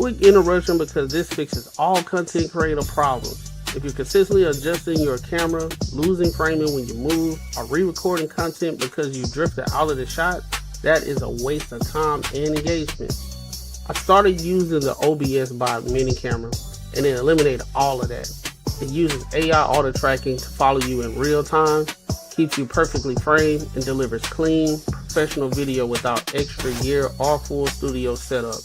Quick interruption because this fixes all content creator problems. If you're consistently adjusting your camera, losing framing when you move, or re-recording content because you drifted out of the shot, that is a waste of time and engagement. I started using the OBS bot mini camera and it eliminated all of that. It uses AI auto tracking to follow you in real time, keeps you perfectly framed, and delivers clean, professional video without extra gear or full studio setup.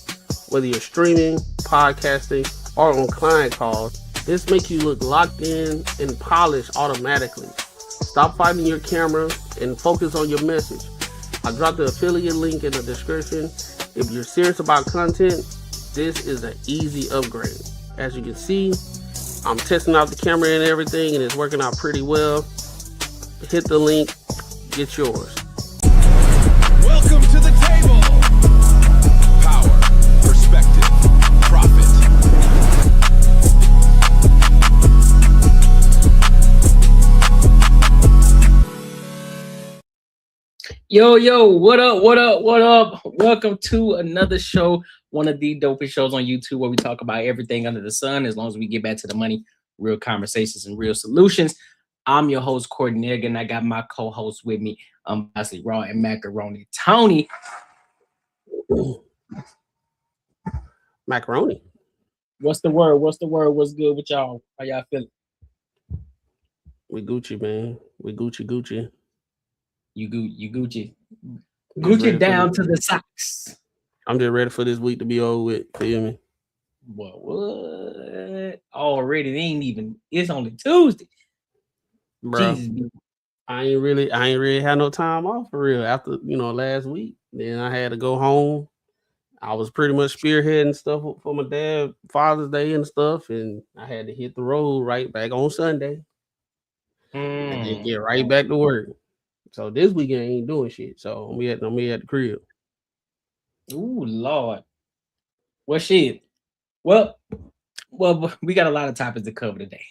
Whether you're streaming, podcasting, or on client calls, this makes you look locked in and polished automatically. Stop fighting your camera and focus on your message. I dropped the affiliate link in the description. If you're serious about content, this is an easy upgrade. As you can see, I'm testing out the camera and everything, and it's working out pretty well. Hit the link, get yours. Welcome to the table. Power, perspective, profit. Yo, what up? Welcome to another show, one of the dopest shows on YouTube where we talk about everything under the sun as long as we get back to the money, real conversations and real solutions. I'm your host, Courtney Nigga, and I got my co-host with me, Bosley Raw and Macaroni Tony. Macaroni. What's the word? What's good with y'all? How y'all feeling? We Gucci, man. We Gucci. You Gucci. Gucci down to the socks. I'm just ready for this week to be over with. Feel me? What? Already? It's only Tuesday. Bro, Jesus. I ain't really had no time off for real after, last week. Then I had to go home. I was pretty much spearheading stuff for my dad, Father's Day and stuff, and I had to hit the road right back on Sunday. And then get right back to work. So this weekend I ain't doing shit. So I'm at the crib. Ooh, Lord. Well, shit. Well, we got a lot of topics to cover today.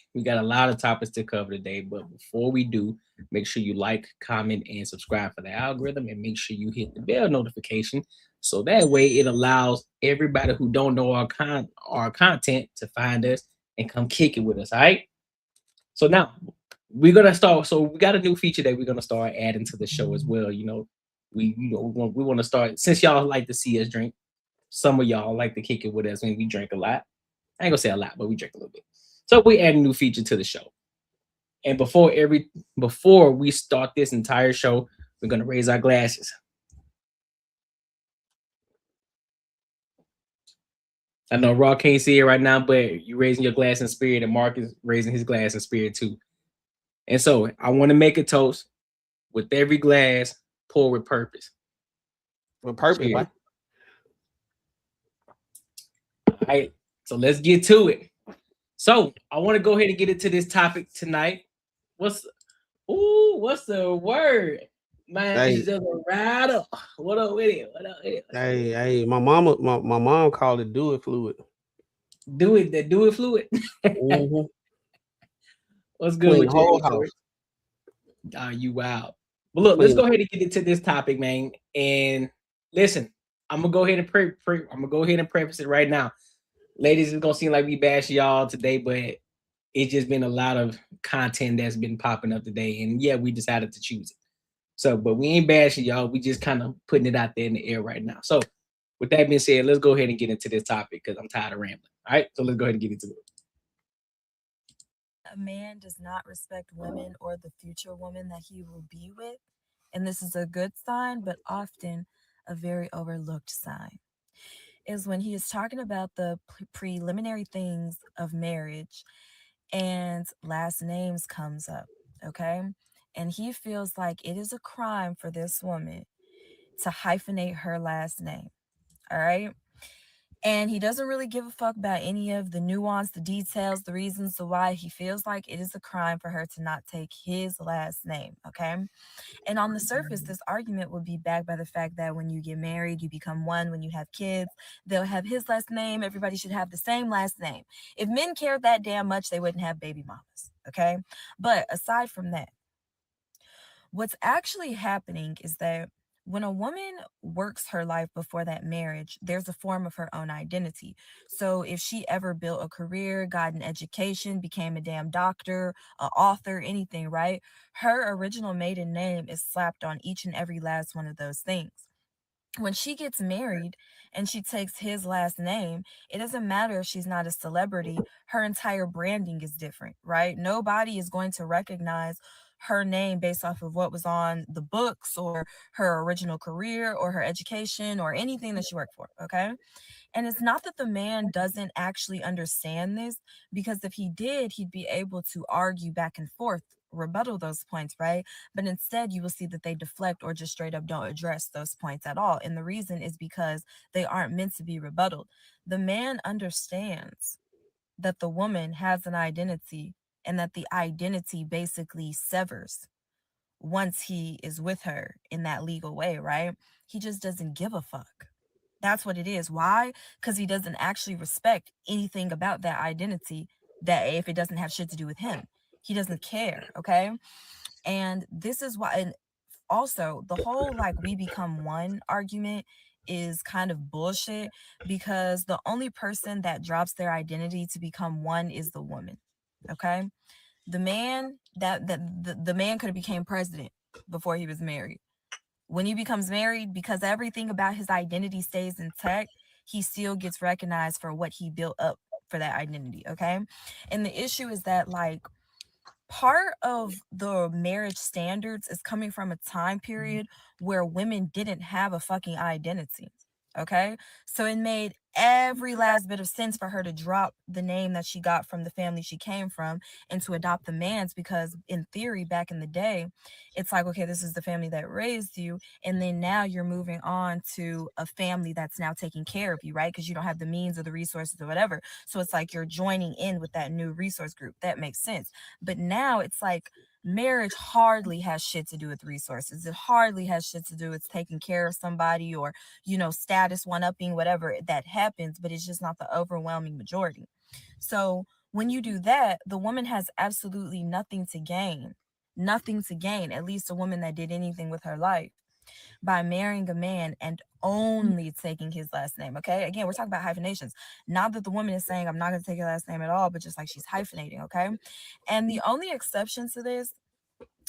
But before we do, make sure you like, comment, and subscribe for the algorithm, and make sure you hit the bell notification so that way it allows everybody who don't know our content to find us and come kick it with us. All right. So now we're gonna start. So we got a new feature that we're gonna start adding to the show as well. We want to start, since y'all like to see us drink. Some of y'all like to kick it with us when we drink a lot. I ain't gonna say a lot, but we drink a little bit. So we add a new feature to the show. And before we start this entire show, we're gonna raise our glasses. I know Raw can't see it right now, but you're raising your glass in spirit, and Mark is raising his glass in spirit too. And so I want to make a toast with every glass, pour with purpose. With purpose, right? All right, so let's get to it. So I want to go ahead and get into this topic tonight. What's the word? Man, hey. It's just a rider. What up with it? Hey, my mom called it do it fluid. Do it fluid. Mm-hmm. What's good with whole house? You wow. But look, let's go ahead and get into this topic, man. And listen, I'm gonna go ahead and preface it right now. Ladies, it's gonna seem like we bash y'all today, but it's just been a lot of content that's been popping up today. And yeah, we decided to choose it. So, but we ain't bashing y'all. We just kind of putting it out there in the air right now. So with that being said, let's go ahead and get into this topic because I'm tired of rambling. All right, so let's go ahead and get into it. A man does not respect women or the future woman that he will be with, and this is a good sign, but often a very overlooked sign, is when he is talking about the preliminary things of marriage and last names comes up, okay? And he feels like it is a crime for this woman to hyphenate her last name, all right? And he doesn't really give a fuck about any of the nuance, the details, the reasons why. He feels like it is a crime for her to not take his last name, okay? And on the surface, this argument would be backed by the fact that when you get married, you become one. When you have kids, they'll have his last name. Everybody should have the same last name. If men cared that damn much, they wouldn't have baby mamas, okay? But aside from that, what's actually happening is that When a woman works her life before that marriage, there's a form of her own identity. So if she ever built a career, got an education, became a damn doctor, an author, anything, right? Her original maiden name is slapped on each and every last one of those things. When she gets married and she takes his last name, it doesn't matter if she's not a celebrity, her entire branding is different, right? Nobody is going to recognize her name based off of what was on the books or her original career or her education or anything that she worked for, okay? And it's not that the man doesn't actually understand this, because if he did, he'd be able to argue back and forth, rebuttal those points, right? But instead, you will see that they deflect or just straight up don't address those points at all. And the reason is because they aren't meant to be rebutted. The man understands that the woman has an identity and that the identity basically severs once he is with her in that legal way, right? He just doesn't give a fuck. That's what it is. Why? Because he doesn't actually respect anything about that identity, that if it doesn't have shit to do with him, he doesn't care. Okay. And this is why, and also the whole like we become one argument is kind of bullshit, because the only person that drops their identity to become one is the woman. Okay. The man the man could have became president before he was married. When he becomes married, because everything about his identity stays intact, he still gets recognized for what he built up for that identity. Okay. And the issue is that, like, part of the marriage standards is coming from a time period where women didn't have a fucking identity. Okay. So it made every last bit of sense for her to drop the name that she got from the family she came from and to adopt the man's, because in theory, back in the day, it's like, okay, this is the family that raised you. And then now you're moving on to a family that's now taking care of you, right? Because you don't have the means or the resources or whatever. So it's like you're joining in with that new resource group. That makes sense. But now it's like marriage hardly has shit to do with resources. It hardly has shit to do with taking care of somebody or, status one upping, whatever that happens, but it's just not the overwhelming majority. So when you do that, the woman has absolutely nothing to gain. Nothing to gain, at least a woman that did anything with her life, by marrying a man and only taking his last name. Okay. Again, we're talking about hyphenations. Not that the woman is saying, I'm not going to take your last name at all, but just like she's hyphenating. Okay. And the only exception to this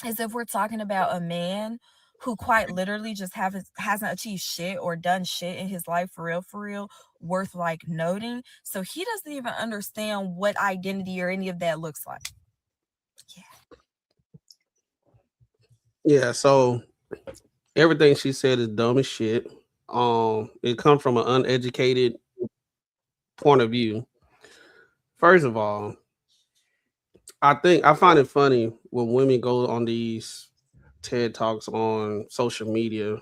is if we're talking about a man who quite literally just hasn't achieved shit or done shit in his life for real, worth like noting. So he doesn't even understand what identity or any of that looks like. Yeah, so everything she said is dumb as shit. It comes from an uneducated point of view. First of all, I find it funny when women go on these TED Talks on social media.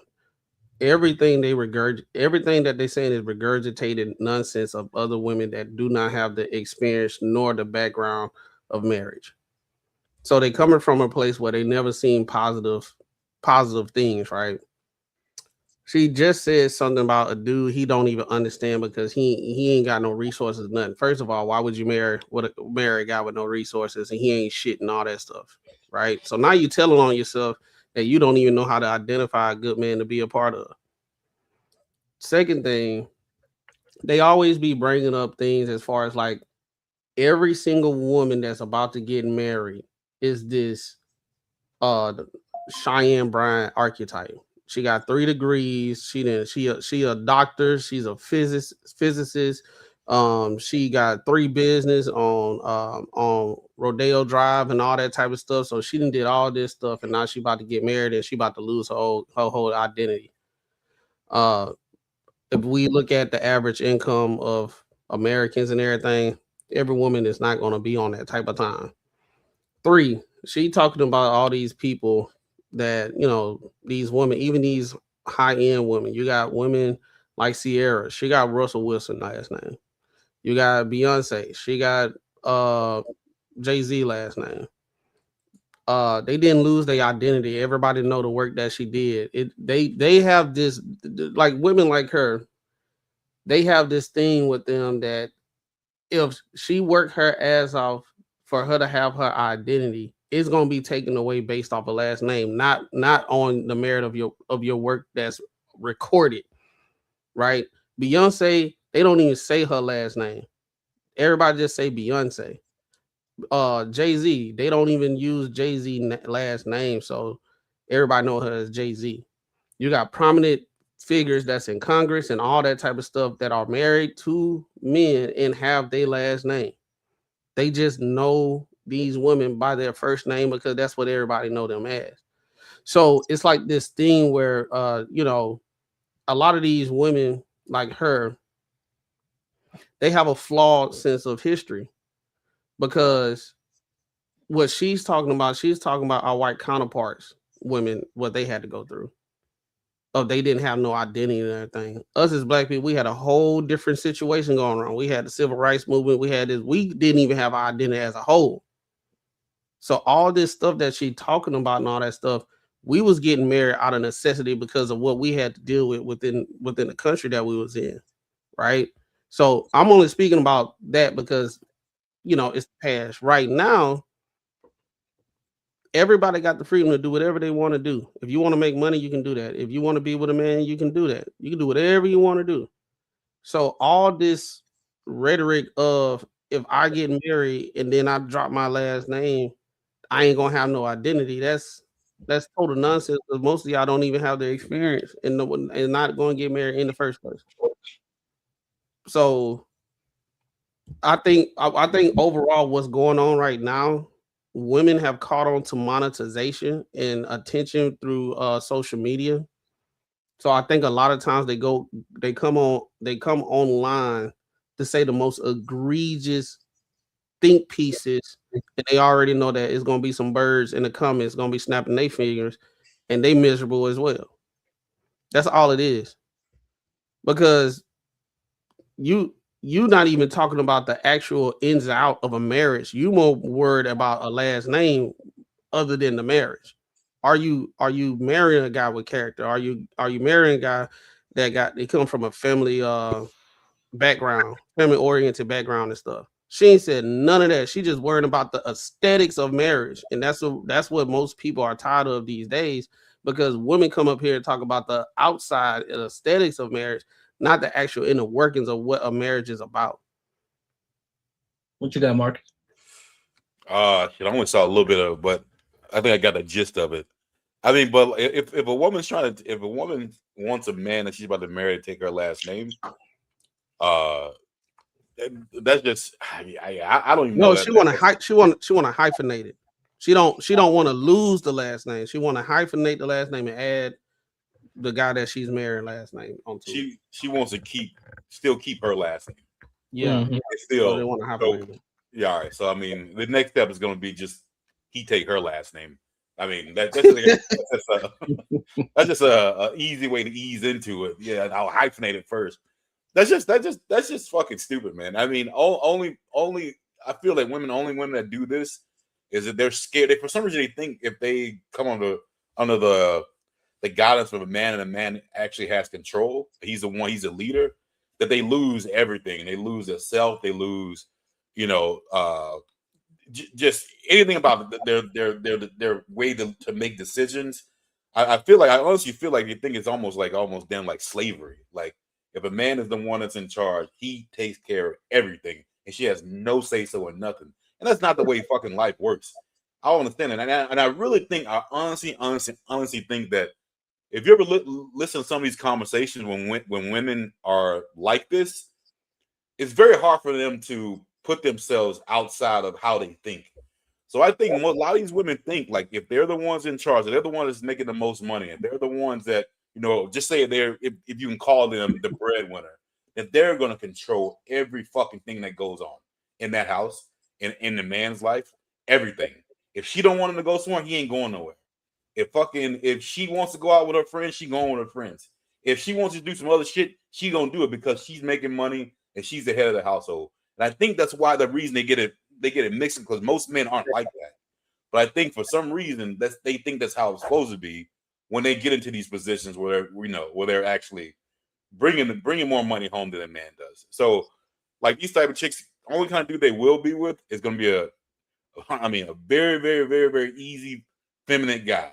Everything that they saying is regurgitated nonsense of other women that do not have the experience nor the background of marriage. So they coming from a place where they never seen positive things, right? She just said something about a dude he don't even understand because he ain't got no resources, nothing. First of all, why would you marry a guy with no resources and he ain't shit and all that stuff, right? So now you telling on yourself that you don't even know how to identify a good man to be a part of. Second thing, they always be bringing up things as far as like every single woman that's about to get married is this Cheyenne Bryant archetype. She got 3 degrees. She a doctor. She's a physicist. She got 3 business on Rodeo Drive and all that type of stuff. So she did all this stuff, and now she about to get married, and she about to lose her whole identity. Uh, if we look at the average income of Americans and everything, every woman is not going to be on that type of time. 3, she talking about all these people that, these women, even these high end women. You got women like Sierra. She got Russell Wilson last name. You got Beyonce. She got Jay-Z last name. They didn't lose their identity. Everybody know the work that she did. They have this, like women like her, they have this thing with them that if she worked her ass off for her to have her identity, it's gonna be taken away based off a last name, not on the merit of your work that's recorded, right? Beyonce, they don't even say her last name. Everybody just say Beyonce. Jay-Z, they don't even use Jay-Z last name, so everybody know her as Jay-Z. You got prominent figures that's in Congress and all that type of stuff that are married to men and have their last name. They just know these women by their first name because that's what everybody know them as. So it's like this thing where a lot of these women like her, they have a flawed sense of history because what she's talking about our white counterparts, women, what they had to go through. Oh, they didn't have no identity and everything. Us as black people, we had a whole different situation going on. We had the civil rights movement. We had this. We didn't even have our identity as a whole. So all this stuff that she talking about and all that stuff, we was getting married out of necessity because of what we had to deal with within the country that we was in, right? So I'm only speaking about that because it's past. Right now, everybody got the freedom to do whatever they want to do. If you want to make money, you can do that. If you want to be with a man, you can do that. You can do whatever you want to do. So all this rhetoric of if I get married and then I drop my last name, I ain't gonna have no identity. That's total nonsense because most of y'all don't even have the experience and not going to get married in the first place. So I think overall what's going on right now, women have caught on to monetization and attention through social media. So I think a lot of times they come online to say the most egregious think pieces, and they already know that it's gonna be some birds in the comments gonna be snapping their fingers, and they miserable as well. That's all it is. Because you not even talking about the actual ins and out of a marriage. You more worried about a last name other than the marriage. Are you marrying a guy with character? Are you marrying a guy they come from a family background, family oriented background and stuff? She ain't said none of that. She just worried about the aesthetics of marriage, and that's what most people are tired of these days. Because women come up here and talk about the outside and aesthetics of marriage, not the actual inner workings of what a marriage is about. What you got, Mark? I only saw a little bit of it, but I think I got the gist of it. I mean, but if a woman's if a woman wants a man that she's about to marry to take her last name, that's just I don't even know No, that. she want to hyphenate it. She don't want to lose the last name. She want to hyphenate the last name and add the guy that she's marrying last name onto it. She wants to still keep her last name. Yeah, Mhm. It's so still they want to so, hyphenate it. yeah. All right. So I mean, the next step is going to be just he take her last name. I mean, that's just a easy way to ease into it. Yeah, I'll hyphenate it first. That's just fucking stupid, man. I mean, only I feel like only women that do this is that they're scared. For some reason they think if they come under the guidance of a man and a man actually has control, he's a leader, that they lose everything. They lose their self. They lose, just anything about their way to make decisions. I honestly feel like they think it's almost them like slavery. Like if a man is the one that's in charge, he takes care of everything, and she has no say so or nothing. And that's not the way fucking life works. I don't understand it, and I really think I honestly think that if you ever listen to some of these conversations when women are like this, it's very hard for them to put themselves outside of how they think. So I think a lot of these women think like if they're the ones in charge, if they're the ones that's making the most money, and they're the ones that just say if you can call them the breadwinner, that they're going to control every fucking thing that goes on in that house, in the man's life, everything. If she don't want him to go somewhere, he ain't going nowhere. If she wants to go out with her friends, she going with her friends. If she wants to do some other shit, she gonna do it because she's making money and she's the head of the household. And I think that's why the reason they get it mixed, because most men aren't like that. But I think for some reason they think that's how it's supposed to be when they get into these positions where they're actually bringing more money home than a man does. So like these type of chicks, only kind of dude they will be with is gonna be I mean, a very, very, very, very easy, feminine guy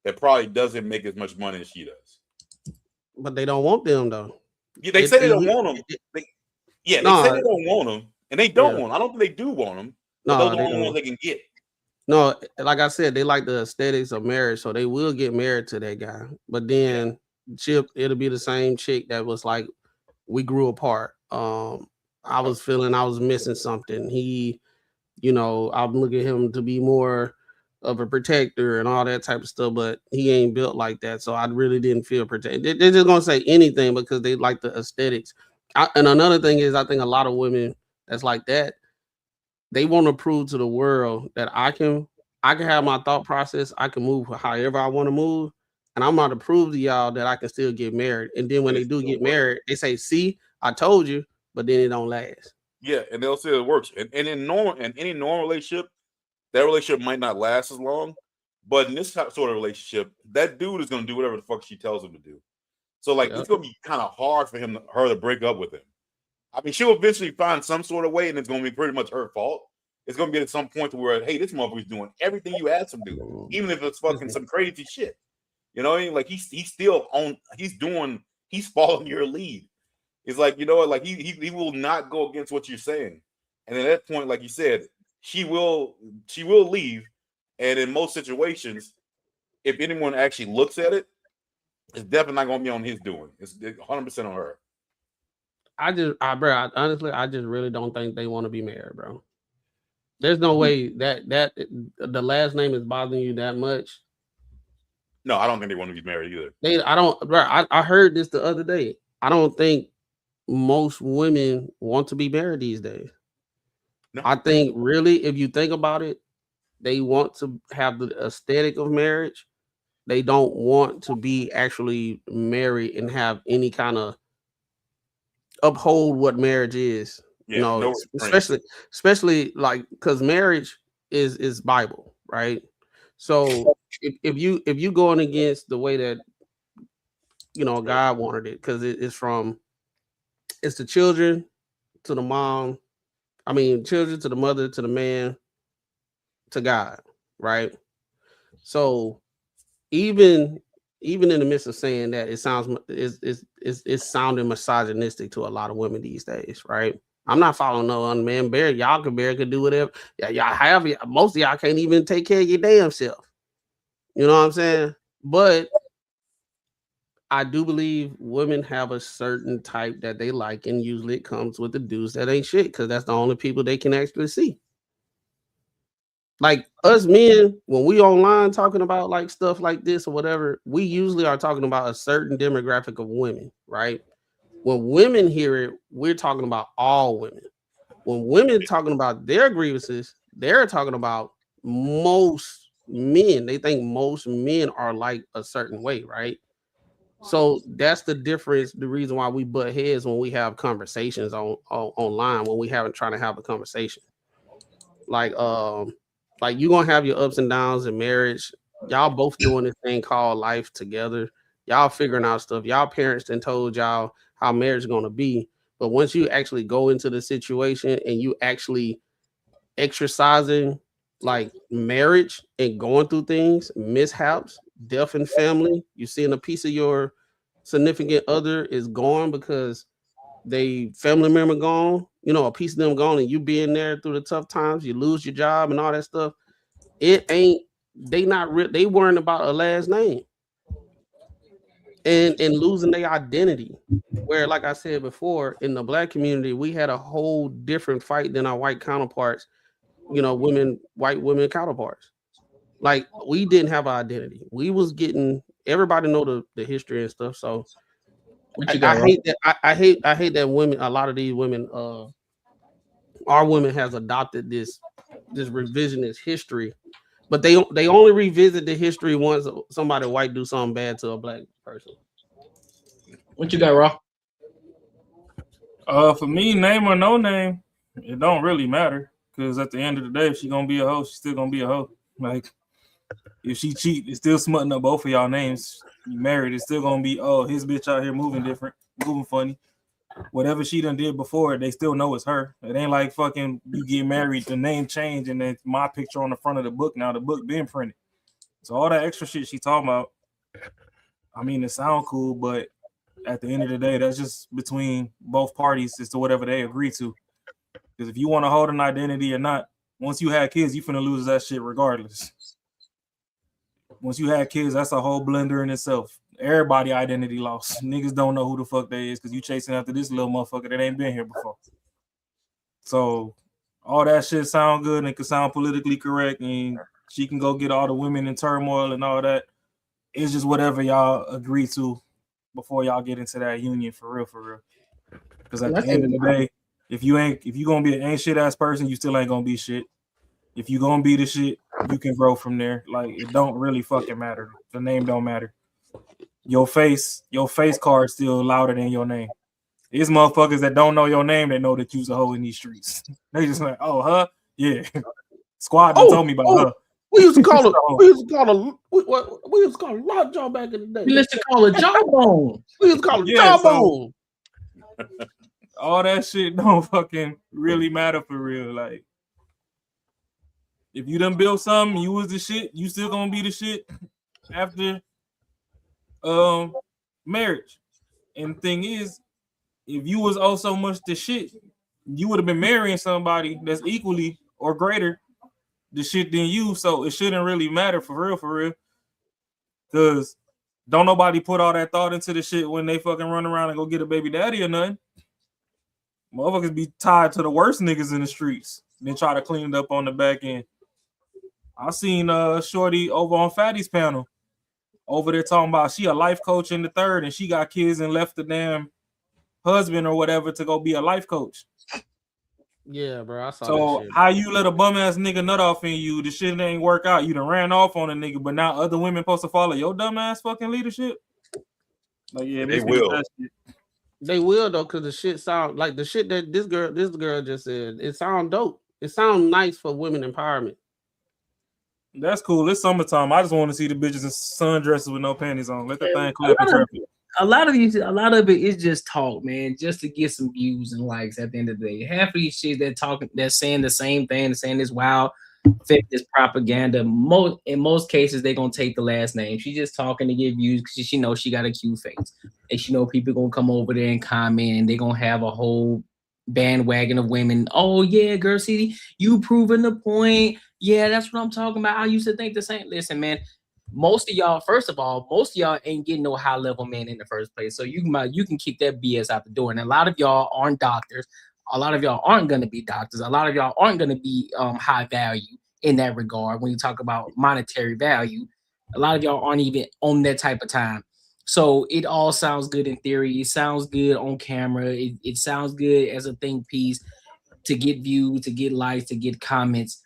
that probably doesn't make as much money as she does. But they don't want them though. Yeah, they say they don't want them. They say No, they don't want them, and they don't yeah, want them. I don't think they do want them, but those no, are the they only ones don't. they can get. No, like I said, they like the aesthetics of marriage, so they will get married to that guy. But Yeah. then it'll be the same chick that was like, we grew apart. I was feeling I was missing something. I'm looking at him to be more of a protector and all that type of stuff, but he ain't built like that. So I really didn't feel protected. They're just gonna say anything because they like the aesthetics. And another thing is, I think a lot of women that's like that, they want to prove to the world that I can have my thought process, I can move however I want to move, and I'm about to prove to y'all that I can still get married. And then when And they it do still get works. married, they say, "See, I told you," but then it don't last. Yeah, and they'll say it works. And in any normal relationship, that relationship might not last as long. But in this sort of relationship, that dude is gonna do whatever the fuck she tells him to do. So like Yeah, it's gonna be kind of hard for her to break up with him. I mean, she'll eventually find some sort of way, and it's gonna be pretty much her fault. It's gonna get at some point to where, hey, this motherfucker's doing everything you asked him to do, even if it's fucking some crazy shit. You know what I mean? Like he's still on. He's following your lead. It's like, you know what? Like he will not go against what you're saying. And at that point, like you said, she will leave. And in most situations, if anyone actually looks at it, it's definitely not going to be on his doing. It's 100% on her. honestly, I just really don't think they want to be married, bro. There's no way that the last name is bothering you that much. No, I don't think they want to be married either. I don't, bro. I heard this the other day. I don't think most women want to be married these days. No. I think really, if you think about it, they want to have the aesthetic of marriage. They don't want to be actually married and have any kind of uphold what marriage is. You Yeah, know, no restraints. especially like because marriage is Bible, right? So if you going against the way that God wanted it, because it's the children to the mom, I mean children to the mother to the man to God, right? So even even in the midst of saying that, it sounds it's sounding misogynistic to a lot of women these days, right? I'm not following no unman bear. Y'all could do whatever. Yeah, y'all have it. Most of y'all can't even take care of your damn self. You know what I'm saying? But I do believe women have a certain type that they like, and usually it comes with the dudes that ain't shit because that's the only people they can actually see. Like us men, when we online talking about like stuff like this or whatever, we usually are talking about a certain demographic of women, right? When women hear it, we're talking about all women. When women talking about their grievances, they're talking about most men. They think most men are like a certain way, right? So that's the difference. The reason why we butt heads when we have conversations on online when we haven't trying to have a conversation. Like you're gonna have your ups and downs in marriage. Y'all both doing this thing called life together. Y'all figuring out stuff. Y'all parents then told y'all how marriage is gonna be. But once you actually go into the situation and you actually exercising like marriage and going through things, mishaps, death in family, you seeing a piece of your significant other is gone because they family member gone, a piece of them gone, and you being there through the tough times, you lose your job and all that stuff. It ain't they not they worrying about a last name and losing their identity. Where, like I said before, in the black community, we had a whole different fight than our white counterparts, white women counterparts. Like we didn't have our identity. We was getting everybody know the history and stuff. So What you I got, Ron? hate that. I hate that women. A lot of these women, our women has adopted this revisionist history, but they only revisit the history once somebody white do something bad to a black person. What you got, Raw? For me, name or no name, it don't really matter. Because at the end of the day, if she gonna be a hoe, she's still gonna be a hoe. Like if she cheat, it's still smutting up both of y'all names. You married, it's still gonna be his bitch out here moving different, moving funny. whatever she done did before, they still know it's her. It ain't like fucking you get married, the name change, and then my picture on the front of the book. Now the book been printed. So all that extra shit she talking about, I mean, it sound cool, but at the end of the day, that's just between both parties as to whatever they agree to. Because if you want to hold an identity or not, once you have kids, you finna lose that shit regardless. Once you have kids, that's a whole blender in itself. Everybody identity lost. Niggas don't know who the fuck they is because you chasing after this little motherfucker that ain't been here before. So all that shit sound good and can sound politically correct, and she can go get all the women in turmoil and all that. It's just whatever y'all agree to before y'all get into that union for real. Because at the end of the day, if you gonna be an ain't shit ass person, you still ain't gonna be shit. If you gonna be the shit, you can grow from there. Like, it don't really fucking matter. The name don't matter. Your face card still louder than your name. These motherfuckers that don't know your name, they know that you's a hoe in these streets. They just like, oh, huh? Yeah. Squad done told me about her. We used to call her. We used to call her lockjaw back in the day. We used to call her jawbone. We used to call her jawbone. All that shit don't fucking really matter for real. Like, if you done built something, you was the shit, you still gonna be the shit after marriage. And the thing is, if you was oh so much the shit, you would have been marrying somebody that's equally or greater the shit than you. So it shouldn't really matter for real. Because don't nobody put all that thought into the shit when they fucking run around and go get a baby daddy or nothing. Motherfuckers be tied to the worst niggas in the streets, then try to clean it up on the back end. I seen Shorty over on Fatty's panel over there talking about she a life coach in the third and she got kids and left the damn husband or whatever to go be a life coach. Yeah, bro. I saw so that shit. How you let a bum ass nigga nut off in you? The shit ain't work out. You done ran off on a nigga, but now other women supposed to follow your dumb ass fucking leadership. Like, yeah, they will. They will though, because the shit sound like the shit that this girl just said. It sound dope. It sound nice for women empowerment. That's cool. It's summertime. I just want to see the bitches in sundresses with no panties on. Let the thing clap and traffic. A lot of it is just talk, man, just to get some views and likes at the end of the day. Half of these shit they're saying the same thing, saying this wild feminist propaganda. In most cases, they're gonna take the last name. She's just talking to get views because she knows she got a cute face. And she know people gonna come over there and comment, and they're gonna have a whole bandwagon of women. Oh yeah, girl, see, you proving the point. Yeah, that's what I'm talking about. I used to think the same. Listen, man. Most of y'all ain't getting no high level men in the first place. So you can kick that BS out the door. And a lot of y'all aren't doctors. A lot of y'all aren't going to be doctors. A lot of y'all aren't going to be high value in that regard. When you talk about monetary value, a lot of y'all aren't even on that type of time. So it all sounds good in theory. It sounds good on camera. It sounds good as a think piece to get views, to get likes, to get comments.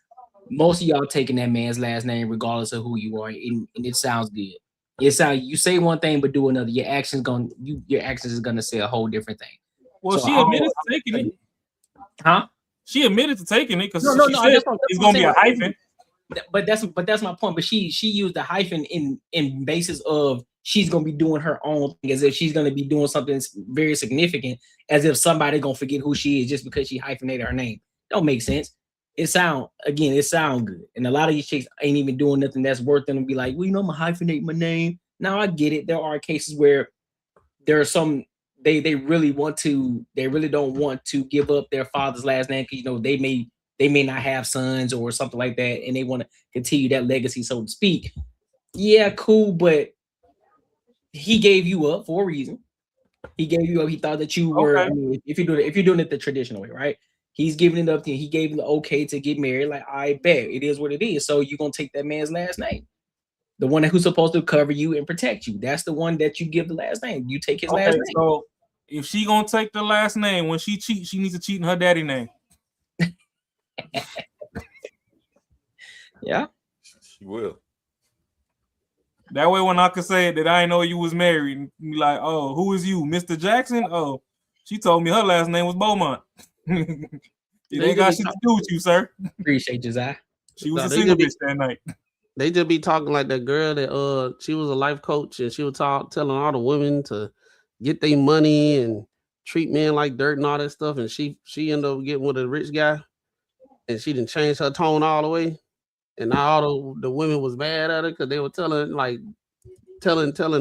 Most of y'all taking that man's last name regardless of who you are, and it sounds good. You say one thing but do another. Your actions is gonna say a whole different thing. Well, so she admitted to taking it. Huh? She admitted to taking it because she said it's gonna be a hyphen. But that's my point. But she used the hyphen in basis of she's gonna be doing her own thing, as if she's gonna be doing something very significant, as if somebody gonna forget who she is just because she hyphenated her name. Don't make sense. It sound good. And a lot of these chicks ain't even doing nothing that's worth them to be like, well, I'm gonna hyphenate my name. Now I get it. There are cases where there are some they really don't want to give up their father's last name because they may not have sons or something like that, and they want to continue that legacy, so to speak. Yeah, cool, but he gave you up for a reason. He gave you up. He thought that you were. Okay. I mean, if you're doing it the traditional way, right? He's giving it up to you. He gave him the okay to get married. Like, I bet it is what it is. So you're going to take that man's last name. The one who's supposed to cover you and protect you. That's the one that you give the last name. You take his last name. So if she going to take the last name, when she cheats, she needs to cheat in her daddy name. Yeah. She will. That way when I could say that I didn't know you was married, and be like, oh, who is you? Mr. Jackson? Oh, she told me her last name was Beaumont. It ain't got shit to do with you, sir. Appreciate you, Zai. She was a single bitch that night. They just be talking like that girl that she was a life coach and she was telling all the women to get their money and treat men like dirt and all that stuff, and she ended up getting with a rich guy, and she didn't change her tone all the way, and now all the women was mad at her because they were telling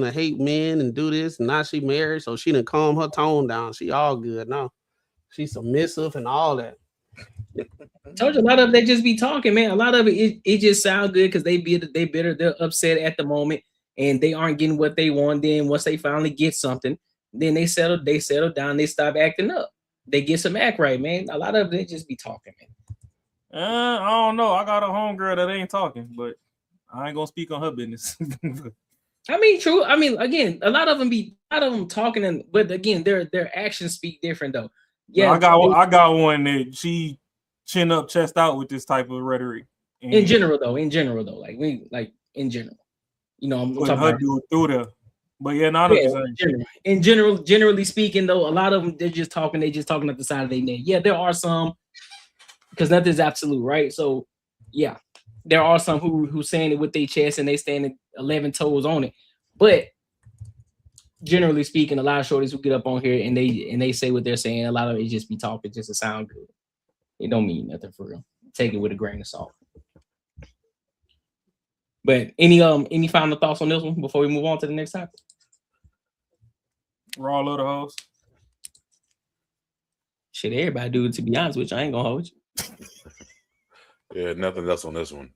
her hate men and do this, and now she married, so she didn't calm her tone down. She all good now. She's submissive and all that. Told you a lot of they just be talking, man. A lot of it just sound good because they bitter, they're upset at the moment, and they aren't getting what they want. Then once they finally get something, then they settle down, they stop acting up. They get some act right, man. A lot of it just be talking, man. I don't know. I got a homegirl that ain't talking, but I ain't gonna speak on her business. I mean, true. I mean, again, a lot of them talking, but again, their actions speak different though. Yeah, I got one that she chin up, chest out with this type of rhetoric. And in general, though, in general, in general, you know, I'm talking about dude through there. But yeah, not in general, generally speaking, though, a lot of them they're just talking at the side of their neck. Yeah, there are some, because nothing's absolute, right? So yeah, there are some who saying it with their chest and they standing 11 toes on it. But generally speaking, a lot of shorties who get up on here and they say what they're saying, a lot of it just be talking just to sound good. It don't mean nothing for real. Take it with a grain of salt. But any final thoughts on this one before we move on to the next topic? Raw little hoes. Shit, everybody do it, to be honest with you. I ain't gonna hold you. Yeah, nothing else on this one.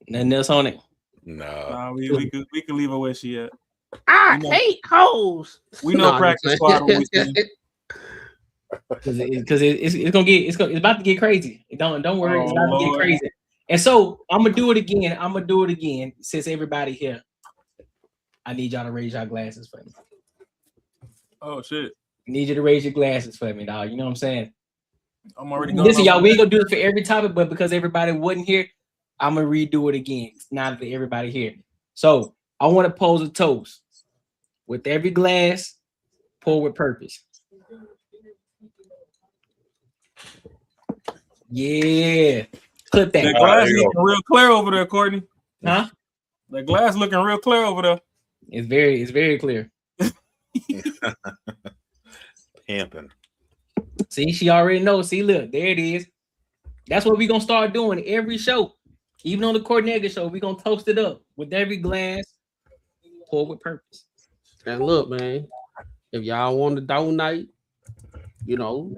Nothing else on it. Nah, we could leave her where she at. I hate hoes. We know practice squad always because it's about to get crazy. Don't worry, it's about to get crazy. And so I'm gonna do it again. Since everybody here, I need y'all to raise your glasses for me. Oh shit! I need you to raise your glasses for me, dog. You know what I'm saying? I'm already going. Listen, y'all, we ain't gonna do it for every topic, but because everybody wasn't here, I'm gonna redo it again. Now that everybody here, so I want to pose a toast. With every glass, pour with purpose. Yeah. Clip that. The glass looking real clear over there, Courtney. Huh? The glass looking real clear over there. It's very clear. Pimping. See, she already knows. See, look, there it is. That's what we're gonna start doing every show. Even on the Cornega show, we're gonna toast it up with every glass, pour with purpose. And look, man, if y'all want to donate, you know,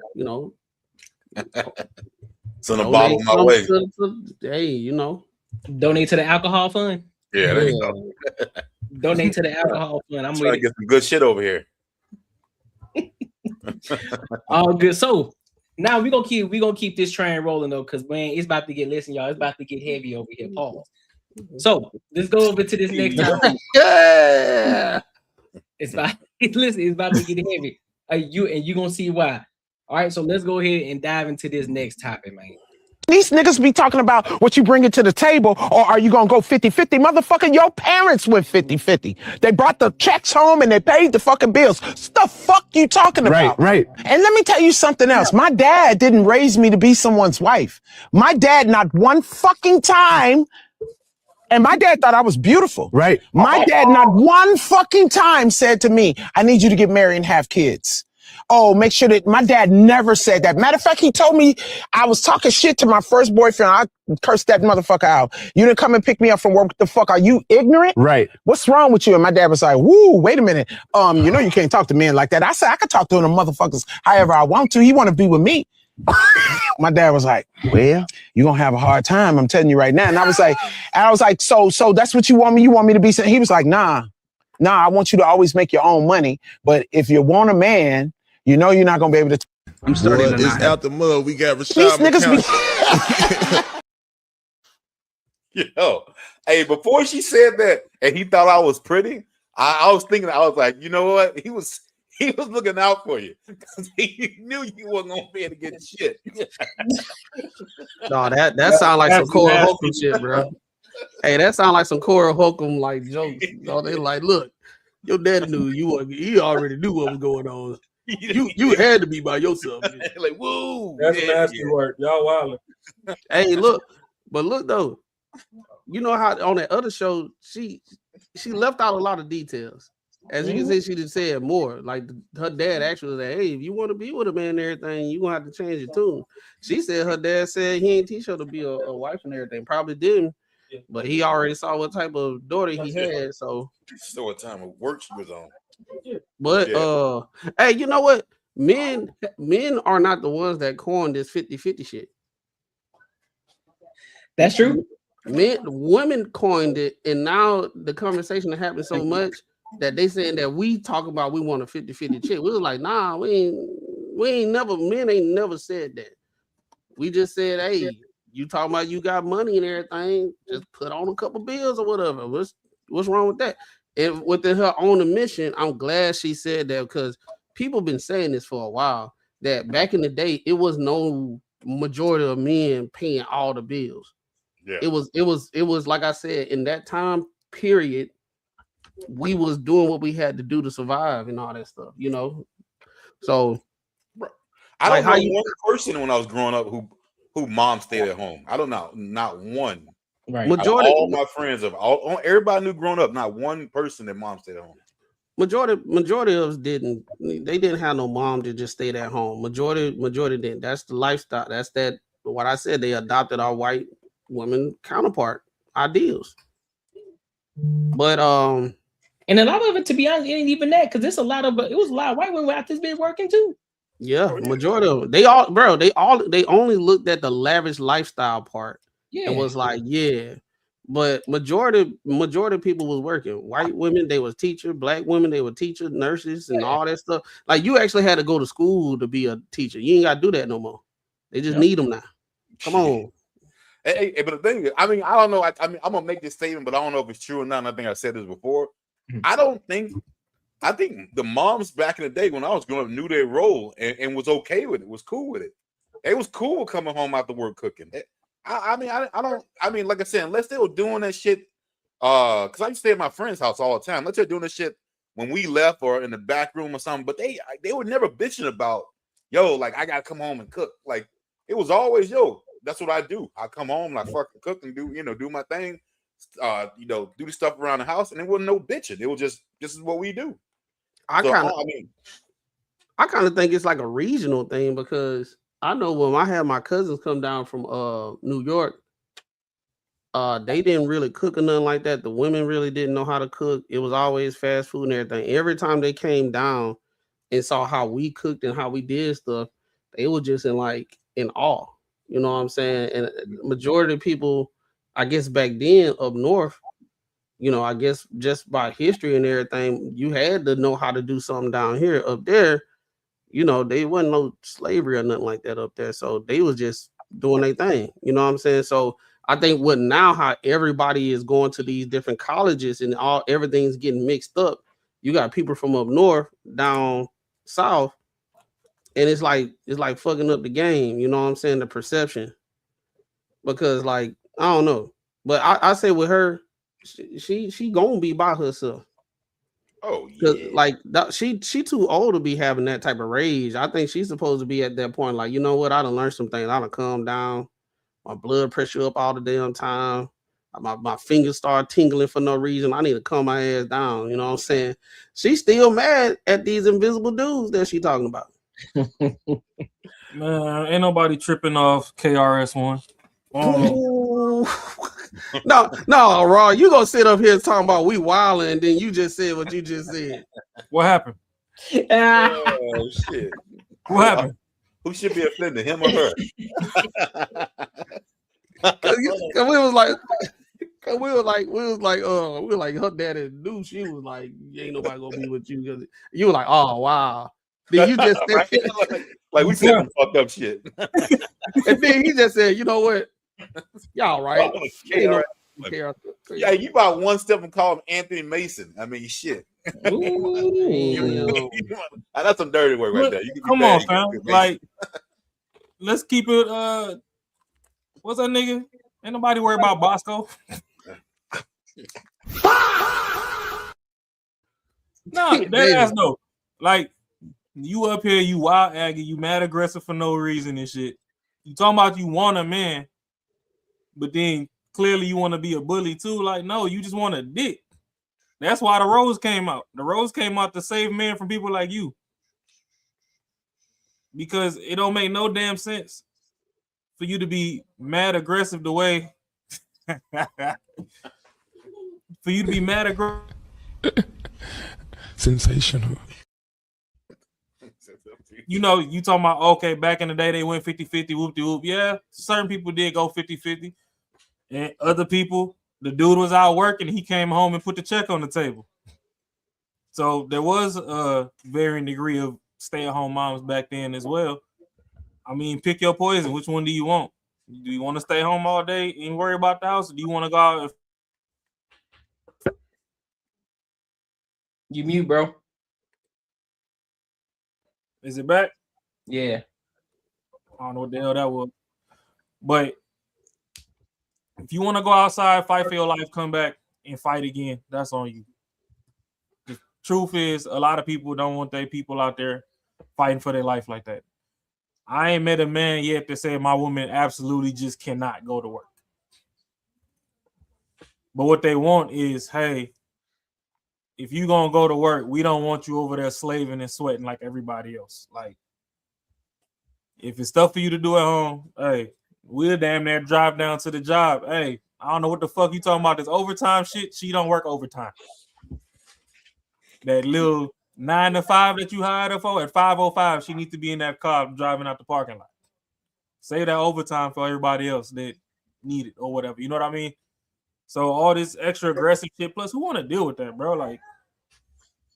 send a bottle my way. Hey, you know, donate to the alcohol fund. Yeah, there you go. Donate to the alcohol fund. I'm trying to get some good shit over here. All good. So now we're gonna keep this train rolling though, because man, it's about to get y'all. It's about to get heavy over here. Pause. So let's go over to this next topic. Yeah. It's about to get heavy. You gonna see why. All right, so let's go ahead and dive into this next topic, man. These niggas be talking about what you bring it to the table, or are you gonna go 50-50? Motherfucker, your parents went 50-50. They brought the checks home and they paid the fucking bills. What the fuck you talking about? Right. And let me tell you something else. My dad didn't raise me to be someone's wife. My dad, not one fucking time. And my dad thought I was beautiful. Right. My dad not one fucking time said to me, I need you to get married and have kids. Oh, make sure that my dad never said that. Matter of fact, he told me I was talking shit to my first boyfriend. I cursed that motherfucker out. You didn't come and pick me up from work. What the fuck? Are you ignorant? Right. What's wrong with you? And my dad was like, woo, wait a minute. You know you can't talk to men like that. I said, I could talk to them motherfuckers however I want to. He want to be with me. My dad was like, well, you're going to have a hard time. I'm telling you right now. And I was like, so that's what you want me? You want me to be? He was like, nah, I want you to always make your own money. But if you want a man, you know you're not going to be able to. I'm starting to it's out the mud. We got Rashad. These niggas be. Yo, hey, before she said that and he thought I was pretty, I was thinking, I was like, you know what? He was looking out for you because he knew you wasn't gonna be able to get shit. No, that sounds like some Cora Holcomb shit, bro. Hey, that sounds like some Cora Holcomb like jokes. So they like, look, your dad knew he already knew what was going on. You had to be by yourself. Like, woo, that's nasty work. Y'all wildin'. Hey, look though, you know how on that other show she left out a lot of details. As you can see, she just said more. Like her dad actually said, "Hey, if you want to be with a man and everything, you gonna have to change your tune." She said her dad said he ain't teach her to be a wife and everything. Probably didn't, but he already saw what type of daughter he had. So what time of work she was on. But Yeah. hey, you know what? Men are not the ones that coined this 50-50 shit. That's true. Women coined it, and now the conversation happened so much that they saying that we talk about we want a 50-50 chick. We was like, nah, we ain't never, men ain't never said that. We just said, hey, you talking about you got money and everything, just put on a couple bills or whatever. What's wrong with that? And within her own admission, I'm glad she said that, because people been saying this for a while, that back in the day, it was no majority of men paying all the bills. Yeah. It was like I said, in that time period, we was doing what we had to do to survive and all that stuff, you know. So I don't know one person when I was growing up who mom stayed at home. I don't know, not one. Right. Majority, all my friends of everybody knew growing up, not one person that mom stayed at home. Majority of us didn't. They didn't have no mom to just stay at home. Majority didn't. That's the lifestyle. That's that. What I said. They adopted our white women counterpart ideals. But and a lot of it, to be honest, it ain't even that, because it was a lot of white women out this bitch working too. Yeah, majority of them. They only looked at the lavish lifestyle part and was like, yeah. But majority of people was working. White women, they was teacher. Black women, they were teachers, nurses, and all that stuff. Like, you actually had to go to school to be a teacher. You ain't got to do that no more. They just need them now. Come on. Hey, but the thing is, I mean, I don't know. I mean, I'm gonna make this statement, but I don't know if it's true or not. And I think I said this before. I think the moms back in the day when I was growing up knew their role and was okay with it, was cool with it. It was cool coming home after work cooking. I mean, like I said, unless they were doing that shit, because I used to stay at my friend's house all the time. Unless they're doing this shit when we left or in the back room or something, but they were never bitching about, yo, like, I gotta come home and cook. Like, it was always, yo, that's what I do. I come home and I fucking cook and do my thing, do the stuff around the house, and it wasn't no bitching. It was just, this is what we do. I kind of think it's like a regional thing, because I know when I had my cousins come down from New York, they didn't really cook or nothing like that. The women really didn't know how to cook. It was always fast food and everything. Every time they came down and saw how we cooked and how we did stuff, they were just in awe. You know what I'm saying? And majority of people, I guess back then up north, I guess just by history and everything, you had to know how to do something down here. Up there, they wasn't no slavery or nothing like that up there. So they was just doing their thing. You know what I'm saying? So I think how everybody is going to these different colleges and everything's getting mixed up. You got people from up north, down south, and it's like fucking up the game. You know what I'm saying? The perception. Because I don't know. But I say with her, she gonna be by herself. Oh yeah. She too old to be having that type of rage. I think she's supposed to be at that point. Like, you know what? I done learned some things. I done calm down. My blood pressure up all the damn time. My fingers start tingling for no reason. I need to calm my ass down. You know what I'm saying? She's still mad at these invisible dudes that she talking about. Man, ain't nobody tripping off KRS-One. No, Raw, you gonna sit up here talking about we wilding, and then you just said what you just said. What happened? Oh shit! What happened? Who should be offended, him or her? Cause we was like, her daddy knew. She was like, ain't nobody gonna be with you. Cause you were like, oh wow. Then you just said, like we said some fucked up shit. And then he just said, you know what? Y'all right. Yeah, you about one step and call him Anthony Mason. I mean, shit. That's some dirty work right there. Come on, fam. Like, let's keep it. What's that nigga? Ain't nobody worry about Bosco. No, that ass no. Like, you up here, you wild aggy, you mad aggressive for no reason and shit. You talking about you want a man, but then clearly you want to be a bully too. Like, no, you just want a dick. That's why the rose came out. The rose came out to save men from people like you. Because it don't make no damn sense for you to be mad aggressive the way for you to be mad aggressive. Sensational. You know, you talking about, okay, back in the day they went 50-50, whoop-de-whoop. Yeah, certain people did go 50-50. And other people, the dude was out working, he came home and put the check on the table. So there was a varying degree of stay-at-home moms back then as well. I mean, pick your poison. Which one do you want? Do you want to stay home all day and worry about the house? Or do you want to go out? You mute, bro. Is it back? Yeah. I don't know what the hell that was. But if you want to go outside, fight for your life, come back and fight again, that's on you. The truth is, a lot of people don't want their people out there fighting for their life like that. I ain't met a man yet that said my woman absolutely just cannot go to work. But what they want is, hey, if you gonna go to work, we don't want you over there slaving and sweating like everybody else. Like, if it's stuff for you to do at home, hey, we'll damn near drive down to the job. Hey, I don't know what the fuck you talking about. This overtime shit, she don't work overtime. That little 9 to 5 that you hired her for, at 5:05, she needs to be in that car driving out the parking lot. Save that overtime for everybody else that need it or whatever. You know what I mean? So all this extra aggressive shit, plus who want to deal with that, bro? Like,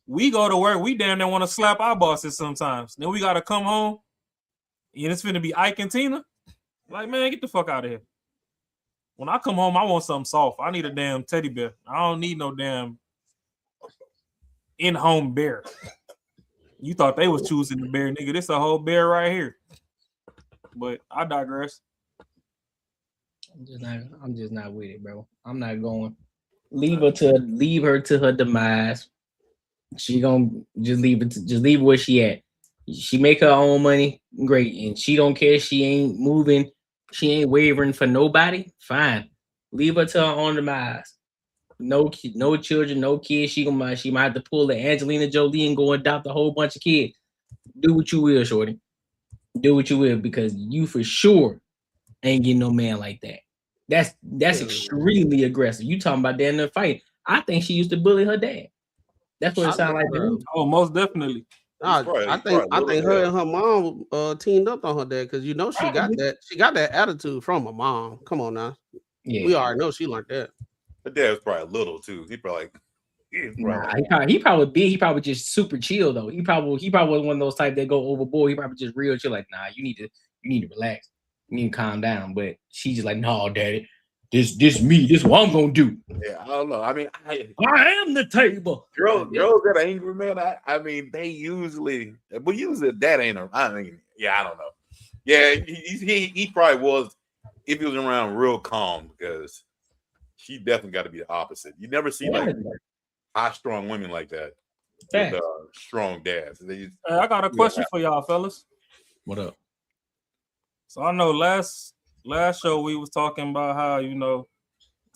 we go to work, we damn near want to slap our bosses sometimes. Then we got to come home, and it's finna be Ike and Tina. Like, man, get the fuck out of here. When I come home, I want something soft. I need a damn teddy bear. I don't need no damn in-home bear. You thought they was choosing the bear, nigga. This a whole bear right here. But I digress. I'm just not with it, bro. I'm not going. Leave her to her demise. She gonna just leave where she at. She make her own money, great, and she don't care. She ain't moving. She ain't wavering for nobody. Fine, leave her to her own demise. No children, no kids. She might have to pull the Angelina Jolie and go adopt a whole bunch of kids. Do what you will, shorty. Do what you will, because you for sure ain't getting no man like that. That's extremely aggressive. You talking about that in the fight? I think she used to bully her dad. That's what it sounds like. Oh, most definitely. I think her and her mom teamed up on her dad, because you know she got that attitude from her mom. Come on now. Yeah. We already know she like that. Her dad was probably little too. He probably he probably just super chill though. He probably was one of those type that go overboard. He probably just real chill, like, nah, you need to relax. You need to calm down. But she's just like, no, daddy, this me, this is what I'm gonna do. Yeah, I don't know. I mean, I am the table. Girls that are angry, man. I mean, they usually, but usually that ain't a. I mean, yeah, I don't know. Yeah, he probably was if he was around real calm, because she definitely got to be the opposite. You never see like high strong women like that with strong dads. I got a question for y'all, fellas. What up? So I know last show we was talking about how, you know,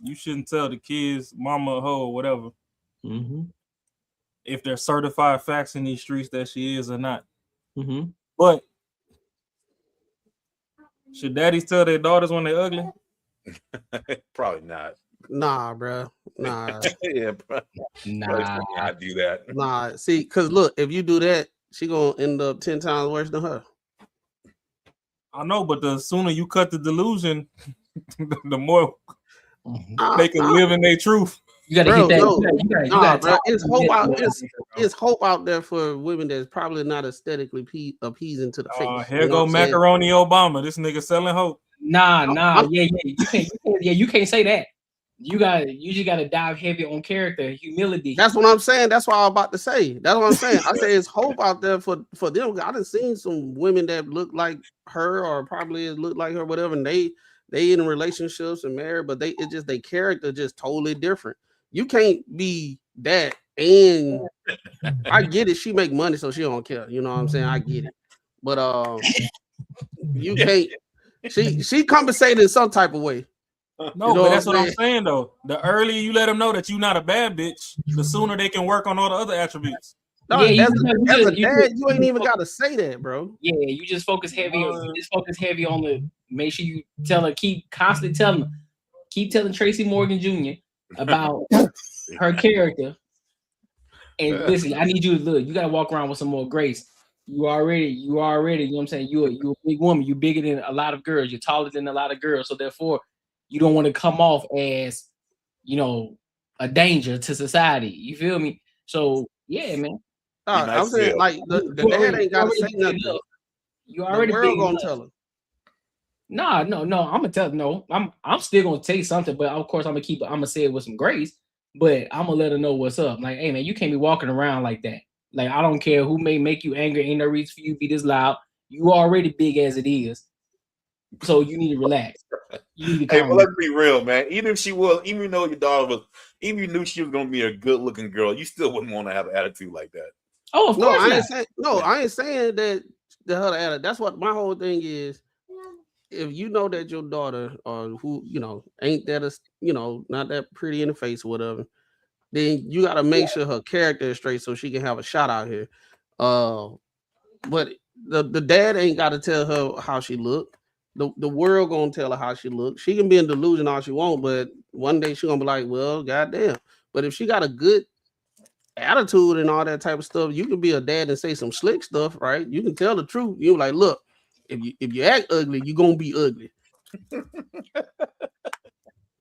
you shouldn't tell the kids mama a hoe or whatever. Mm-hmm. If they're certified facts in these streets that she is or not. Mm-hmm. But should daddies tell their daughters when they're ugly? Probably not. Nah, bro. Nah. Yeah, bro. Nah. I do that. Nah. See, because look, if you do that, she gonna end up 10 times worse than her. I know, but the sooner you cut the delusion, the more they can live in their truth. You gotta get that. Bro. It's hope out there for women that's probably not aesthetically appeasing to the face. Here go Macaroni Obama. This nigga selling hope. Nah. You can't say that. You just gotta dive heavy on character, humility. That's what I'm saying. That's what I'm about to say. That's what I'm saying. I say it's hope out there for them. I done seen some women that look like her, or probably look like her, whatever, and they in relationships and married, but it's just their character just totally different. You can't be that. And I get it. She make money, so she don't care. You know what I'm saying? I get it. But you can't. She compensated in some type of way. No, but that's what I'm saying though. The earlier you let them know that you're not a bad bitch, the sooner they can work on all the other attributes. No, Yeah, as a dad, you ain't even got to say that, bro. Yeah, you just focus heavy. You just focus heavy on the. Make sure you tell her. Keep constantly telling her. Keep telling Tracy Morgan Jr. about her character. And listen, I need you to look. You gotta walk around with some more grace. You already. You know what I'm saying? You're a big woman. You're bigger than a lot of girls. You're taller than a lot of girls. So therefore, you don't want to come off as, a danger to society. You feel me? So yeah, man. I'm saying like the dad ain't gotta say nothing. You already the world gonna tell her. No. I'm gonna tell. No, I'm still gonna tell you something, but of course I'm gonna say it with some grace. But I'm gonna let her know what's up. Like, hey man, you can't be walking around like that. Like, I don't care who may make you angry. Ain't no reason for you to be this loud. You already big as it is. So you need to relax. You need to hey, but let's be real, man. Even though your daughter was, even if you knew she was gonna be a good looking girl, you still wouldn't want to have an attitude like that. Oh, of course not. I ain't saying that the hell attitude. That's what my whole thing is. If you know that your daughter or who ain't that not that pretty in the face or whatever, then you got to make sure her character is straight so she can have a shot out here. But the dad ain't got to tell her how she look. The world gonna tell her how she look. She can be in delusion all she want, but one day she gonna be like, well, goddamn. But if she got a good attitude and all that type of stuff, you can be a dad and say some slick stuff, right? You can tell the truth. You're like, look, if you act ugly, you're gonna be ugly.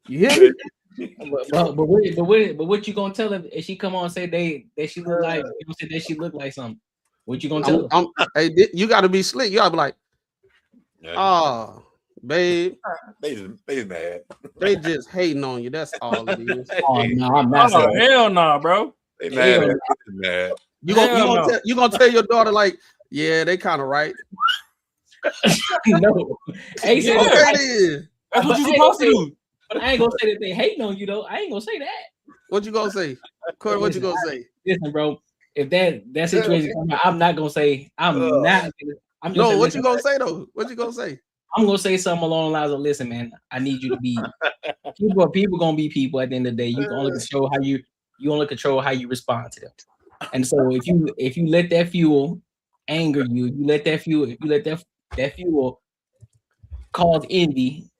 You hear me? But what you gonna tell her if she come on and say that she look like that she look like something? What you gonna tell her? Hey, you gotta be slick. You gotta be like, oh, babe, they mad. They just hating on you. That's all it is. Oh no, I'm not. Oh hell no, bro. They mad. You gonna tell your daughter like, yeah, they kind of right. No, hey, yeah. It is. That's what you supposed to do. But I ain't gonna say that they hating on you though. I ain't gonna say that. What you gonna say, Corey? What you gonna say? Listen, bro. If that situation comes out, I'm not gonna say. I'm not. I'm just no. saying, what you gonna say though? What you gonna say? I'm gonna say something along the lines of, listen, man. I need you to be people. Gonna be people at the end of the day. You can only control how you respond to them. And so if you let that fuel anger you, you let that fuel cause envy,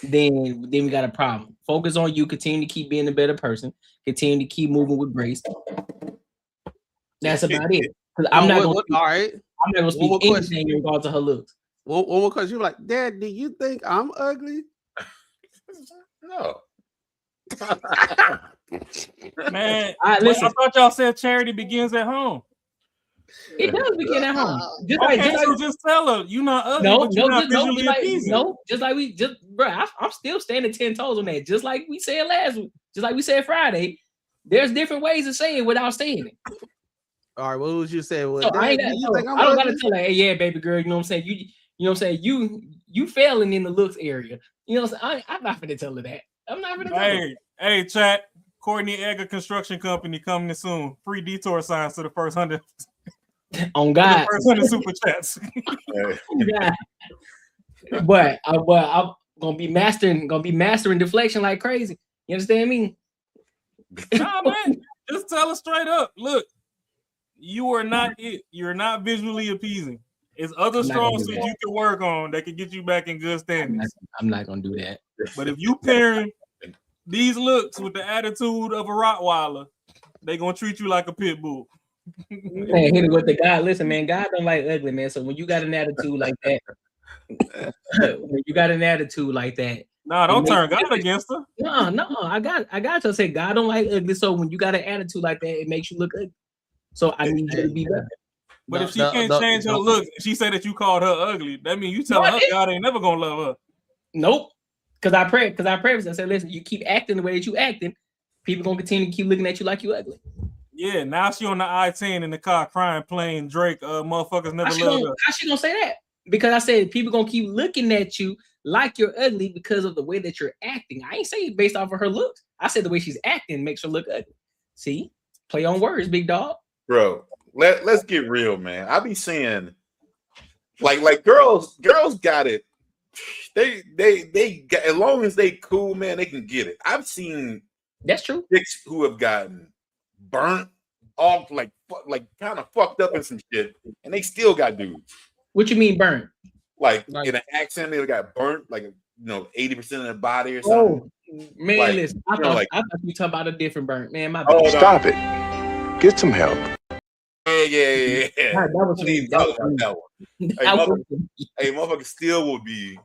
then we got a problem. Focus on you. Continue to keep being a better person. Continue to keep moving with grace. That's about it. Because I'm not gonna speak anything in regards to her looks. One more question. You're like, Dad, do you think I'm ugly? No. Man, listen, I thought y'all said charity begins at home. It does begin at home. Just tell her you're not ugly, but you're not visually appeasing. Bro, I'm still standing 10 toes on that. Just like we said last week, just like we said Friday, there's different ways to say it without saying it. All right, what would you say? Well, so I don't gotta tell her, hey, yeah, baby girl, you know what I'm saying? You know what I'm saying? You failing in the looks area. You know what I'm saying? I'm not gonna tell her that. I'm not gonna tell her. Hey, chat. Courtney Egger Construction Company coming soon. Free detour signs to the first 100. On God. First 100 super chats. Yeah. But I'm gonna be mastering deflection like crazy. You understand me? Nah, man. Just tell her straight up. Look, you are not it. You're not visually appeasing. It's other strong suits you can work on that can get you back in good standings. I'm not gonna do that. But if you pairing these looks with the attitude of a Rottweiler, they gonna treat you like a pit bull. Man, hit it with the God. Listen, man, God don't like ugly, man. So when you got an attitude like that, nah, don't turn God against her. No, I got to say God don't like ugly. So when you got an attitude like that, it makes you look ugly. So I need you to be better. But if she can't change her look, she said that you called her ugly. That means you tell her God ain't never gonna love her. Nope. Because I prayed. I said, listen, you keep acting the way that you acting, people gonna continue to keep looking at you like you ugly. Yeah, now she on the I-10 in the car crying, playing Drake. Motherfuckers never loved her. How she gonna say that? Because I said people gonna keep looking at you like you're ugly because of the way that you're acting. I ain't saying based off of her looks. I said the way she's acting makes her look ugly. See, play on words, big dog. Bro, let's get real, man. I be saying, like girls got it They got, as long as they cool, man, they can get it. I've seen That's true. chicks who have gotten burnt off, like kind of fucked up and some shit, and they still got dudes. What you mean burnt? Like in an accident, they got burnt, like 80% of their body or something. Man, Like, listen, I thought you talking about a different burnt. Man, my Oh, bad. Stop it. Get some help. Yeah. That was me. That was me. That one. That was me. Hey, motherfucker still will be,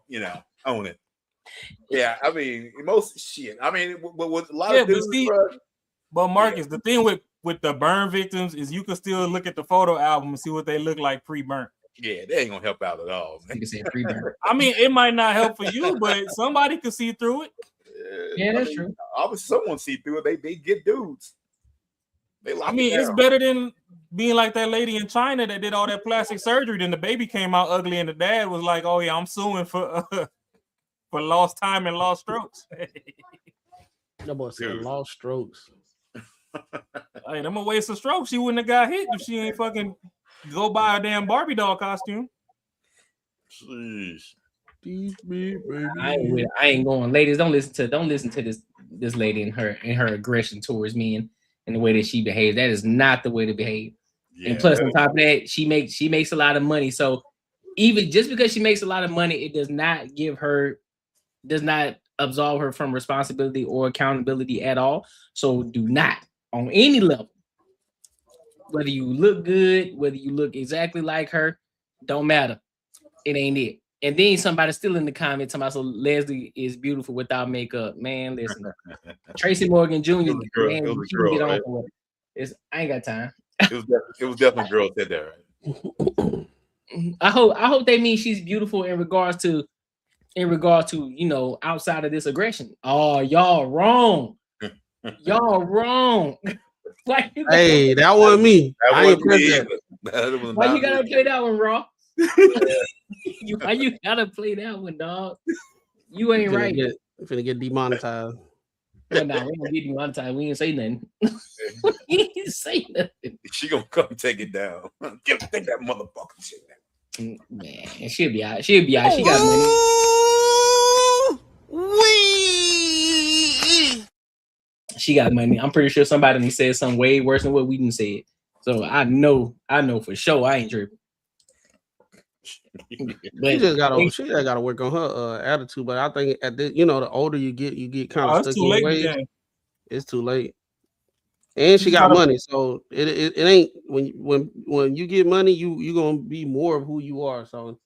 own it. Yeah, I mean, most shit. I mean, with a lot of dudes, but Marcus, the thing with the burn victims is you can still look at the photo album and see what they look like pre-burnt. Yeah, they ain't gonna help out at all. Man. You can say pre-burnt. I mean, it might not help for you, but somebody can see through it. Yeah, that's true. Obviously, someone see through it. They get dudes. It's better than being like that lady in China that did all that plastic surgery. Then the baby came out ugly, and the dad was like, "Oh yeah, I'm suing for lost time and lost strokes." That boy said lost strokes. Hey, them a waste of strokes. She wouldn't have got hit if she ain't fucking go buy a damn Barbie doll costume. Jeez. I ain't going. Ladies, don't listen to this lady and her aggression towards me and the way that she behaves. That is not the way to behave. Yeah. And plus, on top of that, she makes a lot of money. So even just because she makes a lot of money, it does not absolve her from responsibility or accountability at all. So do not, on any level, whether you look good, whether you look exactly like her, don't matter. It ain't it. And then somebody still in the comments talking about, so Leslie is beautiful without makeup. Man, listen. Tracy Morgan Jr. Man, get on for it. I ain't got time. It was definitely a girl said that, right? I hope they mean she's beautiful in regard to outside of this aggression. Oh, y'all wrong. Y'all wrong. Hey, that wasn't me. I ain't Why you gotta play that one, Raw? Why you gotta play that one, dog? You ain't right. You're finna get demonetized. Well, nah, we ain't gonna get demonetized. We ain't say nothing. We ain't say nothing. She gonna come take it down. Take that motherfucking shit down. Man, she'll be out. She got money. She got money. I'm pretty sure somebody done said something way worse than what we done said. So I know for sure I ain't tripping. But she just gotta work on her attitude. But I think at this, the older you get kind of stuck in your ways. It's too late. And she got money, so it ain't when you get money, you gonna be more of who you are. So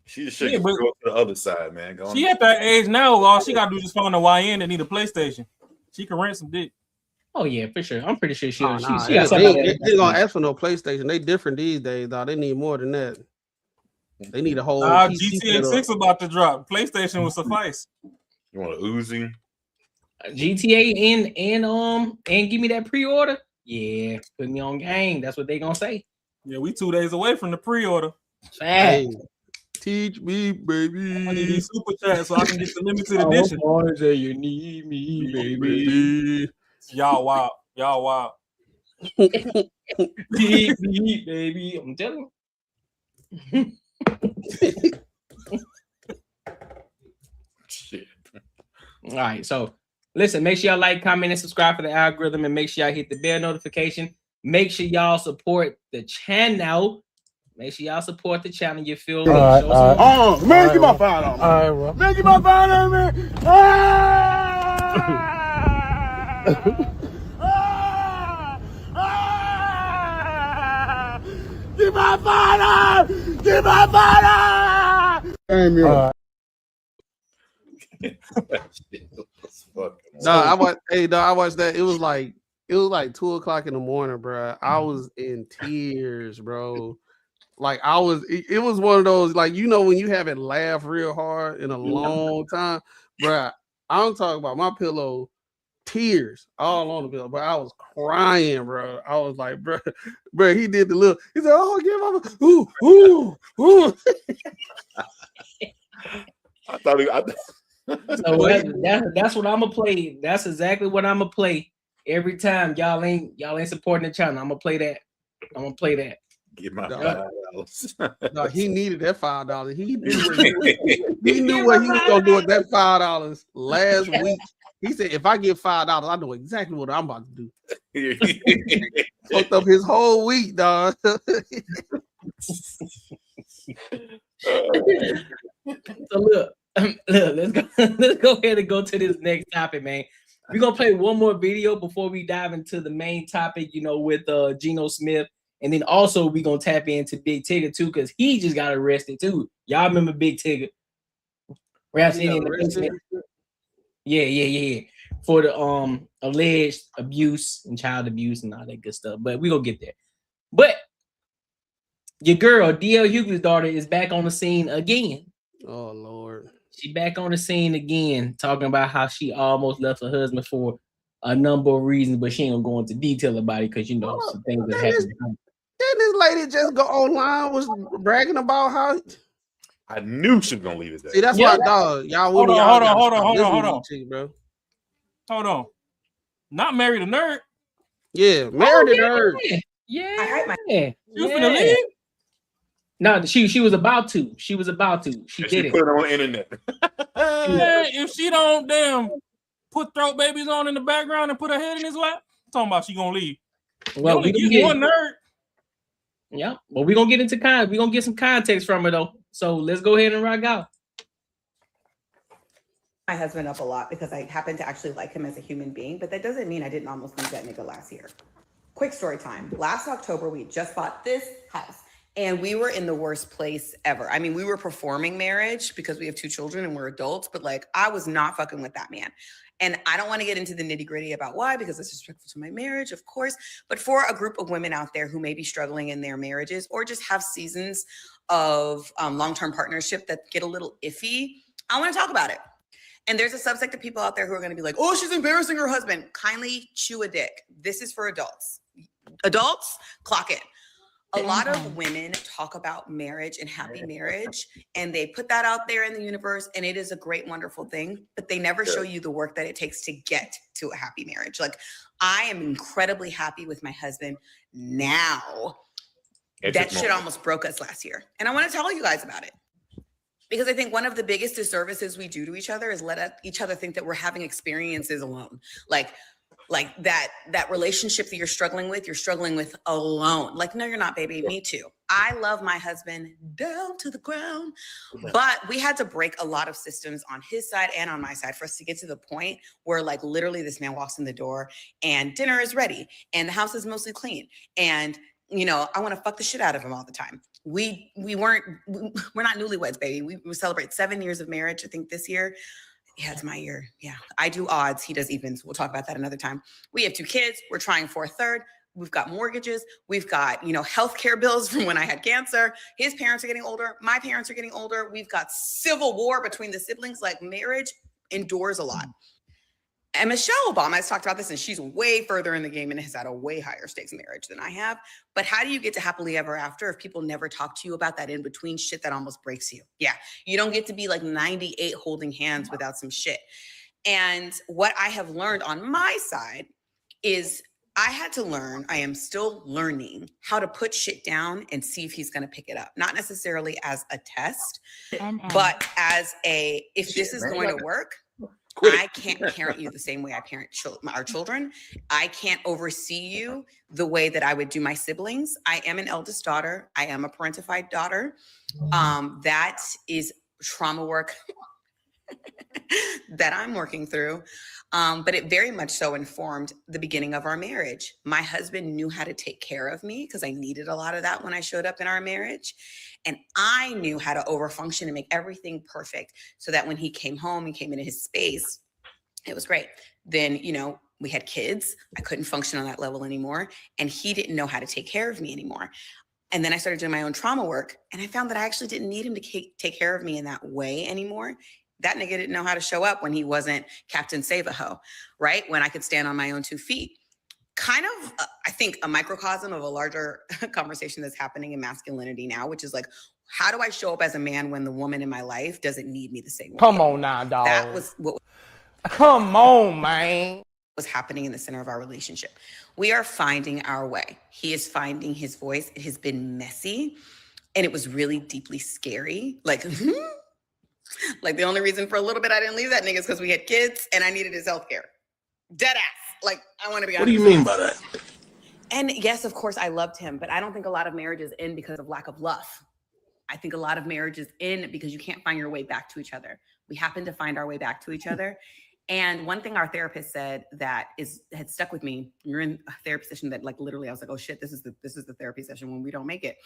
she just should go to the other side, man. She at that age now. All she gotta do is find a YN that need a PlayStation. She can rent some dick. Oh yeah, for sure. I'm pretty sure she got somebody. They gonna ask for no PlayStation. They different these days, dog. They need more than that. They need a whole GTA 6 about to drop. PlayStation will suffice. You want a Uzi? GTA and give me that pre-order. Yeah, put me on game. That's what they gonna say. Yeah, we 2 days away from the pre-order. Hey, teach me, baby. I need these super chats so I can get the limited edition. Say you need me, baby. Y'all wild. Need me, baby. I'm telling you. Shit. All right, so listen, make sure y'all like, comment, and subscribe for the algorithm, and make sure y'all hit the bell notification. Make sure y'all support the channel. You feel me? Man, get my phone on me. All right, bro. Man, get my phone on me. Get my phone on. Get my phone on. I watched that. It was like 2:00 in the morning, bro. I was in tears, bro. Like it was one of those, like, when you haven't laughed real hard in a long time, bro. I'm talking about my pillow, tears all on the pillow, but I was crying, bro. I was like, bro, he did the little. He said, "Oh, give him ooh." I thought he. So that's what I'm gonna play. That's exactly what I'm gonna play every time y'all ain't supporting the channel. I'm gonna play that. Get my No. $5. No, he needed that $5. He knew what he was gonna do with that $5 last week. He said, if I get $5, I know exactly what I'm about to do. Fucked up his whole week, dog. So look, let's go ahead and go to this next topic, man. We're gonna play one more video before we dive into the main topic, with Geno Smith, and then also we're gonna tap into Big Tigger too, because he just got arrested too. Y'all remember Big Tigger? Yeah. For the alleged abuse and child abuse and all that good stuff. But we're gonna get there. But your girl, D.L. Hughley's daughter, is back on the scene again. Oh Lord. She back on the scene again, talking about how she almost left her husband for a number of reasons, but she ain't gonna go into detail about it because some things that happened. Didn't this lady just go online was bragging about how I knew she was gonna leave it there. See, that's why, dog. Y'all Hold women. on. Chick, bro. Hold on. Not married a nerd. Yeah, married a nerd. Yeah. You finna leave? No, she was about to. She was about to. She did it. Put it on the internet. Yeah, if she don't damn put throat babies on in the background and put her head in his lap, I'm talking about she gonna leave. Well, we get one nerd. Yeah, well, we're gonna get into we're gonna get some context from her though. So let's go ahead and rock out. My husband up a lot because I happen to actually like him as a human being, but that doesn't mean I didn't almost leave that nigga last year. Quick story time. Last October, we just bought this house. And we were in the worst place ever. I mean, we were performing marriage because we have 2 children and we're adults, but like, I was not fucking with that man. And I don't want to get into the nitty gritty about why, because it's disrespectful to my marriage, of course. But for a group of women out there who may be struggling in their marriages or just have seasons of long-term partnership that get a little iffy, I want to talk about it. And there's a subsect of people out there who are going to be like, oh, she's embarrassing her husband. Kindly chew a dick. This is for adults. Adults, clock in. A lot of women talk about marriage and happy marriage, and they put that out there in the universe, and it is a great, wonderful thing, but they never show you the work that it takes to get to a happy marriage. Like, I am incredibly happy with my husband now. That shit almost broke us last year. And I want to tell you guys about it. Because I think one of the biggest disservices we do to each other is let each other think that we're having experiences alone. Like that relationship that you're struggling with alone. Like, no, you're not, baby. Me too. I love my husband down to the ground, but we had to break a lot of systems on his side and on my side for us to get to the point where, like, literally this man walks in the door and dinner is ready and the house is mostly clean. And, I want to fuck the shit out of him all the time. We're not newlyweds, baby. We celebrate 7 years of marriage, I think, this year. Yeah, it's my year. Yeah, I do odds. He does evens. We'll talk about that another time. We have 2 kids. We're trying for a third. We've got mortgages. We've got, healthcare bills from when I had cancer. His parents are getting older. My parents are getting older. We've got civil war between the siblings. Like, marriage endures a lot. And Michelle Obama has talked about this, and she's way further in the game and has had a way higher stakes marriage than I have. But how do you get to happily ever after if people never talk to you about that in-between shit that almost breaks you? Yeah, you don't get to be like 98 holding hands without some shit. And what I have learned on my side is I had to learn, I am still learning how to put shit down and see if he's going to pick it up. Not necessarily as a test, but as if this is going to work, I can't parent you the same way I parent our children. I can't oversee you the way that I would do my siblings. I am an eldest daughter. I am a parentified daughter. That is trauma work that I'm working through. But it very much so informed the beginning of our marriage. My husband knew how to take care of me because I needed a lot of that when I showed up in our marriage. And I knew how to overfunction and make everything perfect so that when he came home and came into his space, it was great. Then, we had kids. I couldn't function on that level anymore. And he didn't know how to take care of me anymore. And then I started doing my own trauma work. And I found that I actually didn't need him to take care of me in that way anymore. That nigga didn't know how to show up when he wasn't Captain Save-A-Ho, right? When I could stand on my own 2 feet. Kind of, I think, a microcosm of a larger conversation that's happening in masculinity now, which is like, how do I show up as a man when the woman in my life doesn't need me the same way? Come on now, dog. That was what. Come on, man. was happening in the center of our relationship. We are finding our way. He is finding his voice. It has been messy and it was really deeply scary. Like, like the only reason for a little bit I didn't leave that nigga is because we had kids and I needed his healthcare. Dead ass. Like, I want to be honest. What do you mean by that? And yes, of course, I loved him, but I don't think a lot of marriages end because of lack of love. I think a lot of marriages end because you can't find your way back to each other. We happen to find our way back to each other. And one thing our therapist said that had stuck with me, you're in a therapy session that like literally I was like, oh shit, this is the therapy session when we don't make it.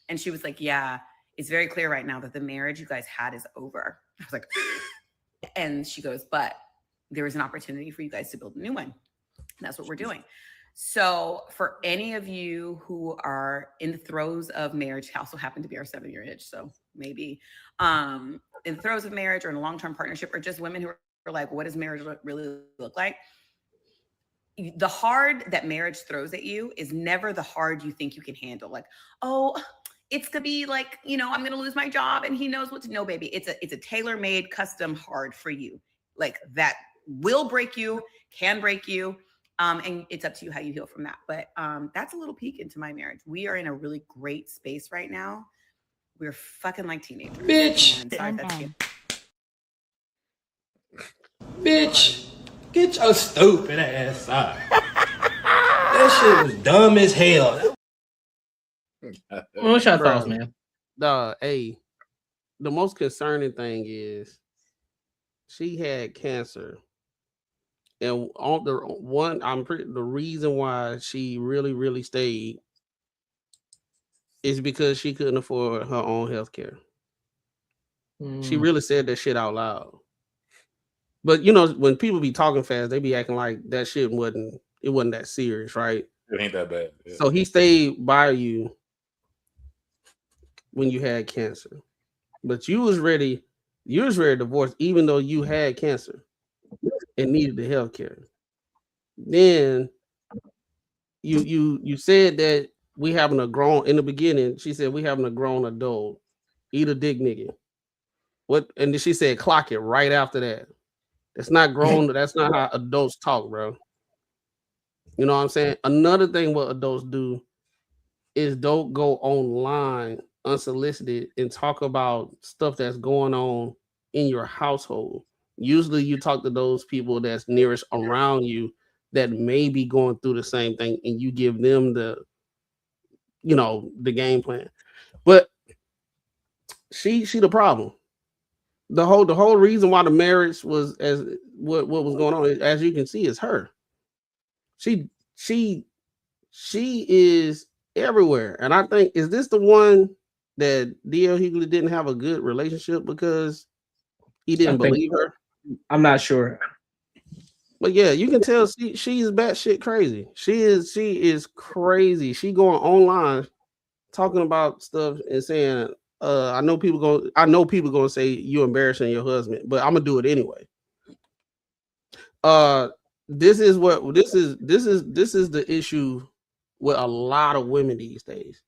And she was like, yeah, it's very clear right now that the marriage you guys had is over. I was like, and she goes, but there is an opportunity for you guys to build a new one. And that's what we're doing. So for any of you who are in the throes of marriage, also happen to be our 7-year itch. So maybe in the throes of marriage or in a long-term partnership, or just women who are like, what does marriage really look like? The hard that marriage throws at you is never the hard you think you can handle. Like, oh, it's gonna be like, you know, I'm gonna lose my job and he knows what to know, baby. It's a tailor-made custom hard for you. Like that will break you, can break you. And it's up to you how you heal from that. But that's a little peek into my marriage. We are in a really great space right now. We're fucking like teenagers. Bitch. And sorry, that's you. Bitch, get your stupid ass out. That shit was dumb as hell. What's your Bro. thoughts, man? The most concerning thing is she had cancer. And on the one, the reason why she really stayed is because she couldn't afford her own health care. She really said that shit out loud. But you know, when people be talking fast, they be acting like that shit wasn't that serious, right? It ain't that bad. Yeah. So he stayed by you when you had cancer. But you was ready to divorce even though you had cancer and needed the health care. Then you said that we having a grown in the beginning. She said we having a grown adult eat a dick nigga. What? And then she said clock it right after that. That's not grown. That's not how adults talk, bro. You know what I'm saying? Another thing what adults do is don't go online unsolicited and talk about stuff that's going on in your household. Usually you talk to those people that's nearest around you that may be going through the same thing and you give them the game plan. But she the problem. The whole reason why the marriage was as what was going on, as you can see, is her. She is everywhere. And I think, is this the one that D.L. Hughley didn't have a good relationship because he didn't believe her? I'm not sure. But yeah, you can tell she's batshit crazy. She is crazy. She going online talking about stuff and saying, I know people gonna say you embarrassing your husband, but I'm gonna do it anyway. This is the issue with a lot of women these days.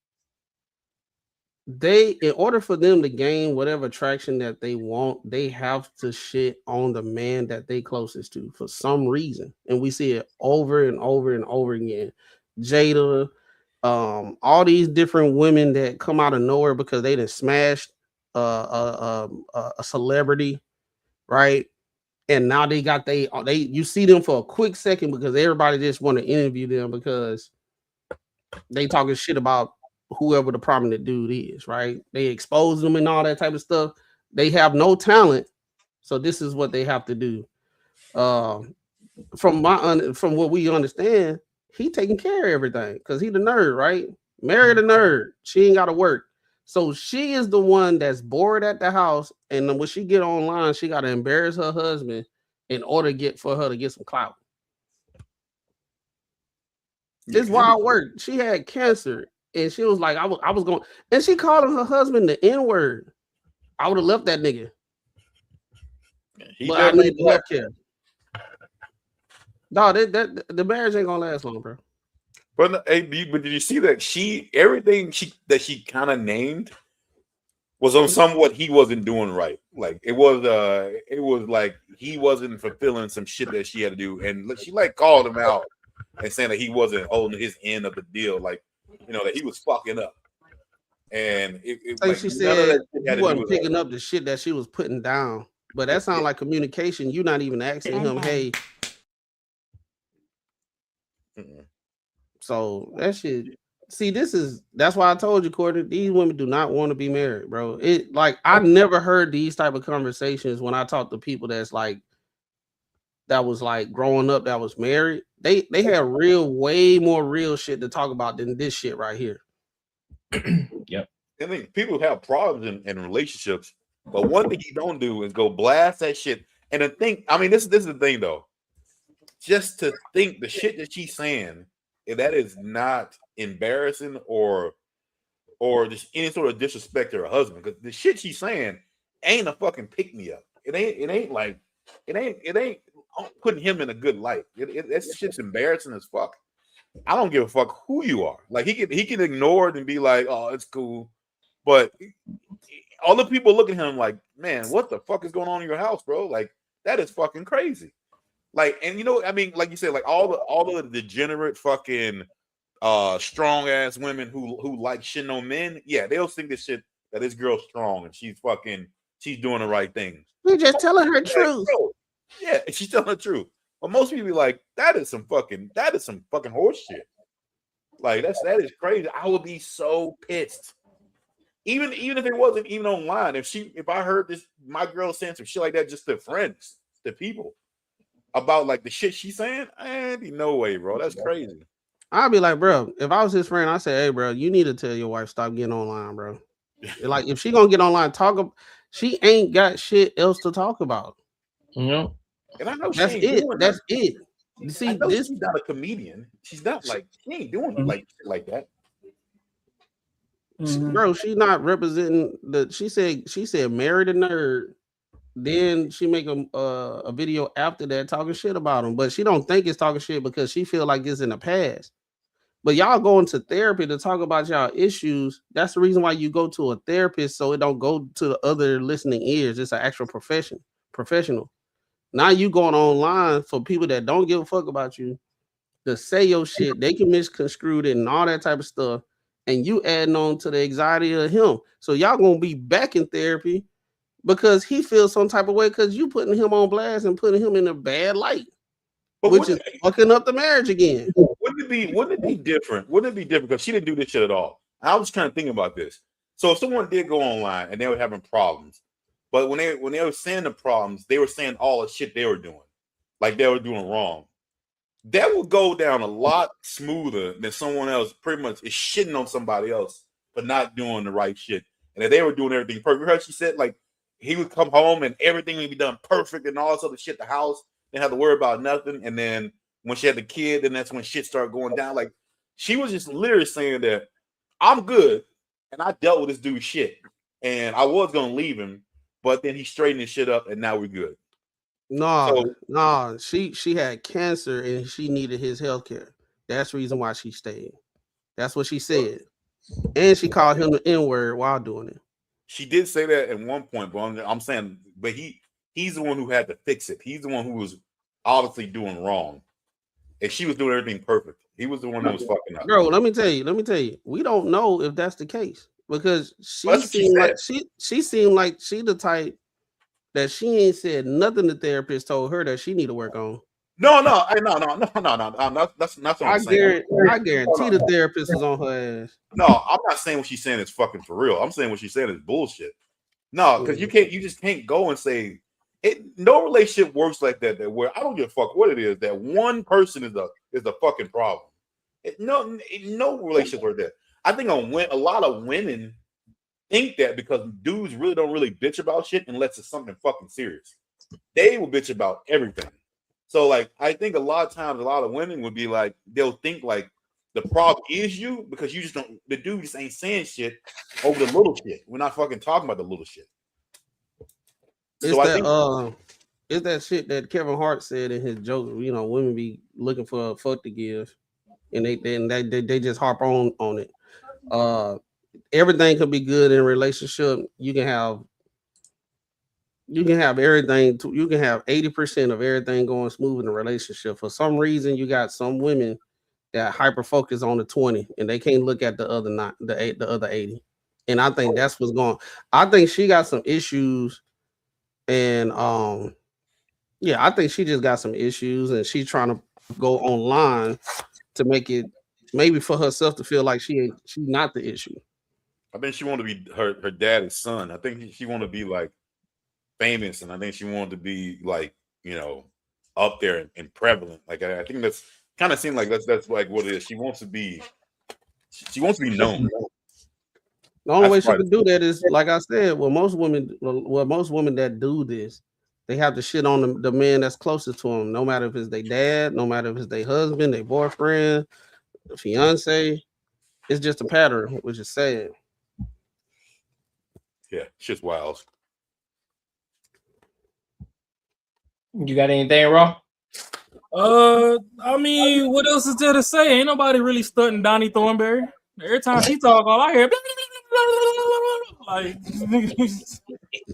In order for them to gain whatever attraction that they want, they have to shit on the man that they closest to for some reason. And we see it over and over and over again. Jada, all these different women that come out of nowhere because they done smashed a celebrity, right? And now they got you see them for a quick second because everybody just want to interview them because they talking shit about whoever the prominent dude is, right? They expose them and all that type of stuff. They have no talent, so this is what they have to do. From what we understand, he taking care of everything because he the nerd, right? Marry the nerd. She ain't got to work. So she is the one that's bored at the house, and then when she get online, she got to embarrass her husband in order for her to get some clout. This wild work. She had cancer, and she was like, I was going, and she calling her husband the N-word. I would have left that nigga. But I need the health care. No, the marriage ain't gonna last long, bro. But did you see that everything that she kind of named was on somewhat he wasn't doing right. Like it was like he wasn't fulfilling some shit that she had to do, and she like called him out and saying that he wasn't holding his end of the deal, like that he was fucking up. And it Like like she none of said, that shit he had to do wasn't with picking up the shit that she was putting down. But that sounds like communication. You not even asking him, hey. So that shit. See, that's why I told you, Courtney, these women do not want to be married, bro. It like I never heard these type of conversations when I talk to people that was like growing up that was married. They had way more real shit to talk about than this shit right here. Yep. I think people have problems in relationships, but one thing you don't do is go blast that shit. And the thing, I mean, this is the thing though. Just to think the shit that she's saying, if that is not embarrassing or just any sort of disrespect to her husband, because the shit she's saying ain't a fucking pick me up. It ain't putting him in a good light. That shit's embarrassing as fuck. I don't give a fuck who you are. Like he can ignore it and be like, oh, it's cool. But all the people look at him like, man, what the fuck is going on in your house, bro? Like that is fucking crazy. Like, and I mean, like you said, like all the degenerate fucking strong ass women who like shitting on men, yeah, they'll think this shit that this girl's strong and she's doing the right things. We just telling her truth. Yeah, she's telling the truth. But most people be like, that is some fucking horse shit. Like that is crazy. I would be so pissed. Even if it wasn't even online, if I heard this, my girl saying some shit like that just to friends, to people about like the shit she's saying, there'd be no way, bro. That's crazy. I'd be like, bro, if I was his friend, I'd say, hey, bro, you need to tell your wife stop getting online, bro. Like if she gonna get online, she ain't got shit else to talk about. No. And I know that's it. That's it. You see, she's not a comedian. She's not like she ain't doing like that. Bro, she's not representing she said married a nerd. Then she make a video after that talking shit about him, but she don't think it's talking shit because she feel like it's in the past. But y'all going to therapy to talk about y'all issues. That's the reason why you go to a therapist, so it don't go to the other listening ears. It's an actual professional. Now you going online for people that don't give a fuck about you to say your shit. They can misconstrue it and all that type of stuff. And you adding on to the anxiety of him. So y'all gonna be back in therapy because he feels some type of way because you putting him on blast and putting him in a bad light, which is fucking up the marriage again. Wouldn't it be different? Wouldn't it be different? Because she didn't do this shit at all. I was trying to think about this. So if someone did go online and they were having problems, but when they were saying the problems, they were saying all the shit they were doing, like they were doing wrong. That would go down a lot smoother than someone else pretty much is shitting on somebody else for not doing the right shit. And if they were doing everything perfect, her, she said like he would come home and everything would be done perfect and all this other shit. The house didn't have to worry about nothing. And then when she had the kid, then that's when shit started going down. Like she was just literally saying that I'm good and I dealt with this dude's shit and I was gonna leave him, but then he straightened his shit up and now we're good. No, she had cancer and she needed his health care. That's the reason why she stayed. That's what she said. And she called him the N-word while doing it. She did say that at one point, but I'm saying, but he's the one who had to fix it. He's the one who was obviously doing wrong. And she was doing everything perfect. He was the one that was fucking up. Bro, let me tell you, we don't know if that's the case because she seemed like she the type that she ain't said nothing the therapist told her that she need to work on. No. That's not what I'm saying. I guarantee the therapist is on her ass. No, I'm not saying what she's saying is fucking for real. I'm saying what she's saying is bullshit. No, because you just can't go and say it. No relationship works like that. Where I don't give a fuck what it is. That one person is the fucking problem. No relationship like that. I think a lot of women think that because dudes really don't really bitch about shit unless it's something fucking serious. They will bitch about everything. So like I think a lot of times a lot of women would be like they'll think like the problem is you because you just don't the dude just ain't saying shit over the little shit. We're not fucking talking about the little shit. It's that shit that Kevin Hart said in his joke, women be looking for a fuck to give and they just harp on it. everything could be good in a relationship. You can have everything. You can have 80% of everything going smooth in a relationship. For some reason, you got some women that hyper focus on the 20 and they can't look at the other not the other 80. And I think that's what's going. I think she got some issues, and yeah, I think she just got some issues, and she's trying to go online to make it maybe for herself to feel like she's not the issue. I think she wanted to be her dad's son. I think she wanted to be like famous, and I think she wanted to be like, you know, up there and prevalent. Like I think that's kind of seemed like that's like what it is. She wants to be known. The only That's way she probably can do that is, like I said, most women that do this, they have to shit on the man that's closest to them, no matter if it's their dad, no matter if it's their husband, their boyfriend, fiance. It's just a pattern, which is sad. yeah, shit's wild. You got anything wrong? I mean, what else is there to say? Ain't nobody really stunting Donnie Thornberry. Every time she talk, all I hear like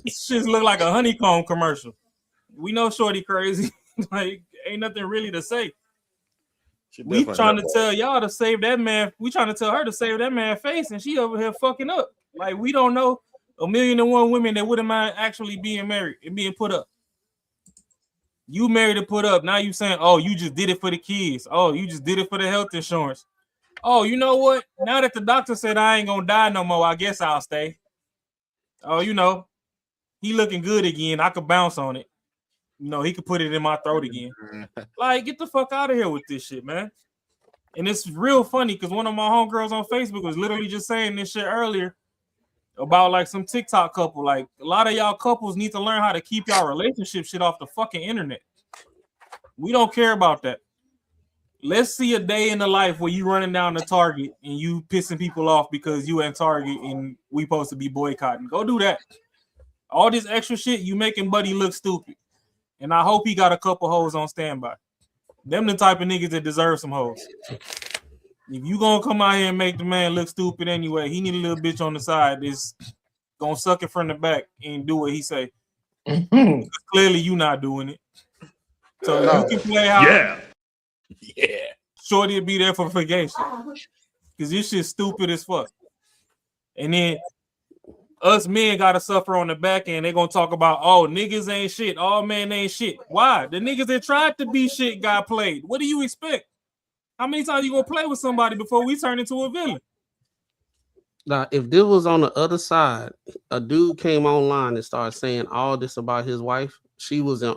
shit look like a honeycomb commercial. We know Shorty crazy. Like, ain't nothing really to say. We trying to tell y'all to save that man. We trying to tell her to save that man's face, and she over here fucking up. Like, we don't know 1,000,001 women that wouldn't mind actually being married and being put up. You married to put up. Now you saying, oh, you just did it for the kids. Oh, you just did it for the health insurance. Oh, you know what? Now that the doctor said I ain't gonna die no more, I guess I'll stay. Oh, you know, he looking good again. I could bounce on it. You know, he could put it in my throat again. Like, get the fuck out of here with this shit, man. And it's real funny because one of my homegirls on Facebook was literally just saying this shit earlier about like some TikTok couple. Like, a lot of y'all couples need to learn how to keep y'all relationship shit off the fucking internet. We don't care about that. Let's see a day in the life where you running down the Target and you pissing people off because you at Target and we supposed to be boycotting. Go do that. All this extra shit, you making Buddy look stupid. And I hope he got a couple hoes on standby. Them the type of niggas that deserve some hoes. If you gonna come out here and make the man look stupid anyway, he need a little bitch on the side that's gonna suck it from the back and do what he say. Clearly you not doing it. So you can play how Shorty will be there for vacation. Because this shit's stupid as fuck. And then us men gotta suffer on the back end. They're gonna talk about, oh, niggas ain't shit, all men ain't shit. Why? The niggas that tried to be shit got played. What do you expect? How many times you gonna play with somebody before we turn into a villain? Now, if this was on the other side, a dude came online and started saying all this about his wife. She was in,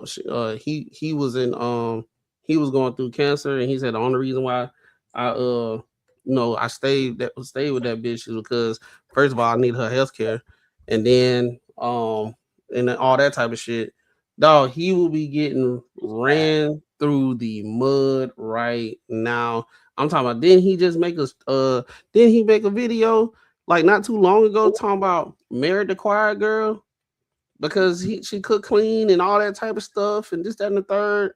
he was going through cancer, and he said the only reason why I stayed with that bitch is because, first of all, I need her health care, and then all that type of shit. Dog, he will be getting ran through the mud right now. I'm talking about. Didn't he make a video like not too long ago talking about married the quiet girl because she cooked clean and all that type of stuff and this, that, and the third.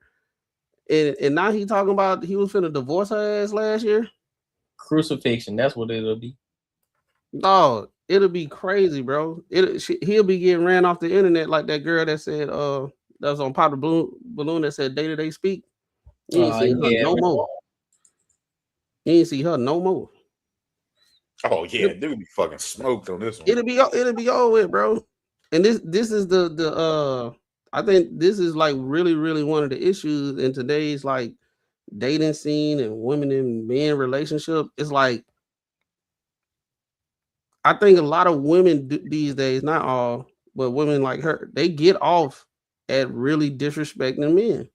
And now he talking about he was finna divorce her ass last year. Crucifixion, that's what it'll be. Dog, it'll be crazy, bro. He'll be getting ran off the internet like that girl that said that was on Pop the Balloon that said day-to-day speak. You ain't see her no more. You ain't see her no more. Oh yeah, dude be fucking smoked on this one. It'll be over with, bro. And this is the I think this is like really, really one of the issues in today's like dating scene and women and men relationship. It's like I think a lot of women these days, not all, but women like her, they get off at really disrespecting men.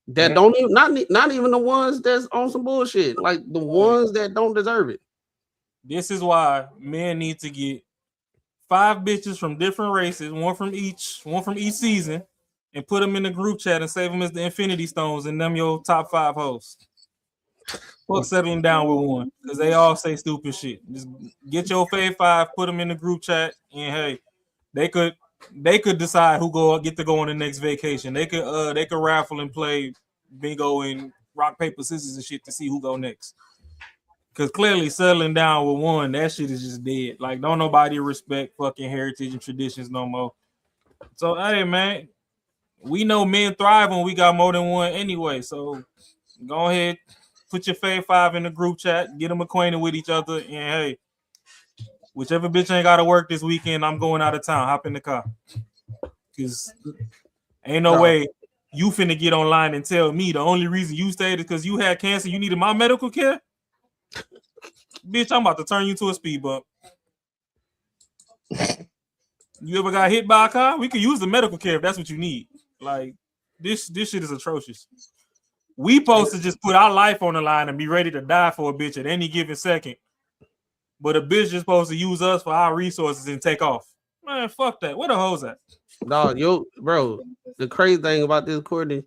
That don't even not even the ones that's on some bullshit, like the ones that don't deserve it. This is why men need to get 5 bitches from different races, one from each season, and put them in the group chat and save them as the Infinity Stones and them your top 5 hosts. Fuck settling down with one because they all say stupid shit. Just get your fave 5, put them in the group chat, and hey, they could decide who get to go on the next vacation. They could raffle and play bingo and rock paper scissors and shit to see who go next. Because clearly settling down with one, that shit is just dead. Like, don't nobody respect fucking heritage and traditions no more. So, hey, man, we know men thrive when we got more than one anyway. So, go ahead, put your fave 5 in the group chat, get them acquainted with each other, and hey, whichever bitch ain't got to work this weekend, I'm going out of town. Hop in the car. Because ain't no way you finna get online and tell me the only reason you stayed is because you had cancer, you needed my medical care? Bitch, I'm about to turn you to a speed bump. You ever got hit by a car? We could use the medical care if that's what you need. Like, this shit is atrocious. We supposed to just put our life on the line and be ready to die for a bitch at any given second. But a bitch is supposed to use us for our resources and take off. Man, fuck that. Where the hoes at? Dog, bro, the crazy thing about this, Courtney,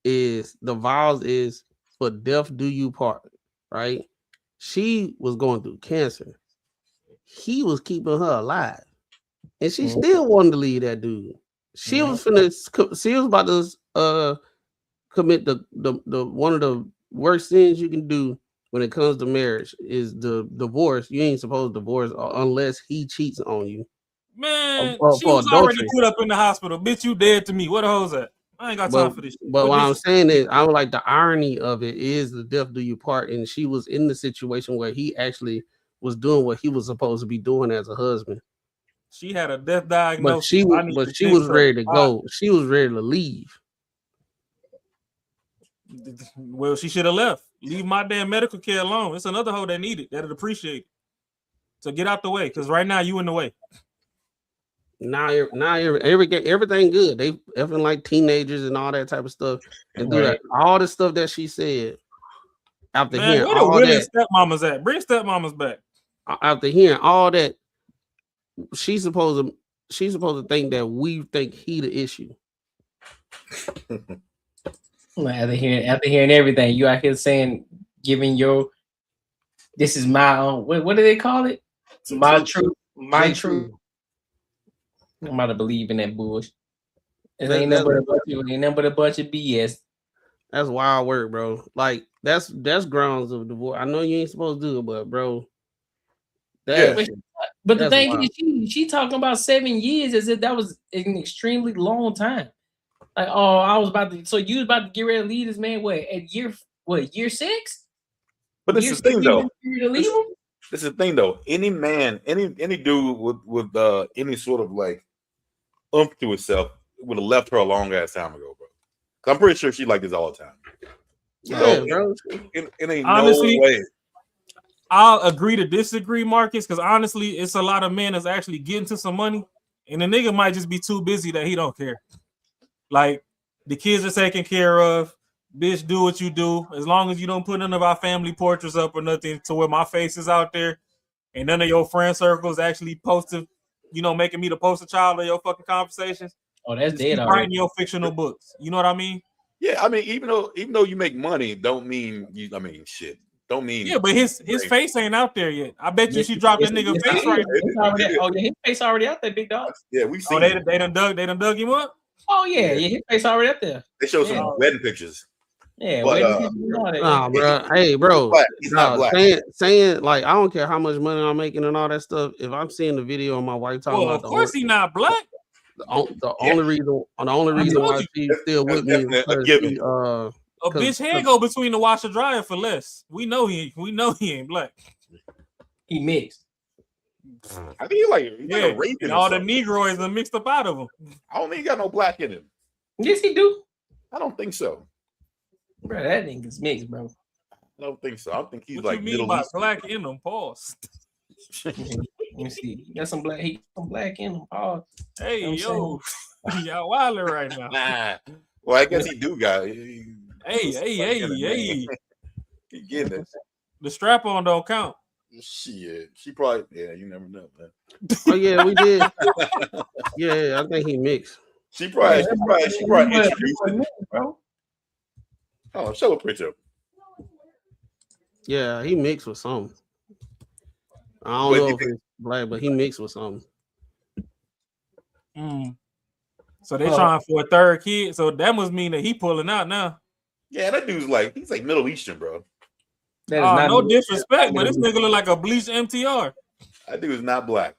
is the vows is for death do you part, right? She was going through cancer. He was keeping her alive. And she still wanted to leave that dude. She was about to commit the one of the worst things you can do when it comes to marriage is the divorce. You ain't supposed to divorce unless he cheats on you. Man, she for was already adultery. put up in the hospital. Bitch, you dead to me. Where the hoes at? I ain't got time for this shit. But what I'm saying is, I'm like, the irony of it is the death do you part, and she was in the situation where he actually was doing what he was supposed to be doing as a husband. She had a death diagnosis. But she was ready to go. She was ready to leave. Well, she should have left. Leave my damn medical care alone. It's another hoe that need it, that'd appreciate it. So get out the way, because right now you in the way. Now everything good. They effing like teenagers and all that type of stuff, and do that all the stuff that she said. After hearing where the all willing that, stepmamas at? Bring stepmamas back. After hearing all that, she's supposed to think that we think he the issue. After hearing everything, you out here saying, giving your, this is my own. What do they call it? My truth. My truth. I'm about to believe in that bullshit. It ain't nothing but a bunch of BS. That's wild work, bro. Like that's grounds of divorce. I know you ain't supposed to do it, but bro, but the thing is, she talking about 7 years as if that was an extremely long time. Like, oh, I was about to. So you was about to get ready to leave this man? Year 6? But this is the thing, though. This is the thing, though. Any man, any dude with any sort of like oomph to himself would have left her a long ass time ago, bro. I'm pretty sure she like this all the time. Yeah, so bro. It ain't honestly, no way. I'll agree to disagree, Marcus, because honestly, it's a lot of men that's actually getting to some money, and the nigga might just be too busy that he don't care. Like, the kids are taken care of. Bitch, do what you do. As long as you don't put none of our family portraits up or nothing to where my face is out there, and none of your friend circles actually posting, making me the poster child of your fucking conversations. Oh, that's dead already. Writing your fictional books. You know what I mean? Yeah, I mean, even though you make money, don't mean you. I mean, shit. Don't mean. Yeah, but his face ain't out there yet. I bet you she dropped that nigga face right now. His face already out there, big dog. Yeah, we see. They done dug him up. Oh yeah, his face already up there. They show some wedding pictures. Yeah, nah, bro. Hey, bro. He's not black. Saying like, I don't care how much money I'm making and all that stuff. If I'm seeing the video of my wife talking about, of course he's not black. The only reason why she's still with me is because she, a bitch head go between the washer dryer for less. We know he ain't black. He mixed. I think he's like a rapist. And all the Negroids are mixed up out of him. I don't think he got no black in him. Yes, he do. I don't think so. Bro, that nigga's mixed, bro. I don't think so. I don't think he's what like you mean by black in him. Pause. Let me see. He got some black. He some black in him. Pause. Hey, yo, y'all wilding right now. Nah. Well, I guess he do got. Hey. He getting it. The strap on don't count. Shit, she probably. Yeah, you never know, man. Oh yeah, we did. Yeah, I think he mixed. She probably introduced it, bro. Oh, show a picture. Yeah, he mixed with something. I don't know if it's black, but he mixed with something. So they trying for a third kid. So that must mean that he pulling out now. Yeah, that dude's he's like Middle Eastern, bro. That is not no me. disrespect, but this nigga look like a bleached MTR. That dude is not black.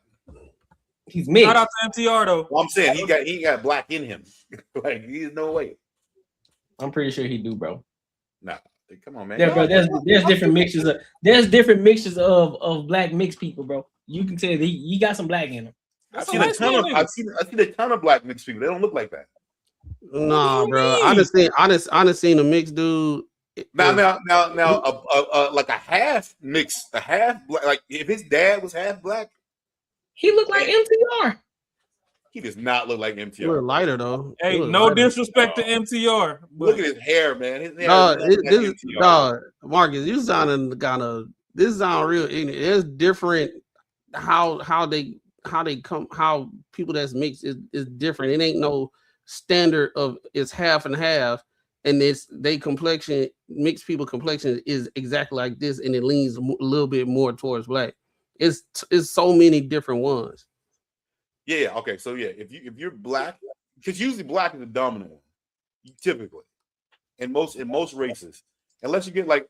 He's mixed. Shout out to MTR though. Well, I'm saying he got black in him. Like he's no way. I'm pretty sure he do, bro. Nah, come on, man. Yeah, bro. There's different mixtures of black mixed people, bro. You can tell he got some black in him. I've seen a ton of black mixed people. They don't look like that. Nah, bro. I just seen a mixed dude. Now, like a half black. Like if his dad was half black, he looked like MTR. He does not look like MTR. A little lighter though. Hey, no disrespect to MTR. But look at his hair, man. His hair Marcus, you sounding kind of. This sound real ignorant. It's different how people that's mixed is different. It ain't no standard of it's half and half, and mixed people complexion is exactly like this, and it leans a little bit more towards black. It's so many different ones. Yeah. Okay. So yeah, if you're black, because usually black is the dominant one, typically, in most races, unless you get like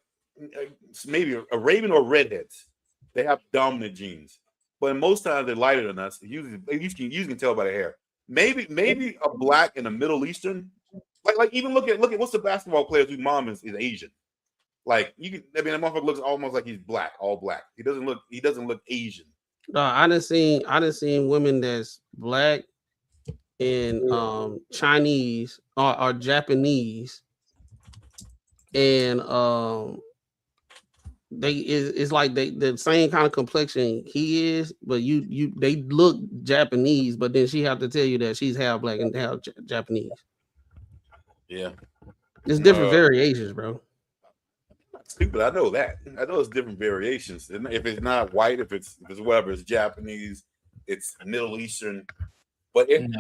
maybe a raven or redheads, they have dominant genes. But most times they're lighter than us. You can tell by the hair. Maybe a black and a Middle Eastern, like even look at what's the basketball player whose mom is Asian. Like that motherfucker looks almost like he's black, all black. He doesn't look Asian. I done seen women that's black and Chinese or Japanese, and it's like they the same kind of complexion he is, but they look Japanese, but then she have to tell you that she's half black and half Japanese. Yeah, it's different variations, bro. Stupid. I know that. I know it's different variations. If it's not white, if it's whatever, it's Japanese, it's Middle Eastern. But if the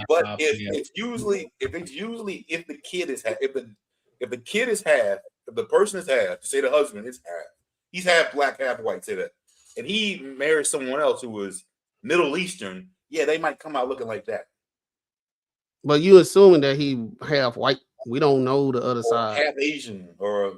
person is half, say the husband is half, he's half black, half white, say that, and he marries someone else who was Middle Eastern, yeah, they might come out looking like that. But you assuming that he half white? We don't know the other side. Half Asian, or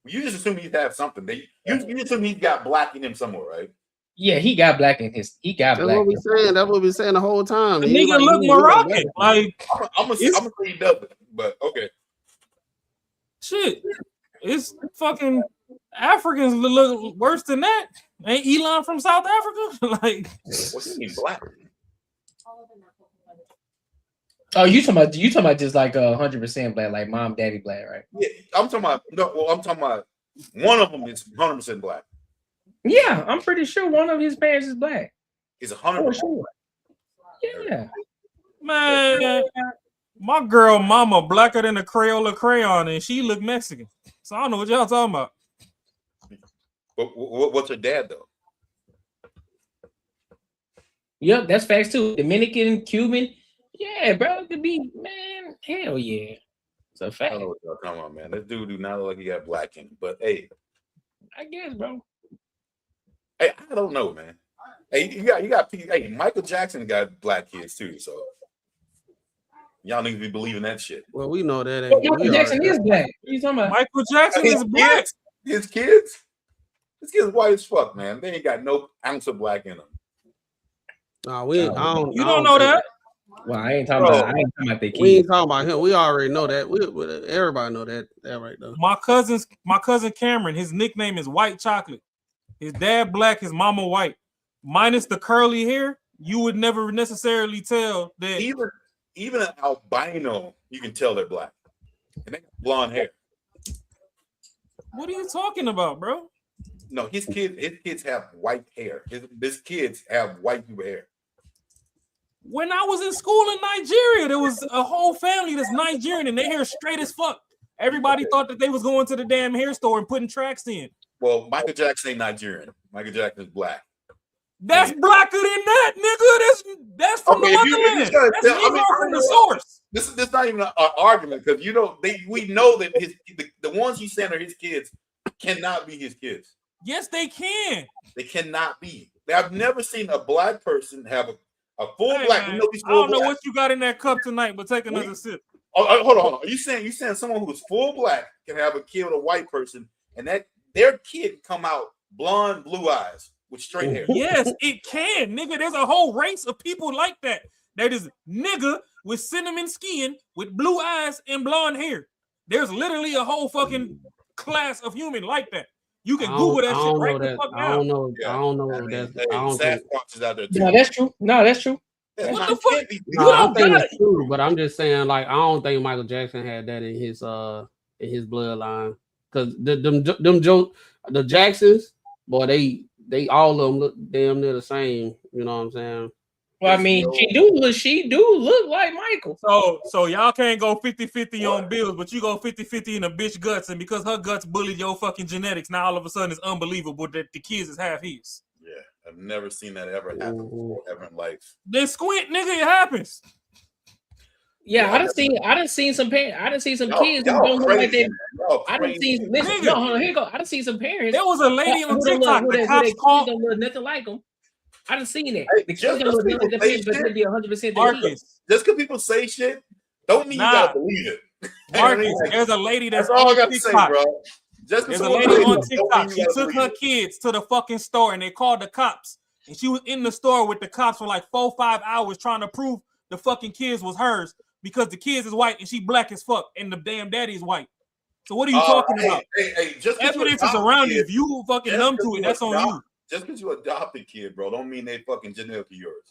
you just assume he's half something. You assume he's got black in him somewhere, right? Yeah, he got black in his. He got That's black. That's what we saying the whole time. The nigga look Moroccan. Like I'm gonna say he doesn't, but okay. Shit, it's fucking Africans look worse than that. Ain't Elon from South Africa? Like, what do you mean black? Oh, you talking about just like 100% black, like mom, daddy black, right? Yeah, I'm talking about one of them is 100% black. Yeah, I'm pretty sure one of his parents is black. Is 100%. Sure. Yeah, man, my girl mama blacker than a Crayola crayon, and she look Mexican. So I don't know what y'all talking about. But what's her dad though? Yep, that's facts too. Dominican, Cuban. Yeah, bro, it could be, man. Hell yeah, it's a fact. I don't know what y'all talking about, man. This dude do not look like he got black in him. But hey, I guess, bro. Hey, I don't know, man. Hey, you got. Hey, Michael Jackson got black kids too, so y'all need to be believing that shit. Well, we know that ain't. Michael Jackson is black. What you talking about? Michael Jackson is black. His kids white as fuck, man. They ain't got no ounce of black in them. Nah, we. You don't know that. Well, I ain't talking about the kids. We ain't talking about him. We already know that. Everybody know that right though. My cousin Cameron, his nickname is White Chocolate. His dad black, his mama white. Minus the curly hair, you would never necessarily tell that. Even an albino, you can tell they're black. And they got blonde hair. What are you talking about, bro? No, his kids have white hair. His kids have white people hair. When I was in school in Nigeria, there was a whole family that's Nigerian and their hair straight as fuck. Everybody thought that they was going to the damn hair store and putting tracks in. Well, Michael Jackson ain't Nigerian. Michael Jackson is black. That's blacker than that, nigga. That's from the motherland. That's from the source. This is not even an argument because we know that the ones he's saying are his kids cannot be his kids. Yes, they can. They cannot be. I've never seen a black person have a full black. Man, I don't know what you got in that cup tonight, but take another sip. Oh, hold on. Are you saying someone who is full black can have a kid with a white person, and their kid come out blonde, blue eyes with straight hair. Yes, it can, nigga. There's a whole race of people like that. That is nigga with cinnamon skin, with blue eyes and blonde hair. There's literally a whole fucking class of human like that. You can Google that shit right the fuck now. I don't know. Yeah. I don't know. I mean, That's. hey, I don't think. Sasquatch is out there too. No, that's true. No, that's true. Yeah, What man, the it fuck? can't be- You No, I don't think got it's true, but I'm just saying, like, I don't think Michael Jackson had that in his bloodline. Because the Jacksons, boy, they all of them look damn near the same. You know what I'm saying? Well, I mean, she do look like Michael. So y'all can't go 50-50 on bills, but you go 50-50 in a bitch guts, and because her guts bullied your fucking genetics, now all of a sudden it's unbelievable that the kids is half his. Yeah, I've never seen that ever happen before, ever in life. Then squint, nigga, it happens. Yeah, I done seen some parents. I done seen some Y'all- kids who y'all don't look like crazy, that. man. Y'all I done crazy. seen. Listen, Nigga. no, hold on, here you go. I done seen some parents. There was a lady on TikTok. The cops called Don't look nothing like them. I done seen that. Hey, The kids just don't look because nothing like people the parents, but say they be 100% Marcus. Just because people say shit, don't mean you gotta believe it. Marcus, there's a lady that's all I on gotta say, TikTok. bro. Just There's because a lady someone on says it, don't TikTok. mean She you gotta took believe her it. kids to the fucking store and they called the cops. And she was in the store with the cops for like 4-5 hours trying to prove the fucking kids was hers because the kids is white and she black as fuck and the damn daddy is white. So what are you talking about? Hey, just 'cause you Evidence is adopt a around you. kid, If you fucking just numb 'cause to it, you that's on adopt- you. Just because you adopt a kid, bro, don't mean they fucking genetically yours.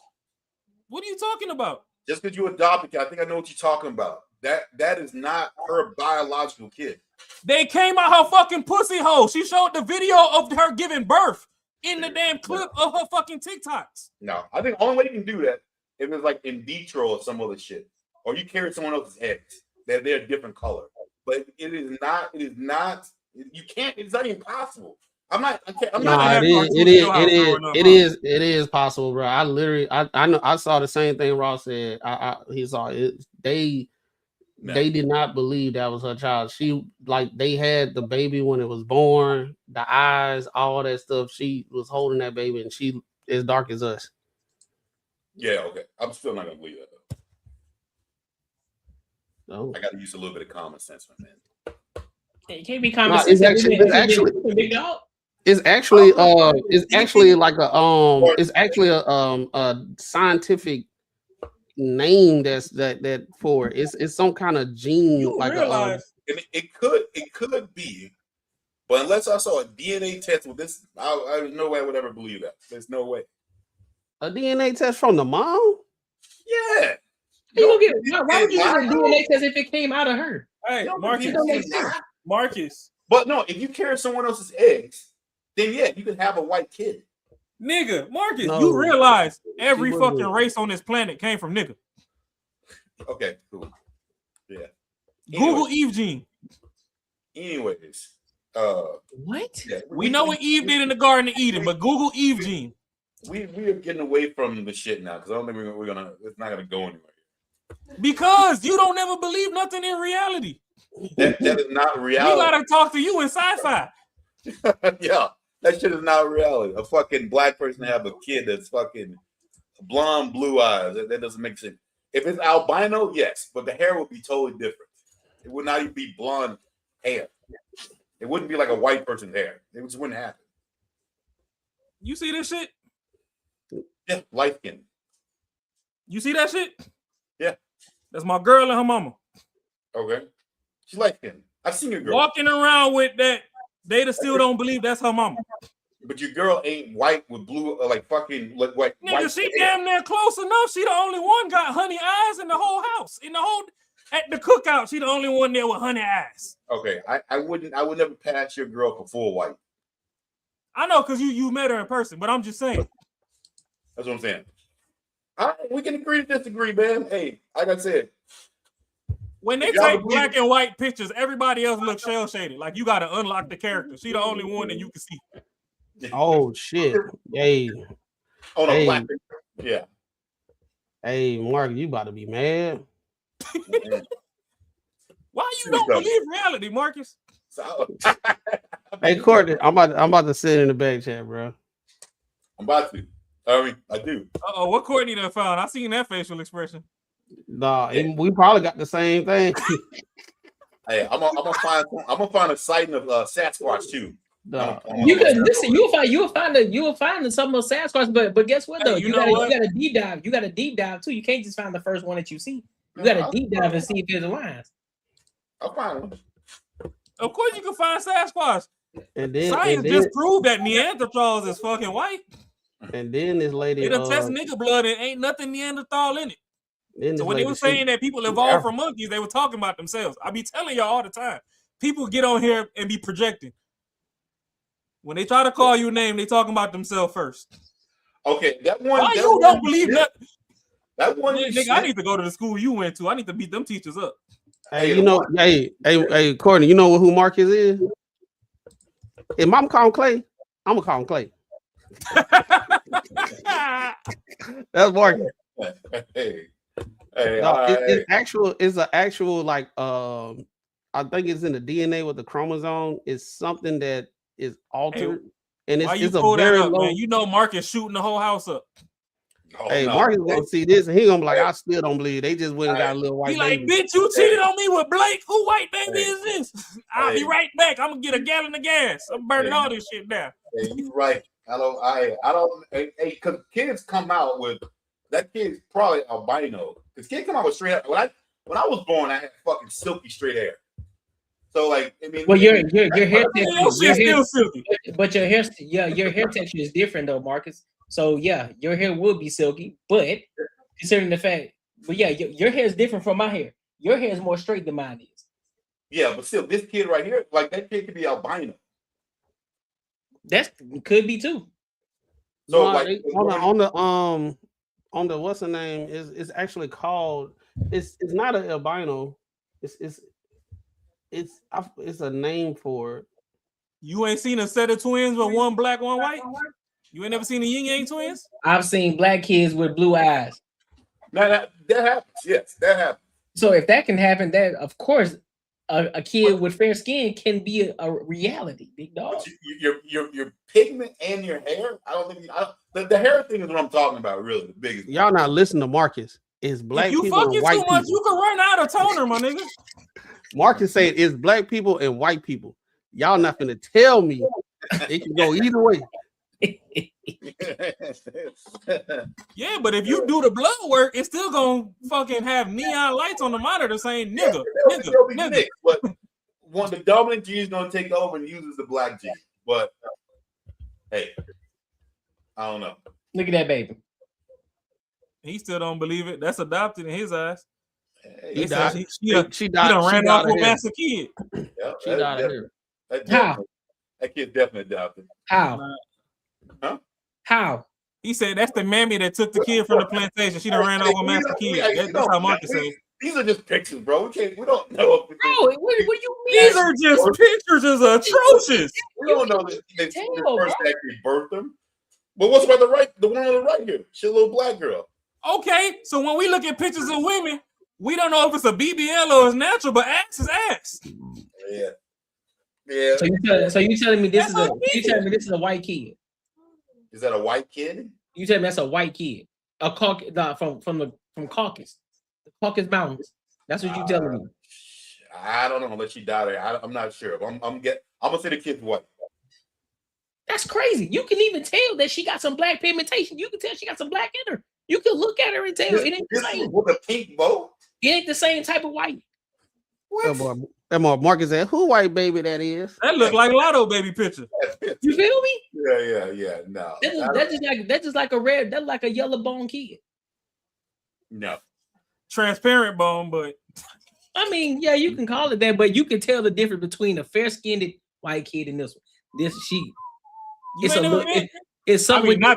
What are you talking about? Just because you adopt a kid, I think I know what you're talking about. That is not her biological kid. They came out her fucking pussy hole. She showed the video of her giving birth in the damn clip of her fucking TikToks. No, I think the only way you can do that if it's like in vitro or some other shit, or you carry someone else's eggs. They're a different color, but it is not. It is not. You can't. It's not even possible. I'm not. It is possible, bro. I literally, I know, I saw the same thing Ross said. He saw it. They did not believe that was her child. They had the baby when it was born, the eyes, all that stuff. She was holding that baby, and she as dark as us. Yeah, okay. I'm still not gonna believe that though. No. I got to use a little bit of common sense, my man. It can't be common It's sense. actually like a scientific name that for it. It's some kind of gene. You like realize it could be, but unless I saw a DNA test with this, there's no way I would ever believe that. There's no way. A DNA test from the mom? Yeah. Why would you get a DNA test if it came out of her? Hey, Marcus. But no, if you carry someone else's eggs, then yeah, you can have a white kid. Nigga, Marcus, No. you realize every She fucking wasn't. race on this planet came from nigga. Okay, cool. Yeah. Google Eve gene. Anyways, what? Yeah, We know what Eve did in the Garden of Eden, but Google Eve gene. we are getting away from the shit now because I don't think we're gonna. It's not gonna go anywhere. Because you don't ever believe nothing in reality. That is not reality. We gotta talk to you in sci-fi. Yeah, that shit is not reality. A fucking black person have a kid that's fucking blonde, blue eyes. That doesn't make sense. If it's albino, yes, but the hair would be totally different. It would not even be blonde hair. It wouldn't be like a white person's hair. It just wouldn't happen. You see this shit? Yeah, light skin. You see that shit? Yeah. That's my girl and her mama. Okay. She's light skinned. I've seen your girl. Walking around with that, they still don't believe that's her mama. But your girl ain't white with blue, like fucking like white. Nigga, she damn near close enough. She the only one got honey eyes in the whole house. At the cookout, she the only one there with honey eyes. Okay, I would never pass your girl for full white. I know because you met her in person, but I'm just saying. That's what I'm saying. All right, we can agree to disagree, man. Hey, like I said, When they If y'all take believe- black and white pictures, everybody else looks shell shaded. Like you got to unlock the character. She the only one that you can see. Oh shit! Hey, Oh no, hey, black. Yeah. hey, Mark, you about to be mad? Why you don't believe reality, Marcus? Hey, Courtney, I'm about to sit in the back chat, bro. I'm about to. I mean, I do. Uh-oh, what Courtney done found? I seen that facial expression. Nah, we probably got the same thing. Hey, I'm gonna find a sighting of Sasquatch too. You could listen. You'll find some of Sasquatch, but guess what though? Hey, You gotta deep dive. You gotta deep dive too. You can't just find the first one that you see. You gotta deep dive and see if there's aligns. I'll find one. Of course, you can find Sasquatch. And then Science just proved that Neanderthals is fucking white. And then this lady, they done test nigga blood and ain't nothing Neanderthal in it. So when they were saying that people evolved from monkeys, they were talking about themselves. I be telling y'all all the time. People get on here and be projecting. When they try to call you a name, they talking about themselves first. Okay, that one. Why you don't believe nothing? That one, nigga. I need to go to the school you went to. I need to beat them teachers up. Hey, you know, hey, Courtney, you know who Marcus is? If Mom call him Clay, I'm gonna call him Clay. That's Marcus. Hey, no, it's actual. It's an actual like. I think it's in the DNA with the chromosome. It's something that is altered, and it's a very low. Man? You know, Marcus shooting the whole house up. Hey, Marcus gonna see this, and he gonna be like, I still don't believe they just went and got a little white. He like, bitch, you cheated on me with Blake. Who white baby is this? I'll be right back. I'm gonna get a gallon of gas. I'm burning all this shit down. Hey, you right. I don't. Hey, because kids come out with that kid's probably albino. Because kids come out with straight hair. When I was born, I had fucking silky straight hair. So like, I mean, well, your hair texture, still silky. But your hair texture is different though, Marcus. So yeah, your hair will be silky, but considering the fact, but yeah, your hair is different from my hair. Your hair is more straight than mine is. Yeah, but still, this kid right here, like that kid could be albino. That could be too. So no, like on the what's the name is actually called. It's not an albino. It's a name for it. You ain't seen a set of twins with one black, one white? You ain't never seen the yin yang twins? I've seen black kids with blue eyes. That happens. Yes, that happens. So if that can happen, that of course a kid with fair skin can be a reality, big dog. Your pigment and your hair. I don't think the hair thing is what I'm talking about. Really, the biggest. Y'all not listening to Marcus. It's black if you people and white too much, people. you can run out of toner, my nigga. Marcus said it's black people and white people. Y'all not gonna tell me it can go either way. Yeah, but if you do the blood work, it's still gonna fucking have neon lights on the monitor saying nigga. But one the dominant gene is gonna take over and uses the black gene. But hey, I don't know. Look at that baby. He still don't believe it. That's adopted in his eyes. He died. She died. He ran off with a massive kid. Yeah, she died of here. That kid definitely adopted. How? Huh? How? He said that's the mammy that took the kid from the plantation. She done ran over a massive kid. That's how Marcus said. These are just pictures, bro. We don't know. Bro, what do you mean? These are just pictures. Is atrocious. We don't know that the person actually birthed them. But what's about the one on the right here? She's a little black girl. Okay, so when we look at pictures of women, we don't know if it's a BBL or it's natural, but ass is ass. Yeah. Yeah. So you telling me this is a white kid? Is that a white kid? You telling me that's a white kid? A from Caucasus, the Caucasus Mountains. That's what you telling me. I don't know unless she died there. I'm not sure. I'm gonna say the kid's white. That's crazy. You can even tell that she got some black pigmentation. You can tell she got some black in her. You can look at her and tell it ain't the same. With a pink bow? It ain't the same type of white. What? That Marcus said, who white baby that is? That look like Lotto baby picture. You feel me? Yeah. No. That's just like a red, that's like a yellow bone kid. No. Transparent bone, but I mean, yeah, you can call it that, but you can tell the difference between a fair-skinned white kid and this one. It's something within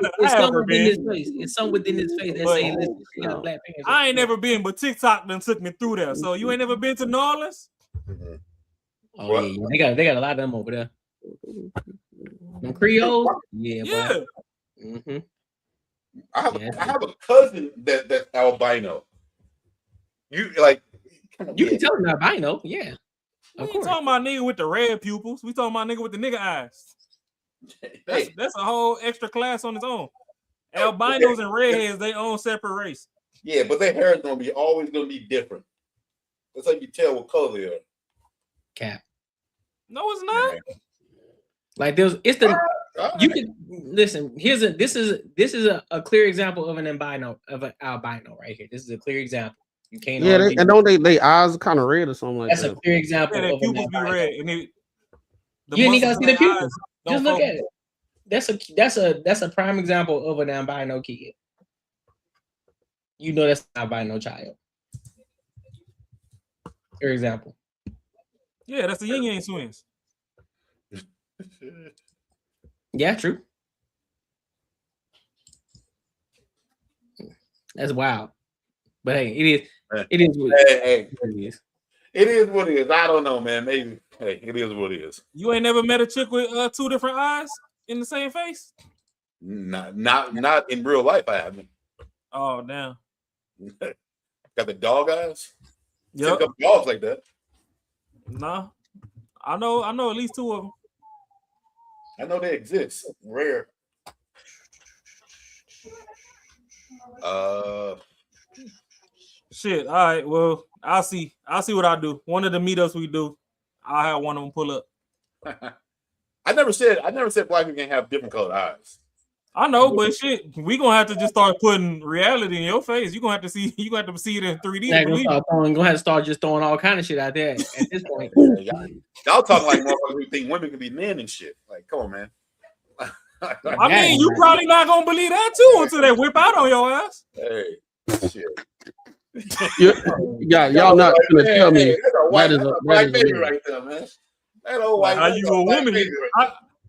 his face. It's something within his face that's saying this. She got black pants. I ain't never been, but TikTok done took me through there. So you ain't never been to New Orleans? Mm-hmm. Oh yeah, they got a lot of them over there. Them Creoles, yeah. Mm-hmm. I have a cousin that's albino. You can tell him albino, yeah. We ain't talking about nigga with the red pupils. We talking about nigga with the nigga eyes. That's a whole extra class on its own. Albinos and redheads, they own separate race. Yeah, but their hair is always gonna be different. That's how you tell what color they are. Cap. No, it's not. Like it's the you can listen. This is a clear example of an albino right here. This is a clear example. You can't. Yeah, I know they eyes are kind of red or something like That's that. a clear example. Yeah, their of an pupils be albino. red, and you ain't gotta see the pupils. Just look focus. at it. That's a prime example of an albino kid. You know that's an albino child. For example. Yeah, that's the Yin Yang twins. Yeah, true. That's wild. But hey, it is what it is. It is what it is. I don't know, man. Maybe hey, it is what it is. You ain't never met a chick with two different eyes in the same face? Not in real life. I haven't. Oh damn. Got the dog eyes. Yep. Up dogs like that. No, I know at least two of them. I know they exist. Rare. Shit. All right. Well, I'll see what I do. One of the meetups we do, I'll have one of them pull up. I never said black people can have different colored eyes. I know, but shit, we gonna have to just start putting reality in your face. You gonna have to see it in 3D. Yeah, gonna have to start just throwing all kind of shit out there at this point. Y'all talking like motherfuckers who think women can be men and shit. Like, come on, man. I mean, you probably not gonna believe that too until they whip out on your ass. Hey, shit. Y'all not gonna tell me that is a black baby right there, man. That old white. How you a woman?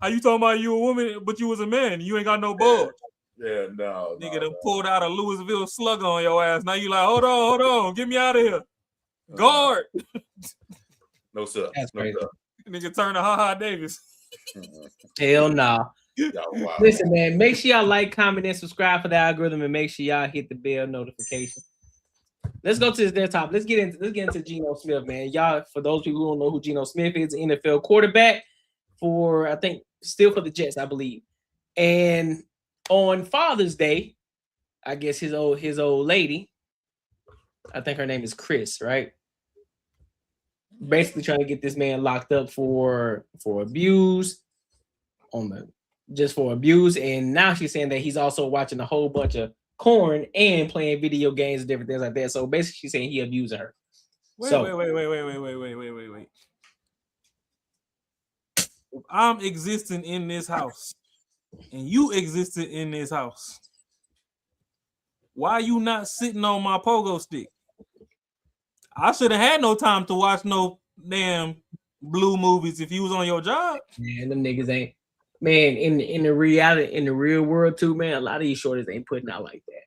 How you talking about you a woman, but you was a man? You ain't got no bulge. Yeah, no. Nigga done pulled out a Louisville Slugger on your ass. Now you like, hold on, get me out of here. Guard. No sir. That's no crazy. sir. Nigga turn to Ha Davis. Hell nah. Wow. Listen, man, make sure y'all like, comment, and subscribe for the algorithm, and make sure y'all hit the bell notification. Let's go to this desktop. Let's get into Geno Smith, man. Y'all, for those people who don't know who Geno Smith is, NFL quarterback for, I think, still for the Jets, I believe. And on Father's Day, I guess his old lady, I think her name is Chris, right? Basically trying to get this man locked up for abuse, for abuse, and now she's saying that he's also watching a whole bunch of corn and playing video games and different things like that. So basically, she's saying he abusing her. Wait. If I'm existing in this house and you existed in this house, why you not sitting on my pogo stick? I should have had no time to watch no damn blue movies if you was on your job. Man, them niggas ain't. Man, in the real world too, man, a lot of these shorties ain't putting out like that.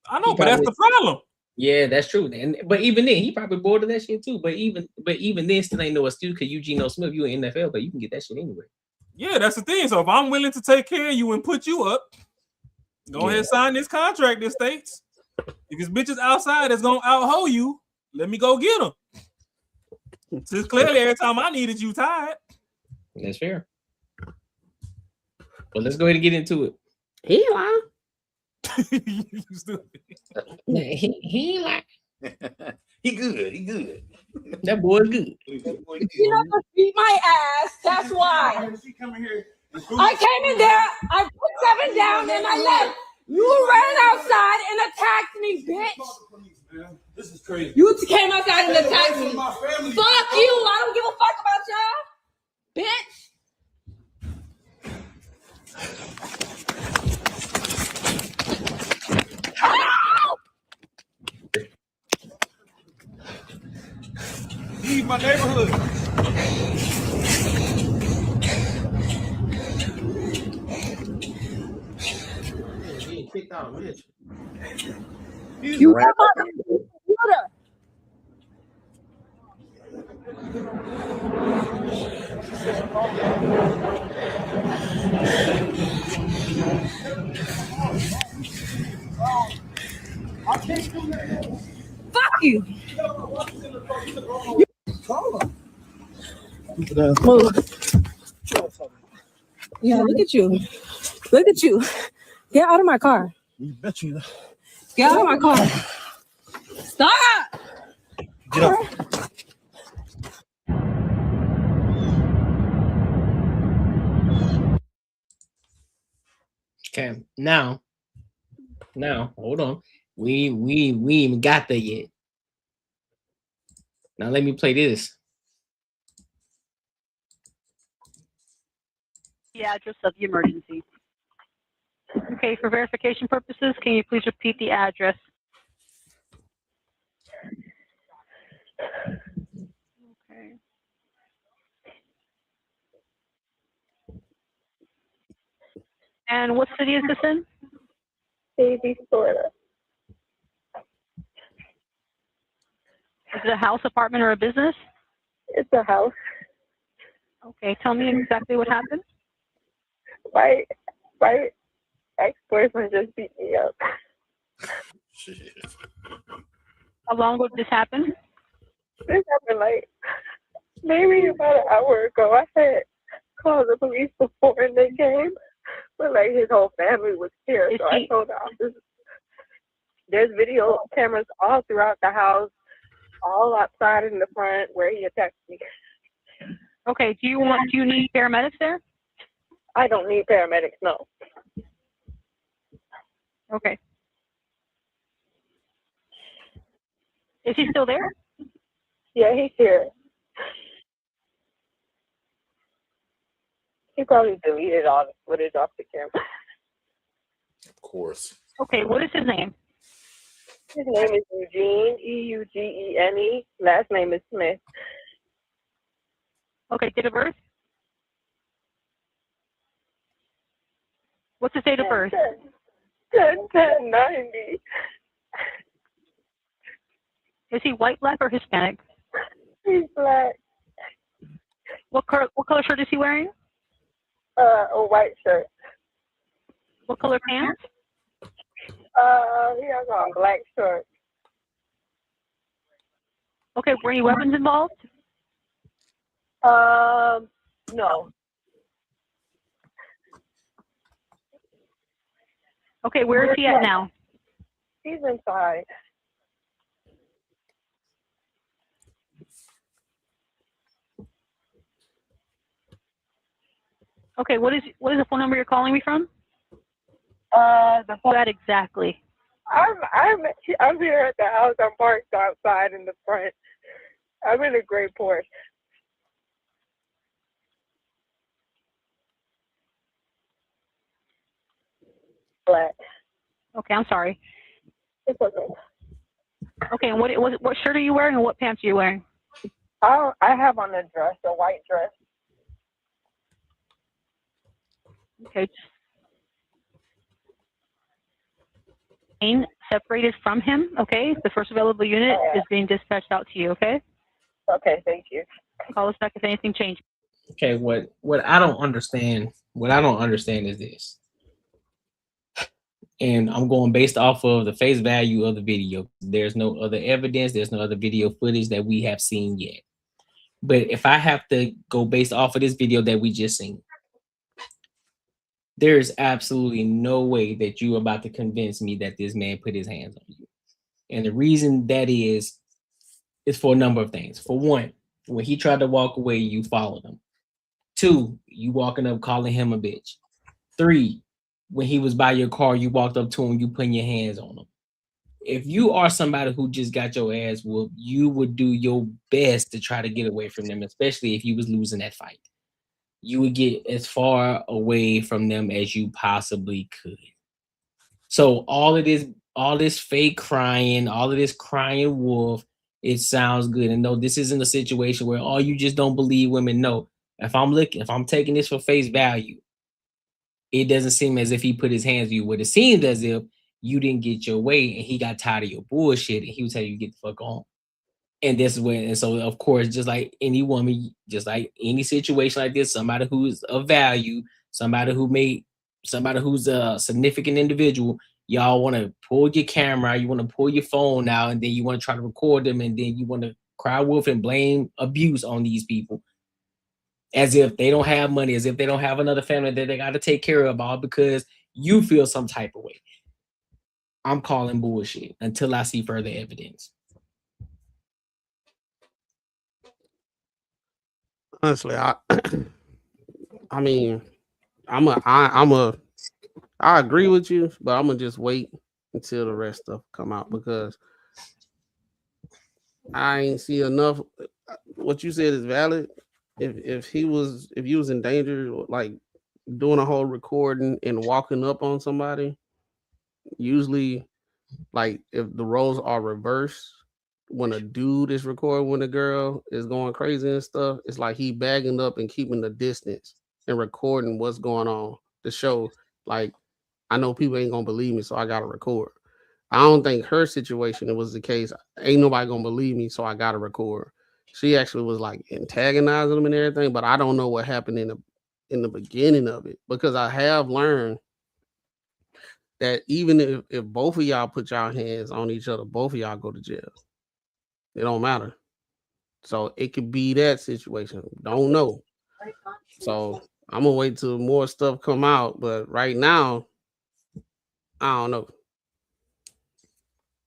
I know, but that's the problem. Yeah, that's true. But even then, he probably bored of that shit too. But even then, still ain't no excuse because you Geno Smith, you in NFL, but you can get that shit anyway. Yeah, that's the thing. So if I'm willing to take care of you and put you up, go ahead and sign this contract that states if it's bitches outside that's gonna out-hoe you, let me go get them. Since clearly every time I needed you tired. That's fair. Well, let's go ahead and get into it. He lying. You stupid. He like He good. that boy's good. You know to beat my ass. That's why. I came in there, I put 7 down, and I left. You ran outside and attacked me, bitch. This is crazy. You came outside and attacked me. Fuck you. I don't give a fuck about y'all, bitch. Leave my neighborhood. He kicked out of Mitch. You come on the computer. Fuck you. Move. Yeah, look at you. Look at you. Get out of my car. You bet you. Get out of my car. Stop. Get up. Okay, now, hold on. We even got there yet. Now let me play this. The address of the emergency. Okay, for verification purposes, can you please repeat the address? Okay. And what city is this in? Davies, Florida. Is it a house, apartment, or a business? It's a house. Okay, tell me exactly what happened. My ex-boyfriend just beat me up. Shit. How long ago did this happen? This happened like maybe about an hour ago. I had called the police before and they came, but like his whole family was here. So I told the officers, there's video cameras all throughout the house, all outside in the front where he attacked me. Okay, do you need paramedics there? I don't need paramedics, no. Okay. Is he still there? Yeah, he's here. He probably deleted all the footage off the camera. Of course. Okay, what is his name? His name is Eugene, E-U-G-E-N-E. Last name is Smith. Okay, date of birth? What's his date of birth? 10-10-90. Is he white, black, or Hispanic? He's black. What color shirt is he wearing? A white shirt. What color pants? He has on black shorts. Okay, were any weapons involved? No. Okay, where is he at now? He's inside. Okay, what is the phone number you're calling me from? The phone. That exactly. I'm here at the house. I'm parked outside in the front. I'm in a gray Porsche. Black. Okay, I'm sorry. It's okay. Okay, and what shirt are you wearing and what pants are you wearing? I have on a dress, a white dress. Okay. Separated from him, okay? The first available unit is being dispatched out to you, okay? Okay, thank you. Call us back if anything changes. Okay, what I don't understand is this. And I'm going based off of the face value of the video. There's no other evidence, there's no other video footage that we have seen yet. But if I have to go based off of this video that we just seen, there is absolutely no way that you're about to convince me that this man put his hands on you. And the reason that is for a number of things. For one, when he tried to walk away, you followed him. 2, you walking up calling him a bitch. 3, when he was by your car, you walked up to him, you putting your hands on him. If you are somebody who just got your ass whooped, you would do your best to try to get away from them, especially if you was losing that fight. You would get as far away from them as you possibly could. So all of this fake crying, all of this crying wolf, it sounds good. And no, this isn't a situation where, oh, you just don't believe women. No, if I'm taking this for face value, it doesn't seem as if he put his hands on you. What it seemed as if you didn't get your way and he got tired of your bullshit and he was telling you to get the fuck on. And this is when, and so of course, just like any woman, just like any situation like this, somebody who's of value, somebody who's a significant individual, y'all want to pull your camera, you want to pull your phone out, and then you want to try to record them, and then you want to cry wolf and blame abuse on these people, as if they don't have money, as if they don't have another family that they got to take care of, all because you feel some type of way. I'm calling bullshit until I see further evidence. Honestly, I mean, I'm a I agree with you, but I'm gonna just wait until the rest stuff come out because I ain't see enough. What you said is valid. If you was in danger, like doing a whole recording and walking up on somebody, usually like if the roles are reversed, when a dude is recording when a girl is going crazy and stuff, it's like he bagging up and keeping the distance and recording what's going on to show like I know people ain't gonna believe me, so I gotta record. I don't think her situation it was the case. Ain't nobody gonna believe me, so I gotta record. She actually was like antagonizing them and everything, but I don't know what happened in the beginning of it because I have learned that even if both of y'all put y'all hands on each other, both of y'all go to jail. It don't matter. So it could be that situation. Don't know. So I'm gonna wait till more stuff come out, but right now, I don't know.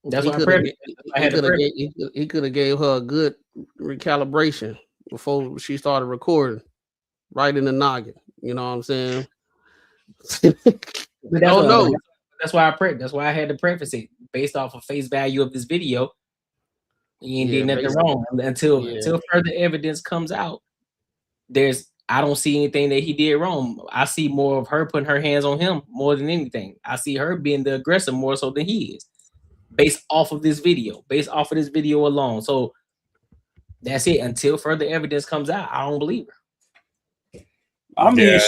That's He why could I have prep. I he had to could have prep. he could have gave her a good recalibration before she started recording, right in the noggin. You know what I'm saying? But Oh no. that's why I prep. That's why I had to preface it based off of face value of this video. You ain't did nothing wrong until further evidence comes out. I don't see anything that he did wrong. I see more of her putting her hands on him more than anything. I see her being the aggressor more so than he is, based off of this video alone. So that's it. Until further evidence comes out, I don't believe her. I mean,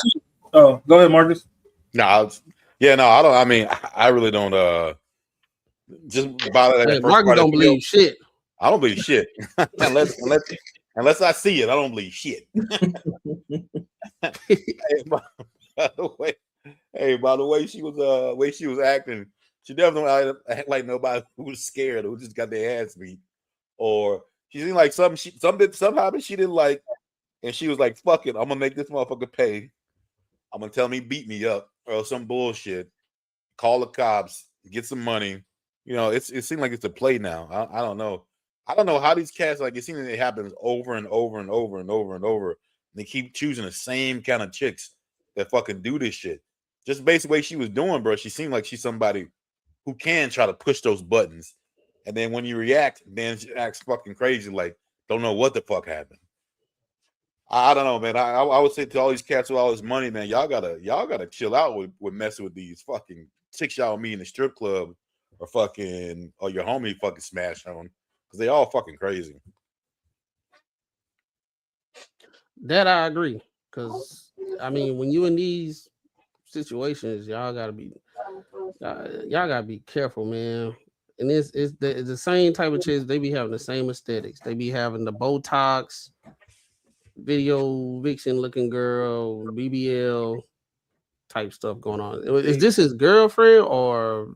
oh, go ahead, Marcus. No, I don't. I mean, I really don't. Just about that first Marcus part of don't the video, believe shit. I don't believe shit unless I see it. I don't believe shit. By the way, she was acting. She definitely act like nobody who was scared, who just got their ass beat, or she seemed like somehow she didn't like, and she was like, "Fuck it, I'm gonna make this motherfucker pay. I'm gonna tell him he beat me up or some bullshit. Call the cops, get some money." You know, it seemed like it's a play now. I don't know. I don't know how these cats like it seems like it happens over and over and over and over and over. And they keep choosing the same kind of chicks that fucking do this shit. Just based the way she was doing, bro. She seemed like she's somebody who can try to push those buttons. And then when you react, then she acts fucking crazy, like don't know what the fuck happened. I don't know, man. I would say to all these cats with all this money, man, y'all gotta chill out with messing with these fucking chicks y'all meet in the strip club or your homie fucking smash on, because they all fucking crazy. That I agree. Cause I mean, when you in these situations, y'all gotta be careful, man. And it's the same type of chicks. They be having the same aesthetics. They be having the Botox, video vixen looking girl, BBL type stuff going on. Is this his girlfriend or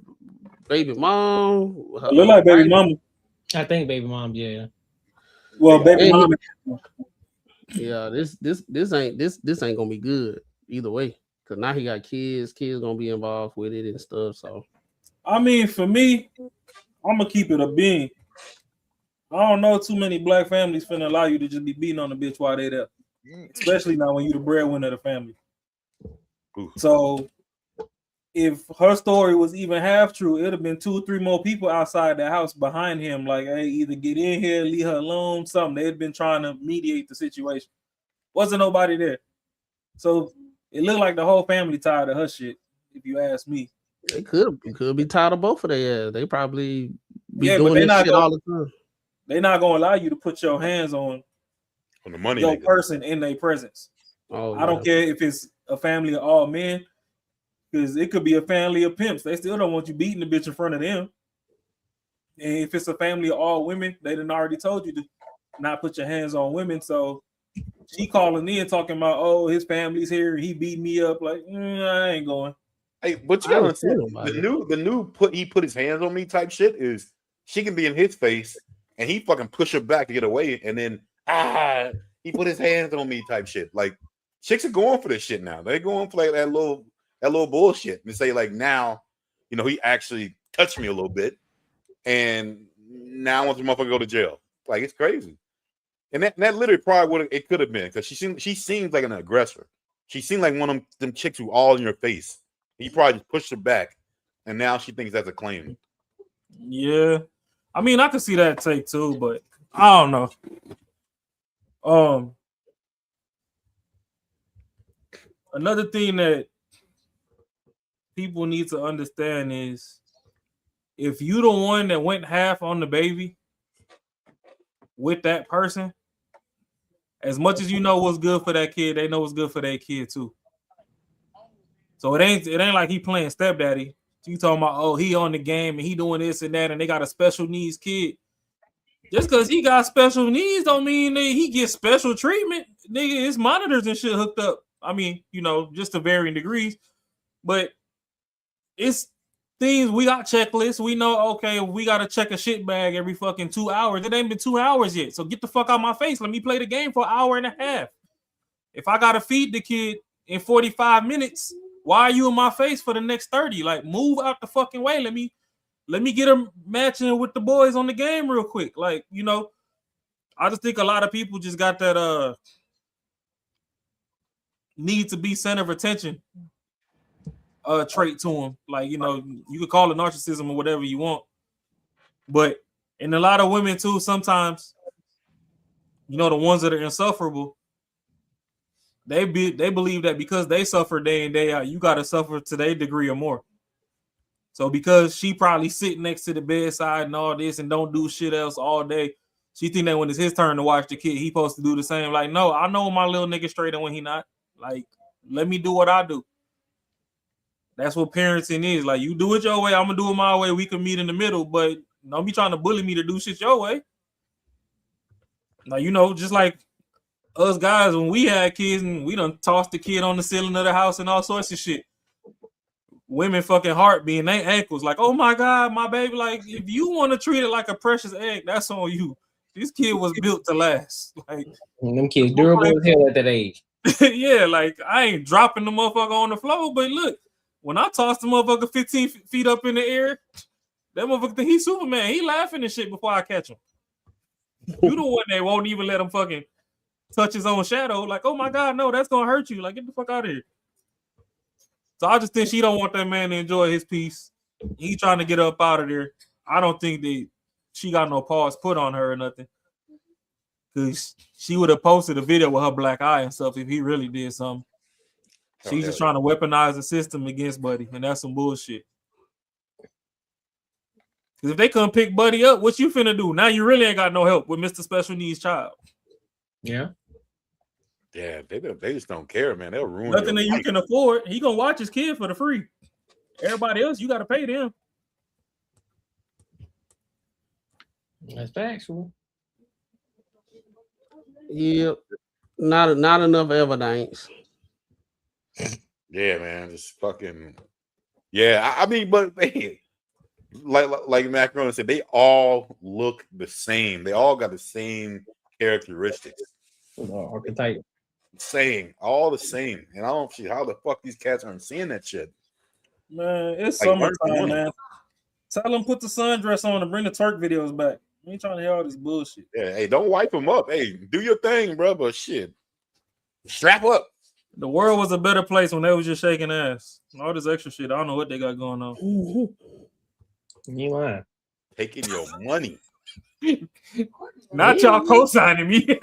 baby mom? Look like baby mama. I think baby mom, yeah. Well, baby mama. Yeah, this ain't gonna be good either way. Cause now he got kids gonna be involved with it and stuff. So I mean, for me, I'm gonna keep it a bean. I don't know too many black families finna allow you to just be beating on the bitch while they there, especially now when you the breadwinner of the family. So if her story was even half true, it'd have been 2 or 3 more people outside the house behind him, like, hey, either get in here, leave her alone, something. They'd been trying to mediate the situation. Wasn't nobody there. So it looked like the whole family tired of her shit, if you ask me. They could be tired of both of their ass. They probably be doing this shit all the time. They're not gonna allow you to put your hands on the money your person in their presence. I don't care if it's a family of all men, because it could be a family of pimps. They still don't want you beating the bitch in front of them. And if it's a family of all women, they done already told you to not put your hands on women. So she calling in talking about, oh, his family's here, he beat me up. Like, I ain't going. Hey, but you gotta understand, the new he put his hands on me type shit is she can be in his face and he fucking push her back to get away, and then he put his hands on me type shit. Like chicks are going for this shit now. They're going for like that little bullshit and say like, now, you know, he actually touched me a little bit, and now I want the motherfucker to go to jail. Like it's crazy. And that literally probably it could have been, because she seems like an aggressor. She seemed like one of them chicks who all in your face. He probably just pushed her back, and now she thinks that's a claim. Yeah, I mean, I could see that take too, but I don't know. Another thing that people need to understand is if you the one that went half on the baby with that person, as much as you know what's good for that kid, they know what's good for that kid too. So it ain't like he playing stepdaddy. You talking about, oh, he on the game and he doing this and that, and they got a special needs kid. Just because he got special needs don't mean that he gets special treatment. Nigga, his monitors and shit hooked up. I mean, you know, just to varying degrees. But it's things, we got checklists. We know, okay, we got to check a shit bag every fucking 2 hours. It ain't been 2 hours yet. So get the fuck out my face. Let me play the game for an hour and a half. If I got to feed the kid in 45 minutes, why are you in my face for the next 30? Like, move out the fucking way. Let me get him matching with the boys on the game real quick. Like, you know, I just think a lot of people just got that need to be center of attention trait to them. Like, you know, you could call it narcissism or whatever you want. But in a lot of women too, sometimes, you know, the ones that are insufferable, they believe that because they suffer day in, day out, you got to suffer to their degree or more. So because she probably sit next to the bedside and all this and don't do shit else all day, she think that when it's his turn to watch the kid, he supposed to do the same. Like, no, I know my little nigga straight and when he not. Like, let me do what I do. That's what parenting is. Like, you do it your way, I'm gonna do it my way. We can meet in the middle, but don't be trying to bully me to do shit your way. Like, you know, just like us guys when we had kids and we done tossed the kid on the ceiling of the house and all sorts of shit. Women fucking heart being their ankles, like, oh my God, my baby. Like, if you want to treat it like a precious egg, that's on you. This kid was built to last. Like, and them kids durable as hell at that age. Yeah, like, I ain't dropping the motherfucker on the floor, but look, when I toss the motherfucker 15 feet up in the air, that motherfucker think he's Superman. He laughing and shit before I catch him. You the one that won't even let him fucking touch his own shadow. Like, oh my God, no, that's gonna hurt you. Like, get the fuck out of here. So I just think she don't want that man to enjoy his peace. He trying to get up out of there. I don't think that she got no pause put on her or nothing. Because she would have posted a video with her black eye and stuff if he really did something. She's just trying to weaponize the system against Buddy, and that's some bullshit. Because if they come pick Buddy up, what you finna do? Now you really ain't got no help with Mr. Special Needs Child. Yeah. Yeah, they just don't care, man. They'll ruin nothing that you can afford. He gonna watch his kid for the free. Everybody else, you got to pay them. That's factual. Yep. Not enough evidence. Yeah, man, just fucking. Yeah, I mean, but hey, like Macron said, they all look the same. They all got the same characteristics. Archetype. Same, all the same. And I don't see how the fuck these cats aren't seeing that shit. Man, it's Like, summertime, man. Tell them put the sundress on and bring the twerk videos back. I ain't trying to hear all this bullshit. Yeah, hey, don't wipe them up. Hey, do your thing, bro. But shit, strap up. The world was a better place when they was just shaking ass. All this extra shit, I don't know what they got going on. You lying? Taking your money. Not y'all co-signing me.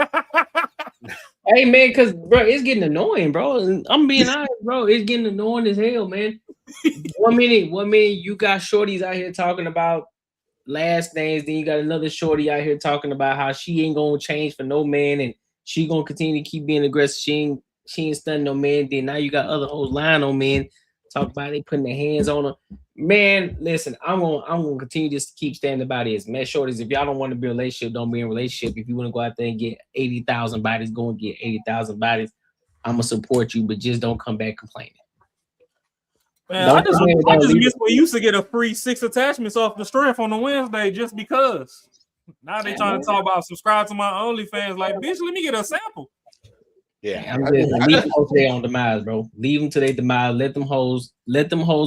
Hey man, cause bro, it's getting annoying, bro. I'm being honest, bro. It's getting annoying as hell, man. One minute you got shorties out here talking about last names, then you got another shorty out here talking about how she ain't gonna change for no man and she gonna continue to keep being aggressive. She ain't stunning no man. Then now you got other hoes lying on men, talk about they putting their hands on her. Man, listen, I'm gonna continue just to keep standing by this. Man, shorties, if y'all don't want to be in a relationship, don't be in a relationship. If you want to go out there and get 80,000 bodies, go and get 80,000 bodies. I'm gonna support you, but just don't come back complaining. Man, I just miss when you used to get a free 6 attachments off the strength on the Wednesday just because. Now they trying to talk about subscribe to my OnlyFans. Like, bitch, let me get a sample. Yeah, I'm just leave them hoes on demise, bro. Leave them to their demise. Let them hoes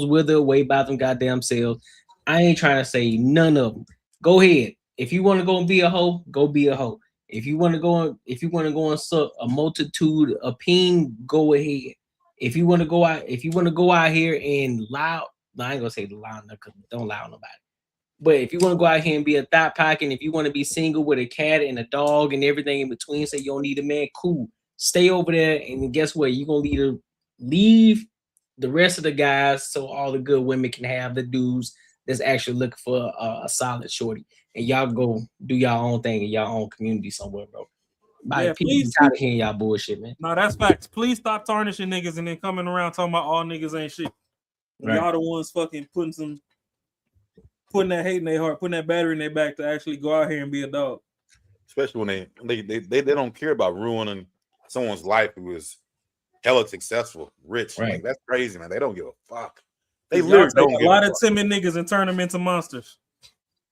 wither away by them goddamn selves. I ain't trying to say none of them. Go ahead. If you want to go and be a hoe, go be a hoe. If you want to go and suck a multitude of peen, go ahead. if you want to go out here and loud, I ain't gonna say loud because don't lie on nobody. But if you want to go out here and be a thought pocket, and if you want to be single with a cat and a dog and everything in between, say you don't need a man, cool. Stay over there, and guess what? You're gonna leave the rest of the guys so all the good women can have the dudes that's actually looking for a solid shorty. And y'all go do y'all own thing in y'all own community somewhere, bro. Yeah, People tired of hearing y'all bullshit, man. No, that's facts. Please stop tarnishing niggas and then coming around talking about all niggas ain't shit. Right. Y'all the ones fucking putting that hate in their heart, putting that battery in their back to actually go out here and be a dog. Especially when they don't care about ruining someone's life who is hella successful, rich. Right. Like, that's crazy, man. They don't give a fuck. They Literally literally don't take a lot of timid niggas and turn them into monsters.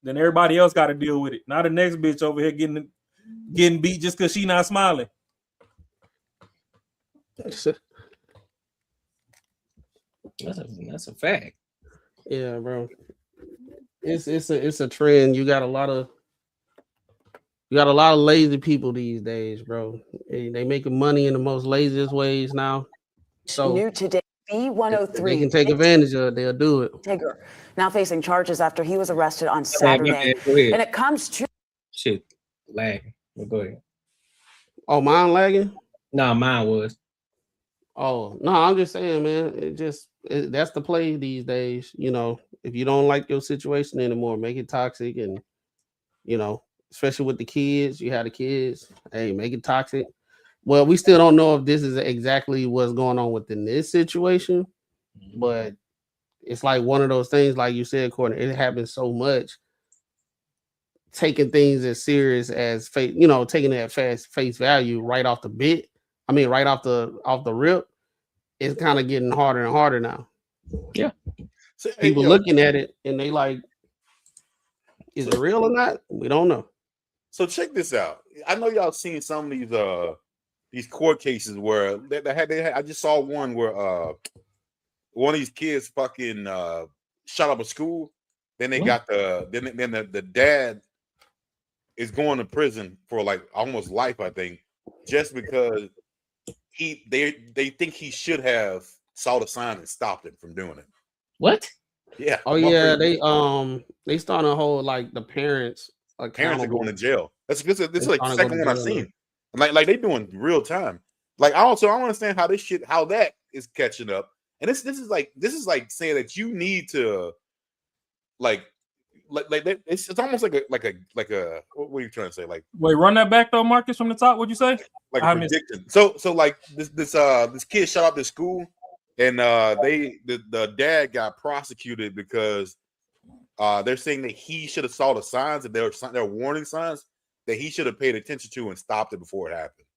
Then everybody else got to deal with it. Not the next bitch over here getting beat just because she not smiling. That's a fact. Yeah, bro. It's a trend. You got a lot of lazy people these days, bro. They making money in the most laziest ways now. So new today, B103. They can take advantage of it. They'll do it. Tigger now facing charges after he was arrested on Saturday. And it comes to shit lagging. Well, go ahead. Oh, mine lagging? No, mine was. Oh, no, I'm just saying, man. That's the play these days. You know, if you don't like your situation anymore, make it toxic, and you know, especially with the kids, you have the kids. Hey, make it toxic. Well, we still don't know if this is exactly what's going on within this situation, but it's like one of those things, like you said, Courtney. It happens so much. Taking things as serious as face, you know, taking it at face value right off the bit. I mean, right off the rip, it's kind of getting harder and harder now. Yeah. So, people looking at it and they like, is it real or not? We don't know. So check this out. I know y'all seen some of these court cases where they had. I just saw one where one of these kids fucking shot up a school. Then they got the dad is going to prison for like almost life, I think, just because they think he should have saw the sign and stopped it from doing it. What? Yeah. Oh yeah, they starting to hold like the parents accountable. Parents are going to jail. This is like the second one I've seen. Like they doing real time. Like I don't understand how that is catching up. And this is like saying that you need to like it's almost like a what are you trying to say? Like, wait, run that back though, Marcus, from the top. What'd you say? Like a prediction. So like this kid shot up this school, and the dad got prosecuted because they're saying that he should have saw the signs, that there were warning signs that he should have paid attention to and stopped it before it happened.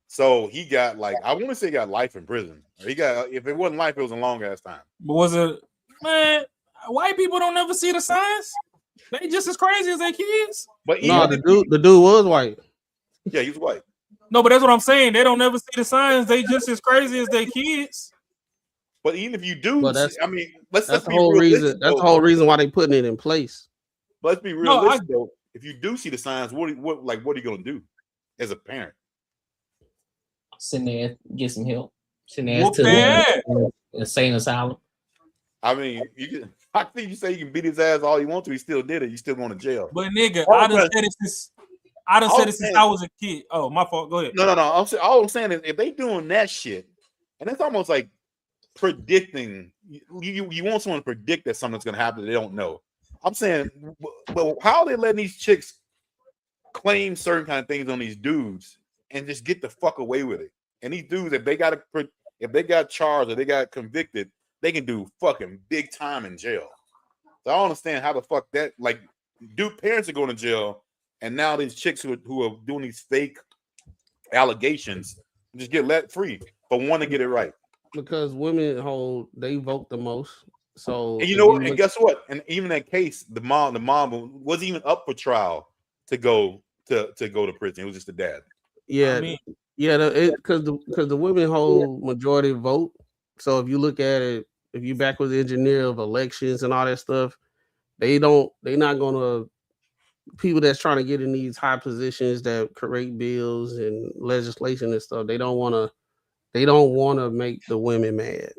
So he got like, I want to say he got life in prison. He got, if it wasn't life, it was a long ass time. But was it, man? White people don't never see the signs. They just as crazy as their kids. But no, the dude was white. Yeah, he was white. No, but that's what I'm saying. They don't never see the signs. They just as crazy as their kids. But even if you do, I mean, let's the be whole realistic, reason. That's the whole reason why they putting it in place. But let's be realistic though. If you do see the signs, what are you gonna do as a parent? Send there, get some help. Send there to the insane asylum. I mean, I think you say you can beat his ass all you want to. He still did it. You still going to jail. But nigga, I done said it since I was a kid. Oh, my fault. Go ahead. No. All I'm saying is if they doing that shit, and it's almost like predicting. You want someone to predict that something's going to happen that they don't know. I'm saying, but how are they letting these chicks claim certain kind of things on these dudes and just get the fuck away with it? And these dudes, if they got charged or they got convicted, they can do fucking big time in jail. So I don't understand how the fuck that, like, parents are going to jail, and now these chicks who are doing these fake allegations just get let free for one to get it right. Because women they vote the most. So and you know what? And guess what? And even that case, the mom wasn't even up for trial to go to prison. It was just the dad. Yeah, I mean, because the women hold majority vote. So if you look at it, if you backwards engineer of elections and all that stuff, they're not gonna, people that's trying to get in these high positions that create bills and legislation and stuff, they don't want to They don't want to make the women mad.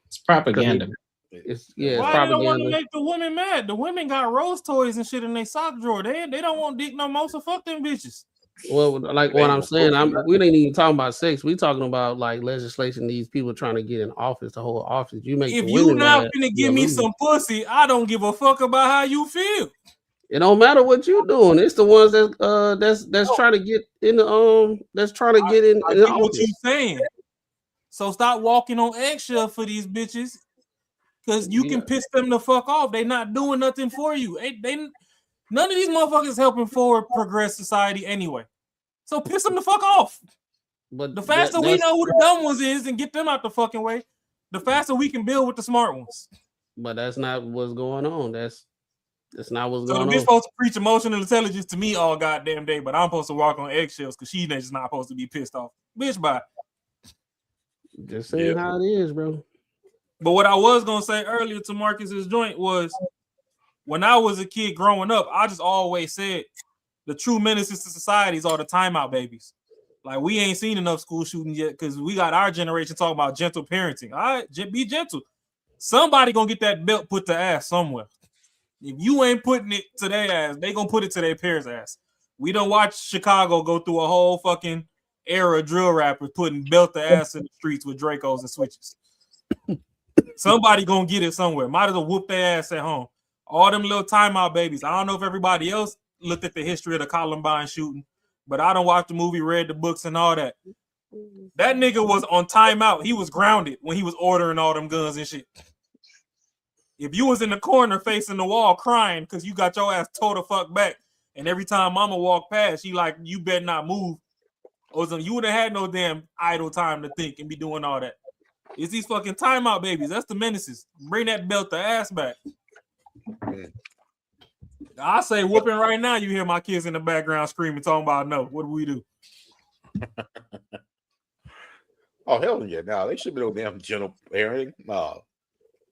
It's propaganda. It's Why they don't want to propaganda. make the women mad? The women got rose toys and shit in their sock drawer. They don't want dick no more, so fuck them bitches. Well, like what I'm saying, we ain't even talking about sex. We talking about like legislation. These people trying to get in office, the whole office. You make If the you women not mad, finna you give me lose. some pussy, I don't give a fuck about how you feel. It don't matter what you doing. It's the ones that's trying to get in the that's trying to get in I the get what you office. saying. So stop walking on eggshell for these bitches, because you can piss them the fuck off. They not doing nothing for you. None of these motherfuckers helping forward progress society anyway. So piss them the fuck off. But the faster we know who the dumb ones is and get them out the fucking way, the faster we can build with the smart ones. But that's not what's going on. That's not what's So the going bitch on. supposed to preach emotional intelligence to me all goddamn day, but I'm supposed to walk on eggshells because she's just not supposed to be pissed off. Bitch, bye. Just saying how it is, bro. But what I was gonna say earlier to Marcus's joint was, when I was a kid growing up, I just always said the true menaces to societies are the timeout babies. Like, we ain't seen enough school shootings yet because we got our generation talking about gentle parenting. All right, be gentle. Somebody gonna get that belt put to ass somewhere. If you ain't putting it to their ass, they gonna put it to their parents' ass. We don't watch Chicago go through a whole fucking era of drill rappers putting belt to ass in the streets with Dracos and switches. Somebody gonna get it somewhere. Might as well whoop their ass at home. All them little timeout babies. I don't know if everybody else looked at the history of the Columbine shooting, but I don't watch the movie, read the books and all that. That nigga was on timeout. He was grounded when he was ordering all them guns and shit. If you was in the corner facing the wall crying because you got your ass tore the fuck back, and every time mama walked past, she like, you better not move, or you would have had no damn idle time to think and be doing all that. It's these fucking timeout babies. That's the menaces. Bring that belt to ass back. I say whooping right now. You hear my kids in the background screaming, talking about no. What do we do? Oh hell yeah! Now they should be no damn gentle parenting. No,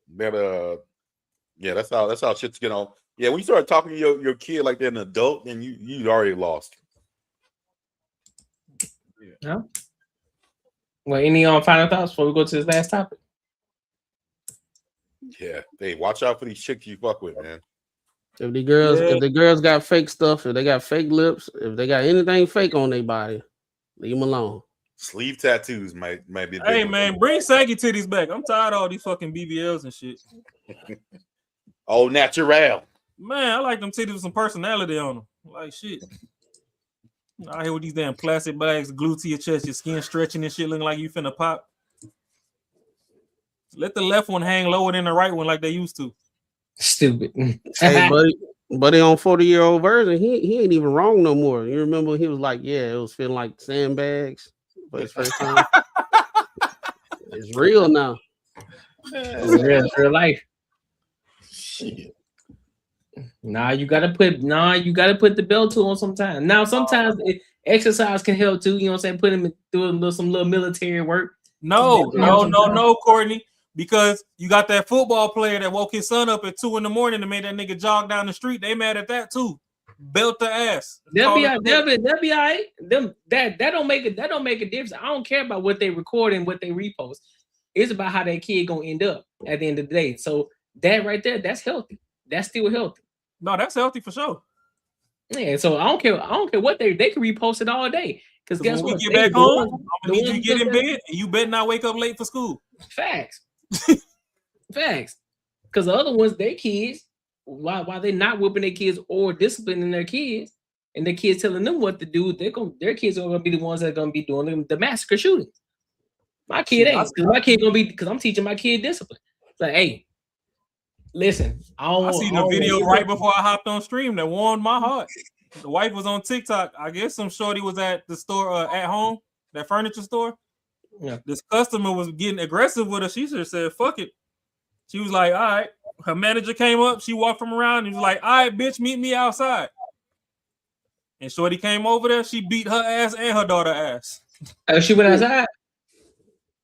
better. Yeah, that's how shit's get on. Yeah, when you start talking to your kid like they're an adult, then you already lost. No. Well, any final thoughts before we go to this last topic? Yeah, hey, watch out for these chicks you fuck with, man. If the girls got fake stuff, if they got fake lips, if they got anything fake on their body, leave them alone. Sleeve tattoos might be a big Hey one. man, bring saggy titties back. I'm tired of all these fucking BBLs and shit. Oh, natural. Man, I like them titties with some personality on them. Like shit. Out here with these damn plastic bags glued to your chest, your skin stretching and shit, looking like you finna pop. Let the left one hang lower than the right one like they used to. Stupid. Hey, buddy on 40-year-old version, he ain't even wrong no more. You remember he was like, yeah, it was feeling like sandbags for his first time. It's real now. It's real life. Shit. You gotta put the belt to him sometimes. Now sometimes exercise can help too. You know what I'm saying? Put him through some little military work. No, Courtney. Because you got that football player that woke his son up at 2 a.m. and made that nigga jog down the street. They mad at that too. Belt the ass. They'll be all right. That don't make a difference. I don't care about what they record and what they repost. It's about how that kid gonna end up at the end of the day. So that right there, that's healthy. That's still healthy. No, that's healthy for sure. Yeah, so I don't care what they can repost it all day. Because guess when what? we get back home, I'm gonna need you to get in bed and you better not wake up late for school. Facts. Facts. Because the other ones, their kids, while they're not whipping their kids or disciplining their kids, and their kids telling them what to do, their kids are gonna be the ones that are gonna be doing the massacre shootings. My kid ain't, because my kid gonna be, because I'm teaching my kid discipline. It's like, hey, listen, I seen a video right before I hopped on stream that warmed my heart. The wife was on TikTok. I guess some shorty was at the store at home, that furniture store. Yeah. This customer was getting aggressive with her. She should have said, fuck it. She was like, all right. Her manager came up. She walked from around and was like, all right, bitch, meet me outside. And shorty came over there. She beat her ass and her daughter ass. She went outside?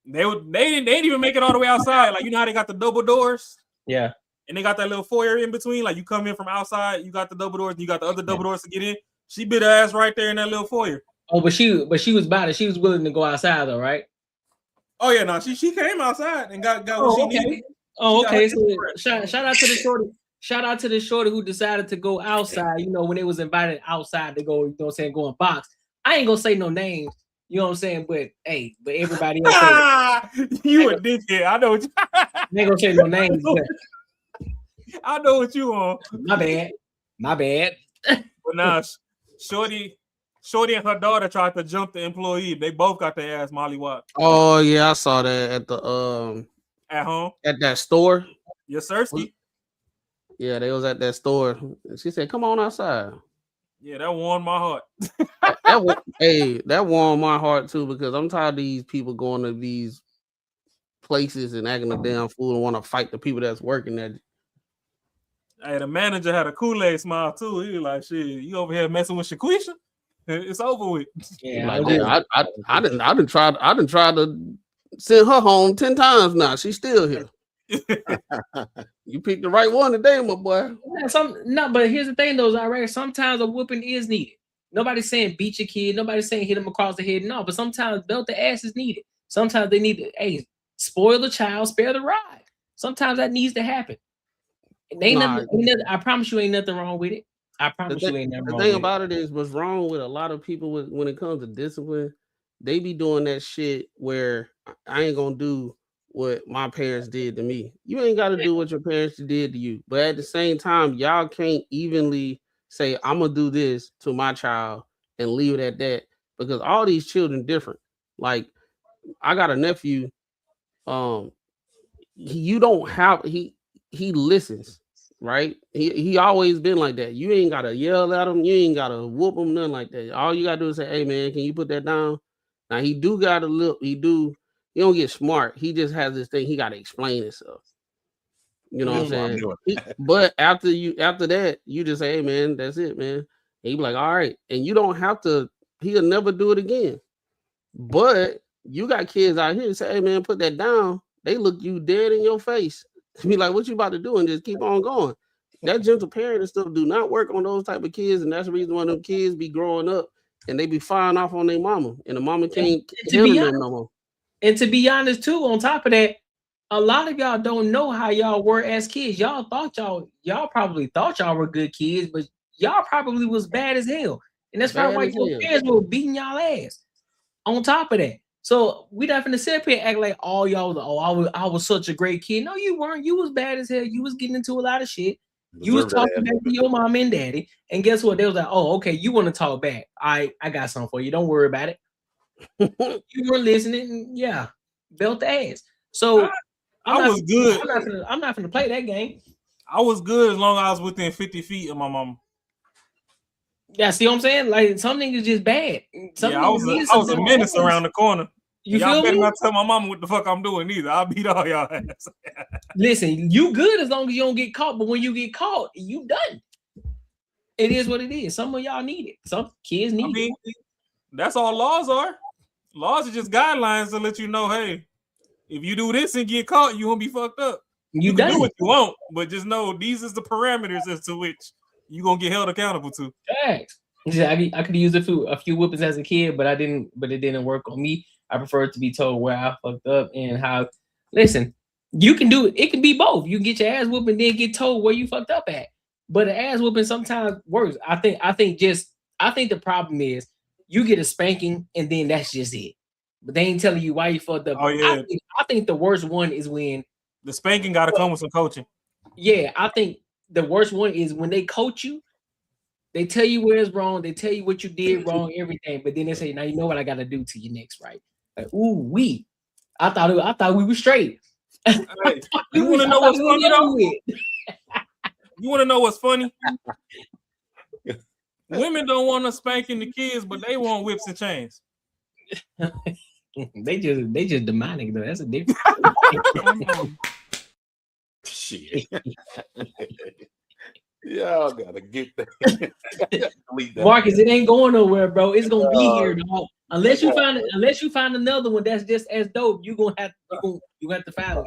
They didn't even make it all the way outside. Like, you know how they got the double doors? Yeah. And they got that little foyer in between. Like, you come in from outside, you got the double doors, and you got the other double doors to get in. She bit her ass right there in that little foyer. Oh, but she was about it. She was willing to go outside though, right? Oh yeah, no, she came outside and got what she needed. Oh, okay. So shout out to the shorty. Shout out to the shorty who decided to go outside. You know, when they was invited outside to go, you know what I'm saying, go and box. I ain't gonna say no names. You know what I'm saying? But hey, but everybody else say you a dickhead. I know what you I ain't gonna say no names. But I know what you on. My bad. But nah, Shorty and her daughter tried to jump the employee. They both got their ass mollywop. Oh yeah, I saw that at the At home at that store. Yes, Sirski. Yeah, they was at that store. She said, "Come on outside." Yeah, that warmed my heart. that warmed my heart too, because I'm tired of these people going to these places and acting a damn fool and want to fight the people that's working there. Hey, the manager had a Kool-Aid smile too. He was like, "Shit, you over here messing with Shaquisha? It's over with." Yeah, I didn't try to send her home 10 times now. She's still here. You picked the right one today, my boy. But here's the thing, though, Zyrek. Sometimes a whooping is needed. Nobody's saying beat your kid. Nobody's saying hit him across the head. No, but sometimes belt the ass is needed. Sometimes they need to, spoil the child, spare the ride. Sometimes that needs to happen. I promise you, ain't nothing wrong with it. I promise you, ain't nothing wrong. The thing about it is, what's wrong with a lot of people when it comes to discipline, they be doing that shit where I ain't gonna do what my parents did to me. You ain't got to do what your parents did to you. But at the same time, y'all can't evenly say, I'm gonna do this to my child and leave it at that, because all these children different. Like, I got a nephew. You don't have he listens, right? He always been like that. You ain't gotta yell at him, you ain't gotta whoop him, nothing like that. All you gotta do is say, hey man, can you put that down? Now he do gotta look, he don't get smart. He just has this thing, he gotta explain himself. You know what I'm saying? But after that, you just say, hey man, that's it, man. And he be like, all right. And you don't have to, he'll never do it again. But you got kids out here that say, hey man, put that down. They look you dead in your face. Be like, what you about to do? And just keep on going. That gentle parent and stuff do not work on those type of kids. And that's the reason why them kids be growing up and they be firing off on their mama. And the mama can't handle them no more. And to be honest, too, on top of that, a lot of y'all don't know how y'all were as kids. Y'all probably thought y'all were good kids, but y'all probably was bad as hell. And that's probably why your parents were beating y'all ass. On top of that. So we not finna sit up here and act like all y'all was, I was such a great kid. No, you weren't. You was bad as hell. You was getting into a lot of shit. You was talking back to your mom and daddy. And guess what? They was like, oh, okay, you want to talk back. I got something for you. Don't worry about it. You were listening, and yeah, belt the ass. So I was good. I'm not gonna play that game. I was good as long as I was within 50 feet of my mama. Yeah, see what I'm saying? Like, some niggas just bad. I was a menace around the corner. You y'all feel better me? not tell my mama what the fuck I'm doing either. I'll beat all y'all ass. Listen, you good as long as you don't get caught, but when you get caught, you done. It is what it is. Some of y'all need it. Some kids need it. That's all laws are. Laws are just guidelines to let you know, hey, if you do this and get caught, you won't be fucked up. You can do what you want, but just know these is the parameters as to which you gonna get held accountable to. Thanks. Yeah, I could use a few whippings as a kid, but it didn't work on me. I prefer to be told where I fucked up and how. Listen, you can do it. It can be both. You can get your ass whooped and then get told where you fucked up at. But an ass whooping sometimes works. I think the problem is you get a spanking and then that's just it. But they ain't telling you why you fucked up. Oh yeah. I think the worst one is when the spanking got to come with some coaching. Yeah, I think the worst one is when they coach you. They tell you where it's wrong. They tell you what you did wrong, everything. But then they say, "Now you know what I got to do to you next, right?" Like, ooh, I thought we were straight. Hey, you want to know what's funny though? You want to know what's funny? Women don't want to spanking the kids, but they want whips and chains. they just demonic though. That's a difference. Shit. Y'all gotta get that. Marcus, it ain't going nowhere, bro. It's gonna be here, dog. Unless you find another one that's just as dope, you have to find it.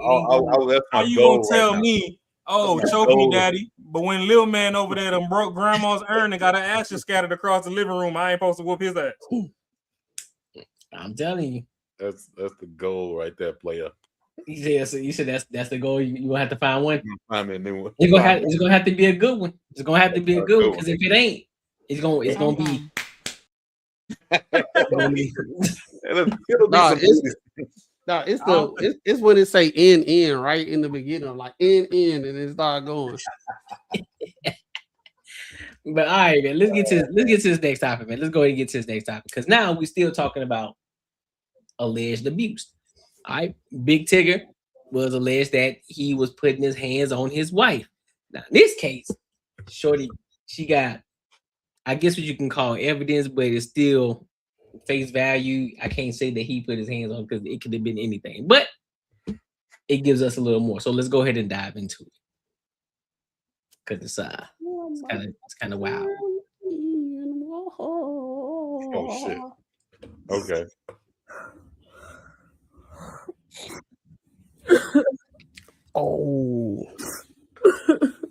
How you gonna tell me? Oh, choke me, daddy. But when little man over there done broke grandma's urn and got her ashes scattered across the living room, I ain't supposed to whoop his ass. I'm telling you. That's the goal right there, player. Yeah, so you said that's the goal. You gonna have to find one. Find me a new one. It's gonna have to be a good one. It's gonna have to be a good one because if it ain't, it's gonna be. It's when it say in right in the beginning, like in and it start going. But all right, man. Let's get to this next topic, man. Let's go ahead and get to this next topic because now we're still talking about alleged abuse. All right, Big Tigger was alleged that he was putting his hands on his wife. Now, in this case, Shorty, she got, I guess what you can call evidence, but it's still face value. I can't say that he put his hands on because it could have been anything, but it gives us a little more. So let's go ahead and dive into it because it's kind of wild. Oh shit. Okay. Oh.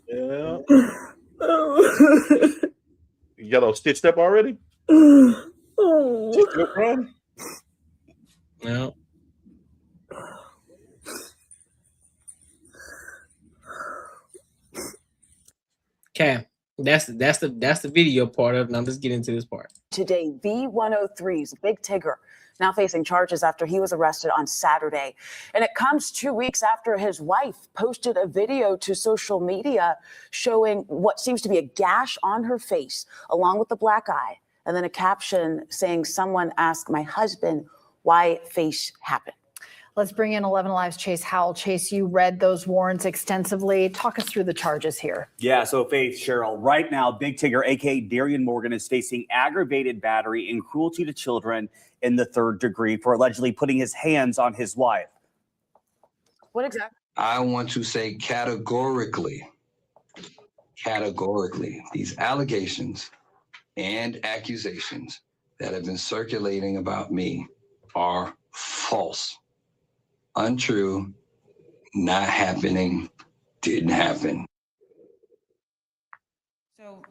Yeah. Yellow stitched up already? Still crying? No. Okay, that's the video part of it. Now let's get into this part. Today, V103's Big Tigger now facing charges after he was arrested on Saturday. And it comes 2 weeks after his wife posted a video to social media showing what seems to be a gash on her face, along with the black eye, and then a caption saying, "Someone asked my husband why face happened." Let's bring in 11 Alive's Chase Howell. Chase, you read those warrants extensively. Talk us through the charges here. Yeah, so Faith, Cheryl, right now, Big Tigger, a.k.a. Darian Morgan, is facing aggravated battery and cruelty to children in the 3rd degree for allegedly putting his hands on his wife. What exactly? I want to say categorically, these allegations and accusations that have been circulating about me are false. Untrue, not happening, didn't happen. So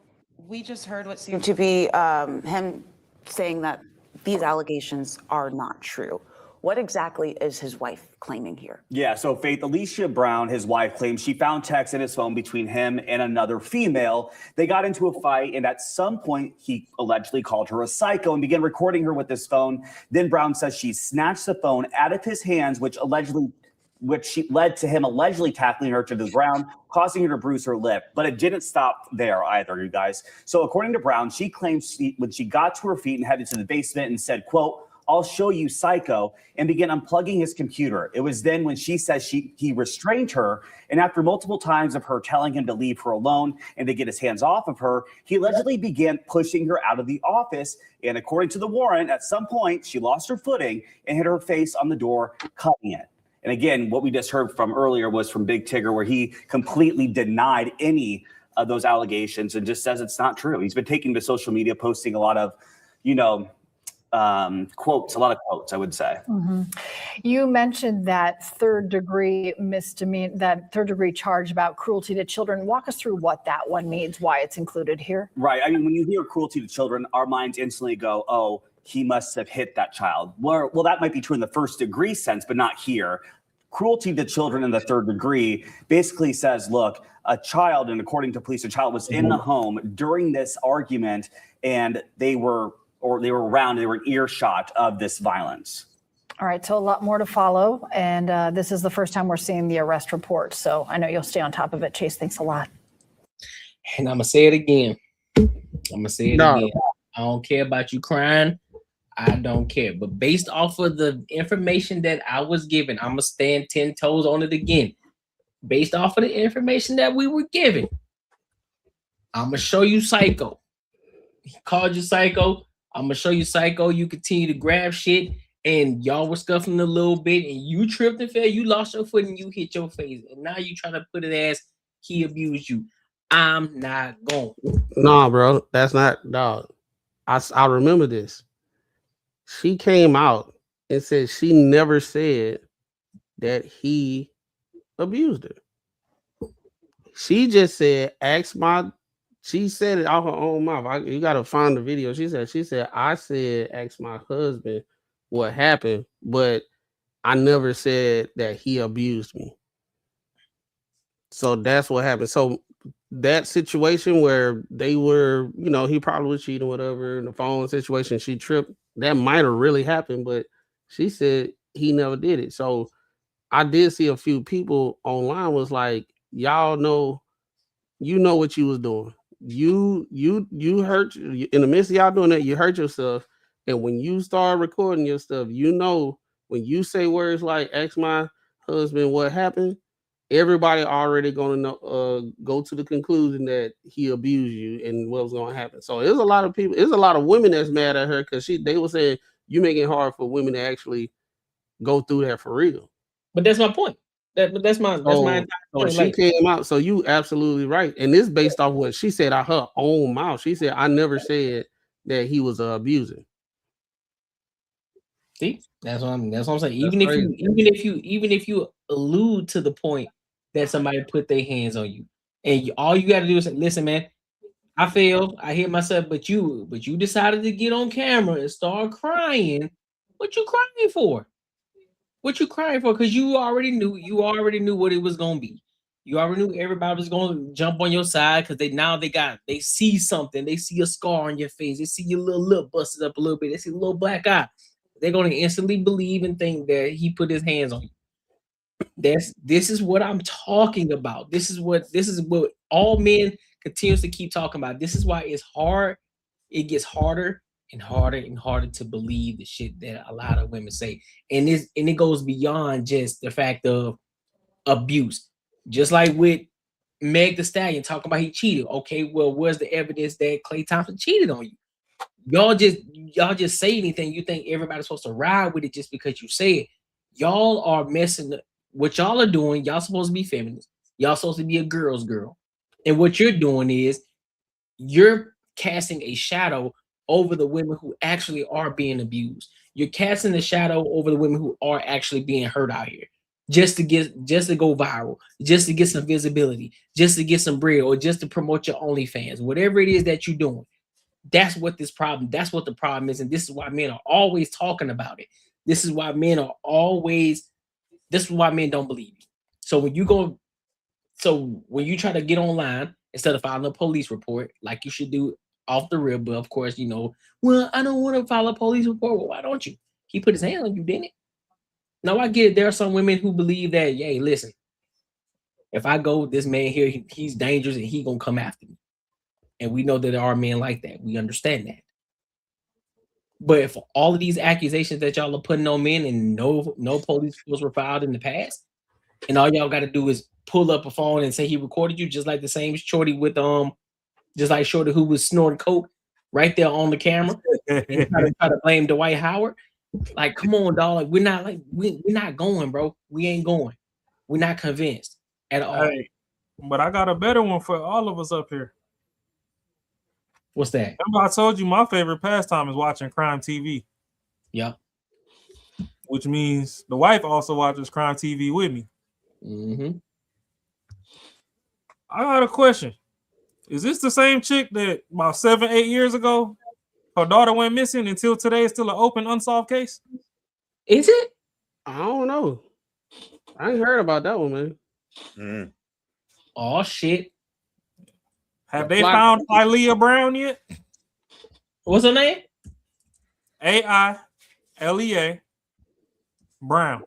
we just heard what seemed to be him saying that these allegations are not true. What exactly is his wife claiming here? Yeah, so Faith, Alicia Brown, his wife, claims she found texts in his phone between him and another female. They got into a fight, and at some point, he allegedly called her a psycho and began recording her with his phone. Then Brown says she snatched the phone out of his hands, which led to him allegedly tackling her to the ground, causing her to bruise her lip. But it didn't stop there either, you guys. So according to Brown, she claims when she got to her feet and headed to the basement and said, quote, "I'll show you, psycho," and began unplugging his computer. It was then when she says he restrained her, and after multiple times of her telling him to leave her alone and to get his hands off of her, he allegedly began pushing her out of the office. And according to the warrant, at some point, she lost her footing and hit her face on the door, cutting it. And again, what we just heard from earlier was from Big Tigger, where he completely denied any of those allegations and just says it's not true. He's been taking to social media, posting a lot of, quotes, a lot of quotes, I would say. Mm-hmm. You mentioned that 3rd degree misdemeanor, that 3rd degree charge about cruelty to children. Walk us through what that one means, why it's included here. Right. I mean, when you hear cruelty to children, our minds instantly go, oh, he must have hit that child. Well, that might be true in the 1st degree sense, but not here. Cruelty to children in the 3rd degree basically says, look, a child, and according to police, a child was in the home during this argument, and they were around, they were in earshot of this violence. All right, so a lot more to follow, and this is the first time we're seeing the arrest report, so I know you'll stay on top of it. Chase, thanks a lot. And I'm going to say it again. Again. I don't care about you crying. I don't care. But based off of the information that I was given, I'm going to stand 10 toes on it again. Based off of the information that we were given, I'm going to show you psycho. He called you psycho. I'm going to show you psycho. You continue to grab shit, and y'all were scuffling a little bit, and you tripped and fell. You lost your foot, and you hit your face. And now you trying to put it as he abused you. I'm not going. Nah, bro. That's not, dog. I remember this. She came out and said she never said that he abused her. She just said, she said it out her own mouth. You got to find the video. She said, I said, ask my husband what happened, but I never said that he abused me. So that's what happened. So that situation where they were, he probably was cheating, whatever, in the phone situation, she tripped. That might have really happened, but she said he never did it. So I did see a few people online was like, y'all know, what you was doing. You hurt in the midst of y'all doing that, you hurt yourself. And when you start recording your stuff, when you say words like ask my husband what happened, everybody already gonna know go to the conclusion that he abused you and what was gonna happen. So there's a lot of people, there's a lot of women that's mad at her because they were saying you making it hard for women to actually go through that for real. But that's my point. That's my entire point. She came out. So you absolutely right, and this based off what she said out her own mouth. She said, "I never said that he was an abuser." See, that's what I'm saying. That's Even if you allude to the point that somebody put their hands on you, and all you got to do is say, "Listen, man, I failed. I hit myself, but you decided to get on camera and start crying. What you crying for? What you crying for? Because you already knew what it was gonna be. You already knew everybody was gonna jump on your side because they see something. They see a scar on your face. They see your little lip busted up a little bit. They see a little black eye. They're gonna instantly believe and think that he put his hands on you. This is what I'm talking about. This is what all men continues to keep talking about. This is why it's hard. It gets harder and harder and harder to believe the shit that a lot of women say. And it goes beyond just the fact of abuse. Just like with Meg Thee Stallion talking about he cheated. Okay, well, where's the evidence that Klay Thompson cheated on you? Y'all just say anything. You think everybody's supposed to ride with it just because you say it. Y'all are messing up. What y'all are doing, y'all supposed to be feminists. Y'all supposed to be a girl's girl. And what you're doing is you're casting a shadow over the women who actually are being abused. You're casting a shadow over the women who are actually being hurt out here. Just to go viral, just to get some visibility, just to get some bread, or just to promote your OnlyFans, whatever it is that you're doing. That's what the problem is, and this is why men are always talking about it. This is why men don't believe you. So when you try to get online, instead of filing a police report, like you should do off the rib, but of course, well, I don't want to file a police report. Well, why don't you? He put his hand on you, didn't it? Now I get it. There are some women who believe that, hey, listen, if I go with this man here, he's dangerous and he gonna come after me. And we know that there are men like that. We understand that. But if all of these accusations that y'all are putting on men and no police reports were filed in the past, and all y'all got to do is pull up a phone and say he recorded you, just like the same shorty with just like shorty who was snorting coke right there on the camera, and try to blame Dwight Howard. Like, come on, dog. We're not going, bro. We ain't going. We're not convinced at all. Hey, but I got a better one for all of us up here. What's that? Remember I told you my favorite pastime is watching crime TV. Yeah. Which means the wife also watches crime TV with me. Mm-hmm. I got a question. Is this the same chick that about 7-8 years ago her daughter went missing until today is still an open unsolved case? Is it? I don't know. I ain't heard about that one, man. Mm. Oh shit. Have they found Ilea Brown yet? What's her name? Ailea Brown.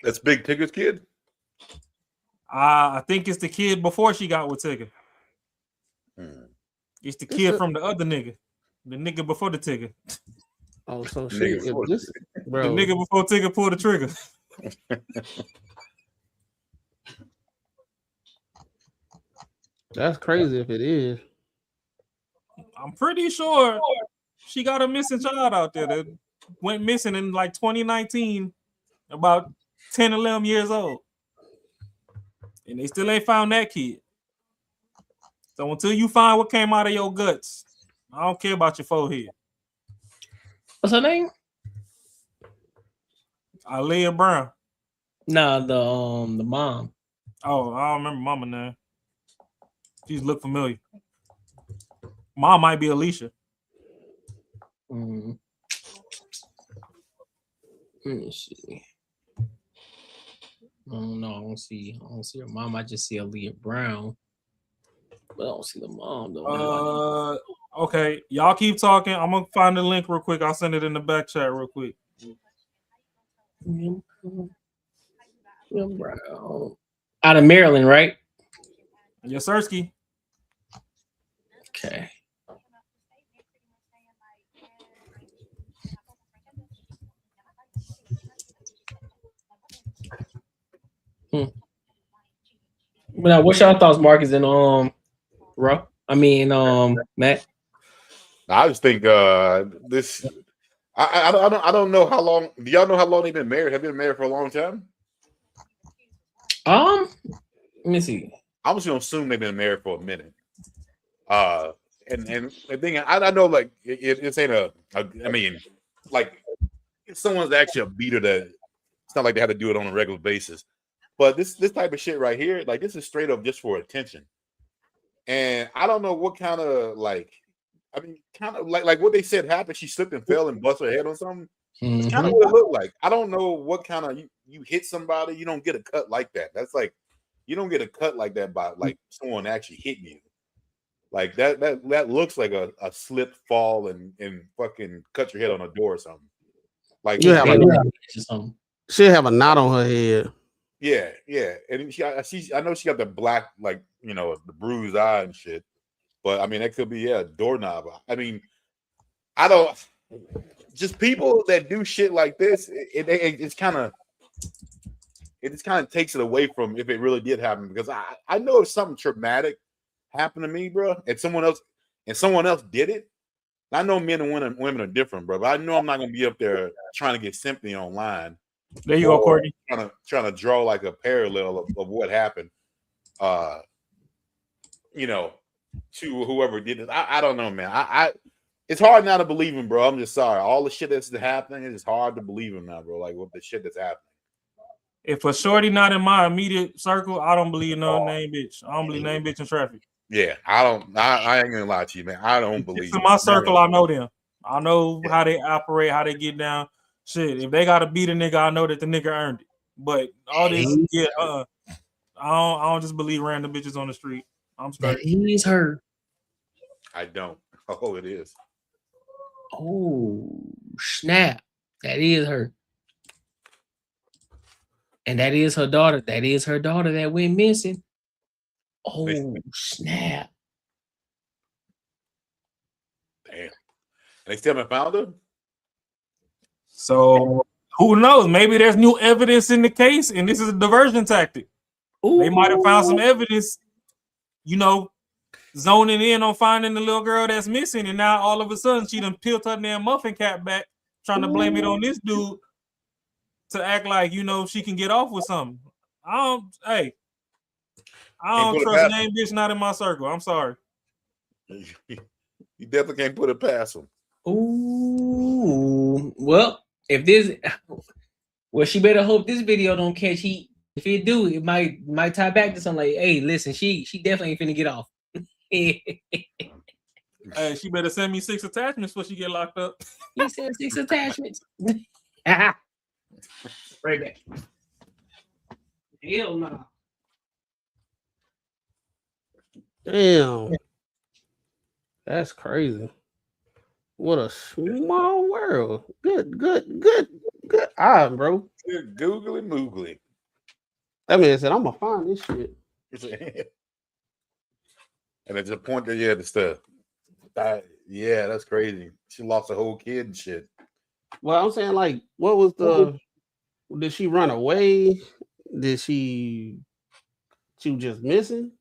That's Big Tigger's kid? I think it's the kid before she got with Tigger. It's the kid from the other nigga. The nigga before the Tigger. Oh, so The shit. nigga Bro. The nigga before Tigger pulled the trigger. That's crazy if it is. I'm pretty sure she got a missing child out there that went missing in like 2019, about 10, 11 years old. And they still ain't found that kid. So until you find what came out of your guts, I don't care about your forehead. What's her name? Ilea Brown. Nah, the mom. Oh, I don't remember mama name. She's look familiar. Mom might be Alicia. Mm. Let me see. I don't know. I don't see her mom. I just see Aaliyah Brown. But I don't see the mom though. Okay, y'all keep talking. I'm gonna find the link real quick. I'll send it in the back chat real quick. Brown. Out of Maryland, right? Yes, Sirski. Okay. But what's y'all thoughts, Marcus and Ro? I mean, Matt. I just think this. I don't know how long. Do y'all know how long they've been married? Have they been married for a long time? Let me see. I'm just gonna assume they've been married for a minute. And the thing I know, like it ain't I mean, like if someone's actually a beater, that it's not like they have to do it on a regular basis. But this type of shit right here, like this is straight up just for attention. And I don't know what kind of kind of like what they said happened. She slipped and fell and busted her head on something. It's kind of what it looked like. I don't know what kind of you hit somebody, you don't get a cut like that. That's like you don't get a cut like that by like someone actually hitting you. Like that looks like a slip, fall, and fucking cut your head on a door or something. Like she'll have a knot on her head. Yeah, and I know she got the black, like the bruised eye and shit. But I mean, that could be a doorknob. I mean, I don't. Just people that do shit like this, it just kind of takes it away from if it really did happen. Because I know if something traumatic happened to me, bro, and someone else did it. I know men and women are different, bro. But I know I'm not gonna be up there trying to get sympathy online. There you go, Courtney. Trying to draw like a parallel of what happened. To whoever did it. I don't know, man. It's hard now to believe him, bro. I'm just sorry. All the shit that's happening, it's hard to believe him now, bro. Like with the shit that's happening. If a shorty not in my immediate circle, I don't believe no name bitch. I don't believe name bitch in traffic. Yeah, I ain't gonna lie to you, man. I don't believe in my circle. I know them. I know how they operate, how they get down. Shit, if they gotta beat a nigga, I know that the nigga earned it. But all this, I don't just believe random bitches on the street. I'm straight. That is her. I don't. Oh, it is. Oh, snap. That is her. And that is her daughter. That is her daughter that went missing. Oh, snap. Damn. They still haven't found her? So, who knows? Maybe there's new evidence in the case, and this is a diversion tactic. Ooh. They might have found some evidence, zoning in on finding the little girl that's missing, and now all of a sudden she done peeled her damn muffin cap back, trying to blame it on this dude to act like she can get off with something. I don't trust name bitch not in my circle. I'm sorry. You definitely can't put it past them. Ooh, well, she better hope this video don't catch heat. If it do, it might tie back to something like, hey, listen, she definitely ain't finna get off. Hey, she better send me 6 attachments before she get locked up. You said 6 attachments. Right back. Hell no. Damn. That's crazy. What a small world. Good eye, bro. Good googly moogly. That man said, I'm gonna find this shit. And at the point that that's crazy. She lost a whole kid and shit. Well, I'm saying, like, what was did she run away? Did she was just missing?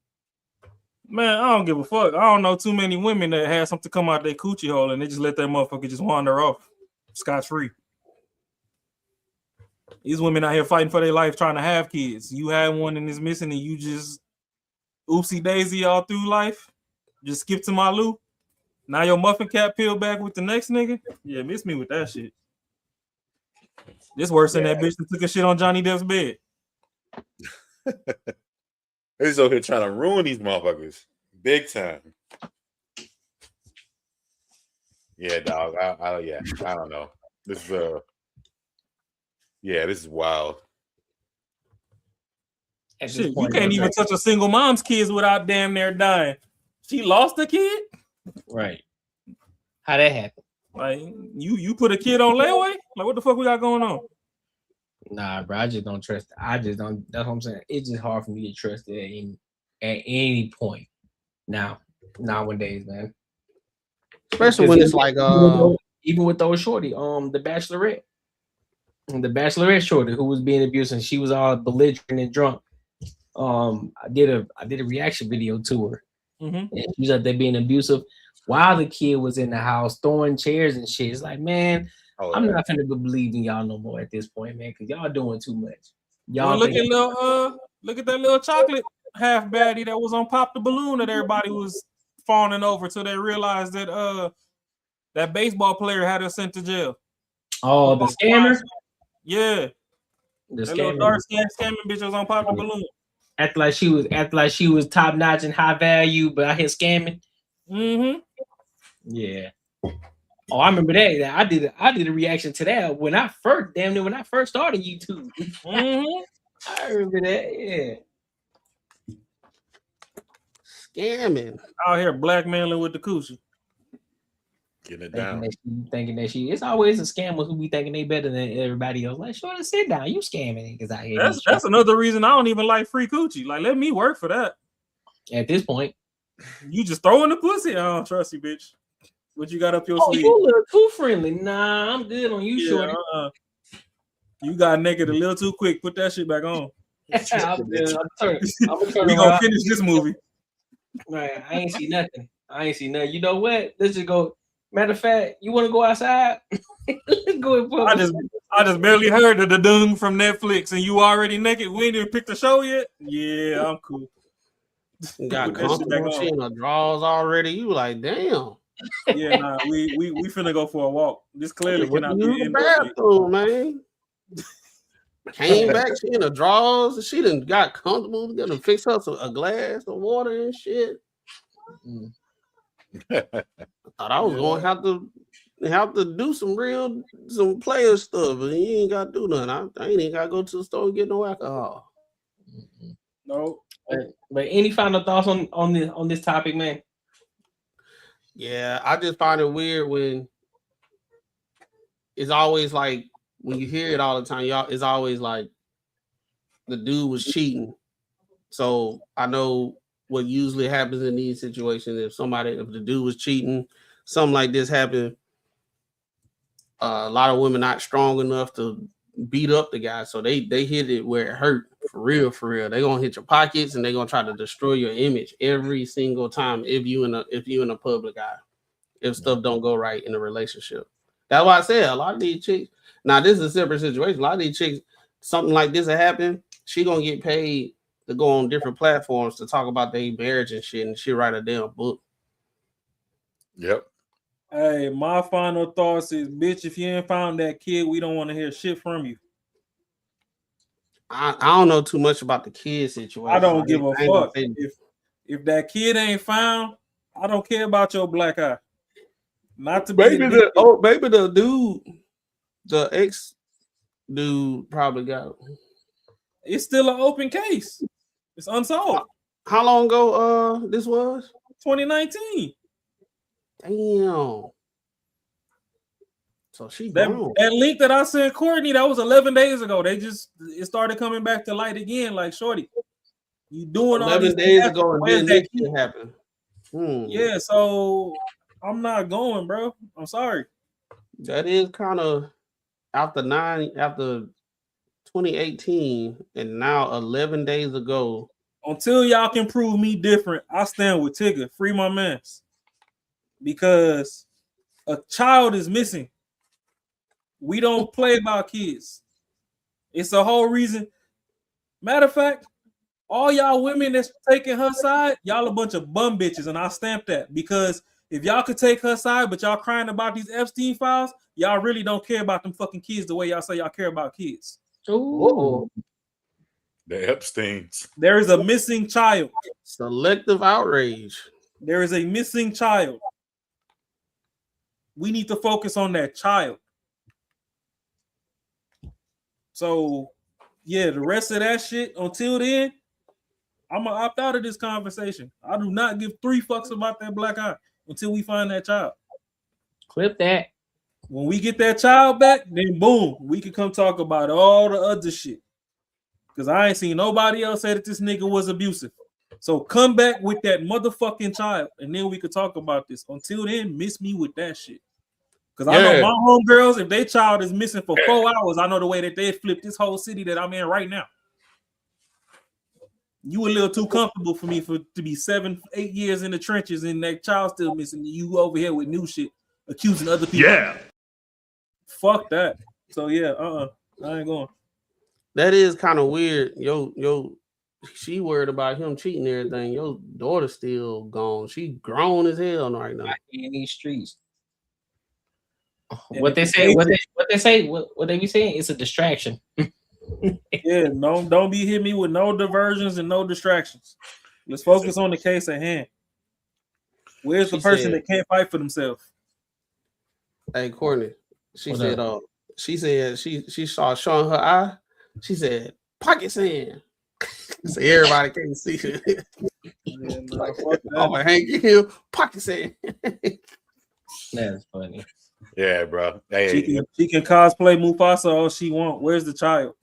Man, I don't give a fuck. I don't know too many women that had something come out their coochie hole and they just let that motherfucker just wander off scot-free. These women out here fighting for their life, trying to have kids. You had one and it's missing, and you just oopsie daisy all through life. Just skip to my loo. Now your muffin cap peeled back with the next nigga. Yeah, miss me with that shit. This worse than that bitch that took a shit on Johnny Depp's bed. They're over here trying to ruin these motherfuckers big time. Yeah, dog. I don't know. This Yeah, this is wild. At this Shit, you point, can't even touch a single mom's kids without damn near dying. She lost a kid. Right. How that happened? Like you put a kid on layaway? Like what the fuck we got going on? Nah, bro. I just don't trust. I just don't. That's what I'm saying. It's just hard for me to trust it at any point. Nowadays, man. Especially when it's like even with those shorty, the Bachelorette shorty who was being abused and she was all belligerent and drunk. I did a reaction video to her. Mm-hmm. And she was out there being abusive while the kid was in the house throwing chairs and shit. It's like, man, I'm not gonna believe in y'all no more at this point, man, because y'all doing too much. Y'all look at that little chocolate half baddie that was on Pop the Balloon that everybody was fawning over till they realized that that baseball player had her sent to jail. Oh, the scammer? Yeah. The that little dark scamming bitch was on Pop the Balloon. Act like she was top notch and high value, but out here scamming. Mm-hmm. Yeah. Oh, I remember that. I did a reaction to that when I first started YouTube. Mm-hmm. I remember that. Yeah. Scamming out here blackmailing with the coochie. Getting it down. Thinking that it's always a scammer who be thinking they better than everybody else. Like, sure, sit down. You scamming niggas out here. That's another reason I don't even like free coochie. Like, let me work for that. At this point, you just throwing the pussy. I don't trust you, bitch. What you got up your sleeve? You a little too friendly. Nah, I'm good on you, shorty. You got naked a little too quick. Put that shit back on. I'm good. We gonna finish this movie. Man, I ain't see nothing. You know what? Let's just go. Matter of fact, you want to go outside? Let's go and put. I just barely heard the dung from Netflix, and you already naked. We ain't even picked the show yet. Yeah, I'm cool. Got comfortable. She in her drawers already. You like, damn. Yeah, nah, we finna go for a walk. This clearly cannot be the bathroom, man. Came back, she in the drawers. She done got comfortable. Gonna fix her a glass of water and shit. I thought I was going to have to do some player stuff, but you ain't got to do nothing. I ain't even got to go to the store and get no alcohol. No. But any final thoughts on this topic, man? Yeah, I just find it weird when it's always like when you hear it all the time, y'all. It's always like the dude was cheating. So I know what usually happens in these situations if the dude was cheating, something like this happened. A lot of women not strong enough to beat up the guy, so they hit it where it hurt for real. They're gonna hit your pockets and they're gonna try to destroy your image every single time if you in a public eye, if stuff don't go right in a relationship. That's why I said a lot of these chicks. Now this is a separate situation. A lot of these chicks, something like this will happen. She gonna get paid to go on different platforms to talk about their marriage and shit, and she write a damn book. Yep. Hey, my final thoughts is, bitch, if you ain't found that kid, we don't want to hear shit from you. I don't know too much about the kid situation. I don't give a fuck. If that kid ain't found, I don't care about your black eye. Not to maybe the dude, the ex dude probably got it. It's still an open case. It's unsolved. How long ago this was? 2019. Damn. So that link that I sent Courtney, that was 11 days ago. It started coming back to light again. Like, shorty, you doing 11 days ago and then this shit happened. Yeah, so I'm not going, bro. I'm sorry. That is kind of after 2018 and now 11 days ago. Until y'all can prove me different, I stand with Tigger. Free my mans. Because a child is missing. We don't play about kids. It's the whole reason. Matter of fact, all y'all women that's taking her side, y'all a bunch of bum bitches, and I stamp that. Because if y'all could take her side, but y'all crying about these Epstein files, y'all really don't care about them fucking kids the way y'all say y'all care about kids. Ooh. The Epsteins. There is a missing child. Selective outrage. There is a missing child. We need to focus on that child. So, yeah, the rest of that shit, until then, I'm going to opt out of this conversation. I do not give 3 fucks about that black eye until we find that child. Clip that. When we get that child back, then boom, we can come talk about all the other shit. Because I ain't seen nobody else say that this nigga was abusive. So come back with that motherfucking child, and then we could talk about this. Until then, miss me with that shit. Because I know my homegirls, if their child is missing for 4 hours, I know the way that they'd flip this whole city that I'm in right now. You a little too comfortable for me to be 7, 8 years in the trenches and that child still missing. You over here with new shit, accusing other people. Yeah. Fuck that. So yeah, I ain't going. That is kind of weird. She worried about him cheating and everything. Your daughter's still gone. She grown as hell right now. In these streets. And What they say, what they be saying, it's a distraction. Yeah, don't be hitting me with no diversions and no distractions. Let's focus on the case at hand. Where's the person that can't fight for themselves? Hey, Courtney, she said she saw showing her eye. She said, pocket sand. So everybody can't see it. Oh, Hank Hill, pocket sand. That's funny. Yeah, bro. Hey, she can cosplay Mufasa all she want. Where's the child?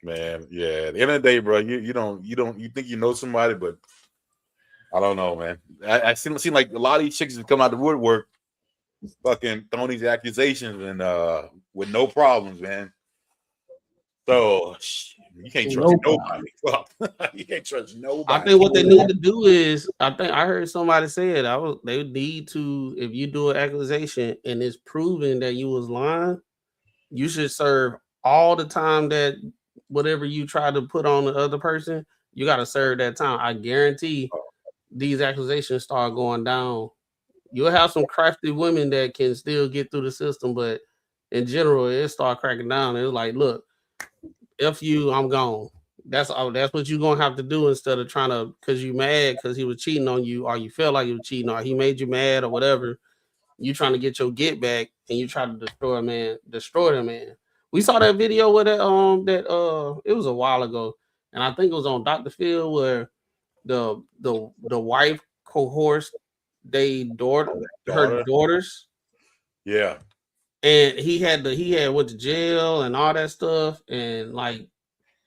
Man, yeah. At the end of the day, bro, you think you know somebody, but I don't know, man. I seem like a lot of these chicks that come out the woodwork, fucking throwing these accusations and with no problems, man. So you can't trust nobody. You can't trust nobody. I think what they need to do is, I heard somebody say it. They need to, if you do an accusation and it's proven that you was lying, you should serve all the time that whatever you try to put on the other person, you got to serve that time. I guarantee these accusations start going down. You'll have some crafty women that can still get through the system, but in general, it start cracking down. It's like, look, F you, I'm gone. That's what you're gonna have to do instead of trying to, because you mad because he was cheating on you, or you felt like he was cheating, or he made you mad, or whatever. You trying to get your get back, and you try to destroy the man. We saw that video with it was a while ago, and I think it was on Dr. Phil where the wife coerced her daughters. Yeah. And he went to jail and all that stuff, and like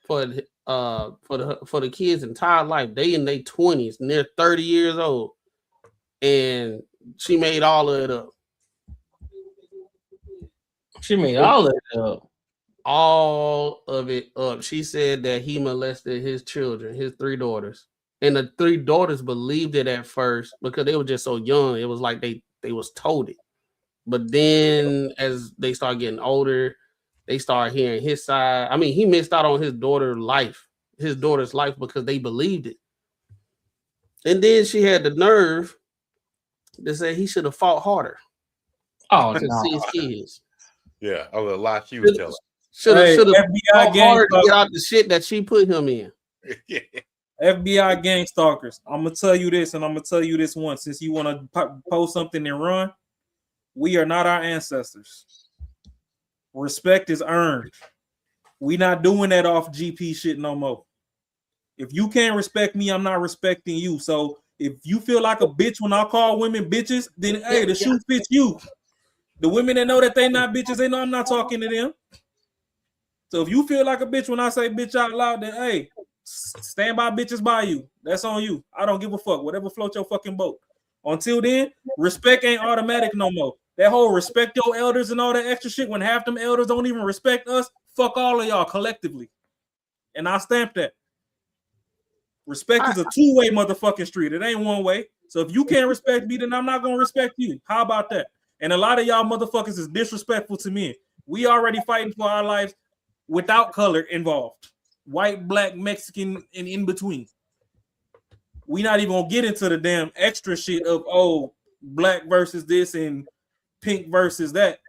for the kids' entire life, they in their 20s, and they're 30 years old, and she made all of it up. She made all of it up. All of it up. She said that he molested his children, his 3 daughters, and the 3 daughters believed it at first because they were just so young. It was like they was told it. But then as they start getting older, they start hearing his side. I mean, he missed out on his daughter's life because they believed it. And then she had the nerve to say he should have fought harder. Oh, to see his kids. Yeah, a lot she was telling. Should have FBI gang hard to get out the shit that she put him in. Yeah. FBI gang stalkers. I'm gonna tell you this, and I'm gonna tell you this once. Since you want to post something and run, we are not our ancestors. Respect is earned. We not doing that off GP shit no more. If you can't respect me, I'm not respecting you. So if you feel like a bitch when I call women bitches, then hey, the shoe fits you. The women that know that they not bitches, they know I'm not talking to them. So if you feel like a bitch when I say bitch out loud, then hey, stand by bitches by you. That's on you. I don't give a fuck. Whatever float your fucking boat. Until then, respect ain't automatic no more. That whole respect your elders and all that extra shit, when half them elders don't even respect us, fuck all of y'all collectively. And I stamp that. Respect is a 2-way motherfucking street. It ain't one way. So if you can't respect me, then I'm not going to respect you. How about that? And a lot of y'all motherfuckers is disrespectful to me. We already fighting for our lives without color involved. White, black, Mexican, and in between. We not even going to get into the damn extra shit of, oh, black versus this and pink versus that.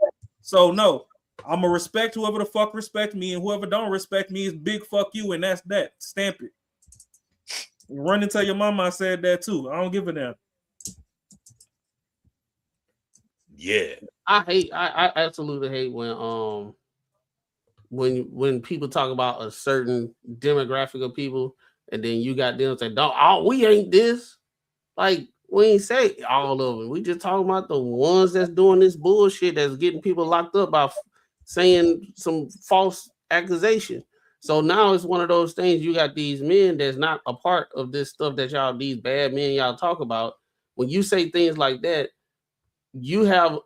So no, I'm going to respect whoever the fuck respect me, and whoever don't respect me is big fuck you, and that's that. Stamp it. Run and tell your mama I said that too. I don't give a damn. Yeah. I absolutely hate when when people talk about a certain demographic of people, and then you got them say, "Don't, oh, we ain't this." Like, we ain't say all of them. We just talking about the ones that's doing this bullshit that's getting people locked up by saying some false accusation. So now it's one of those things. You got these men that's not a part of this stuff that y'all, these bad men y'all talk about. When you say things like that, you have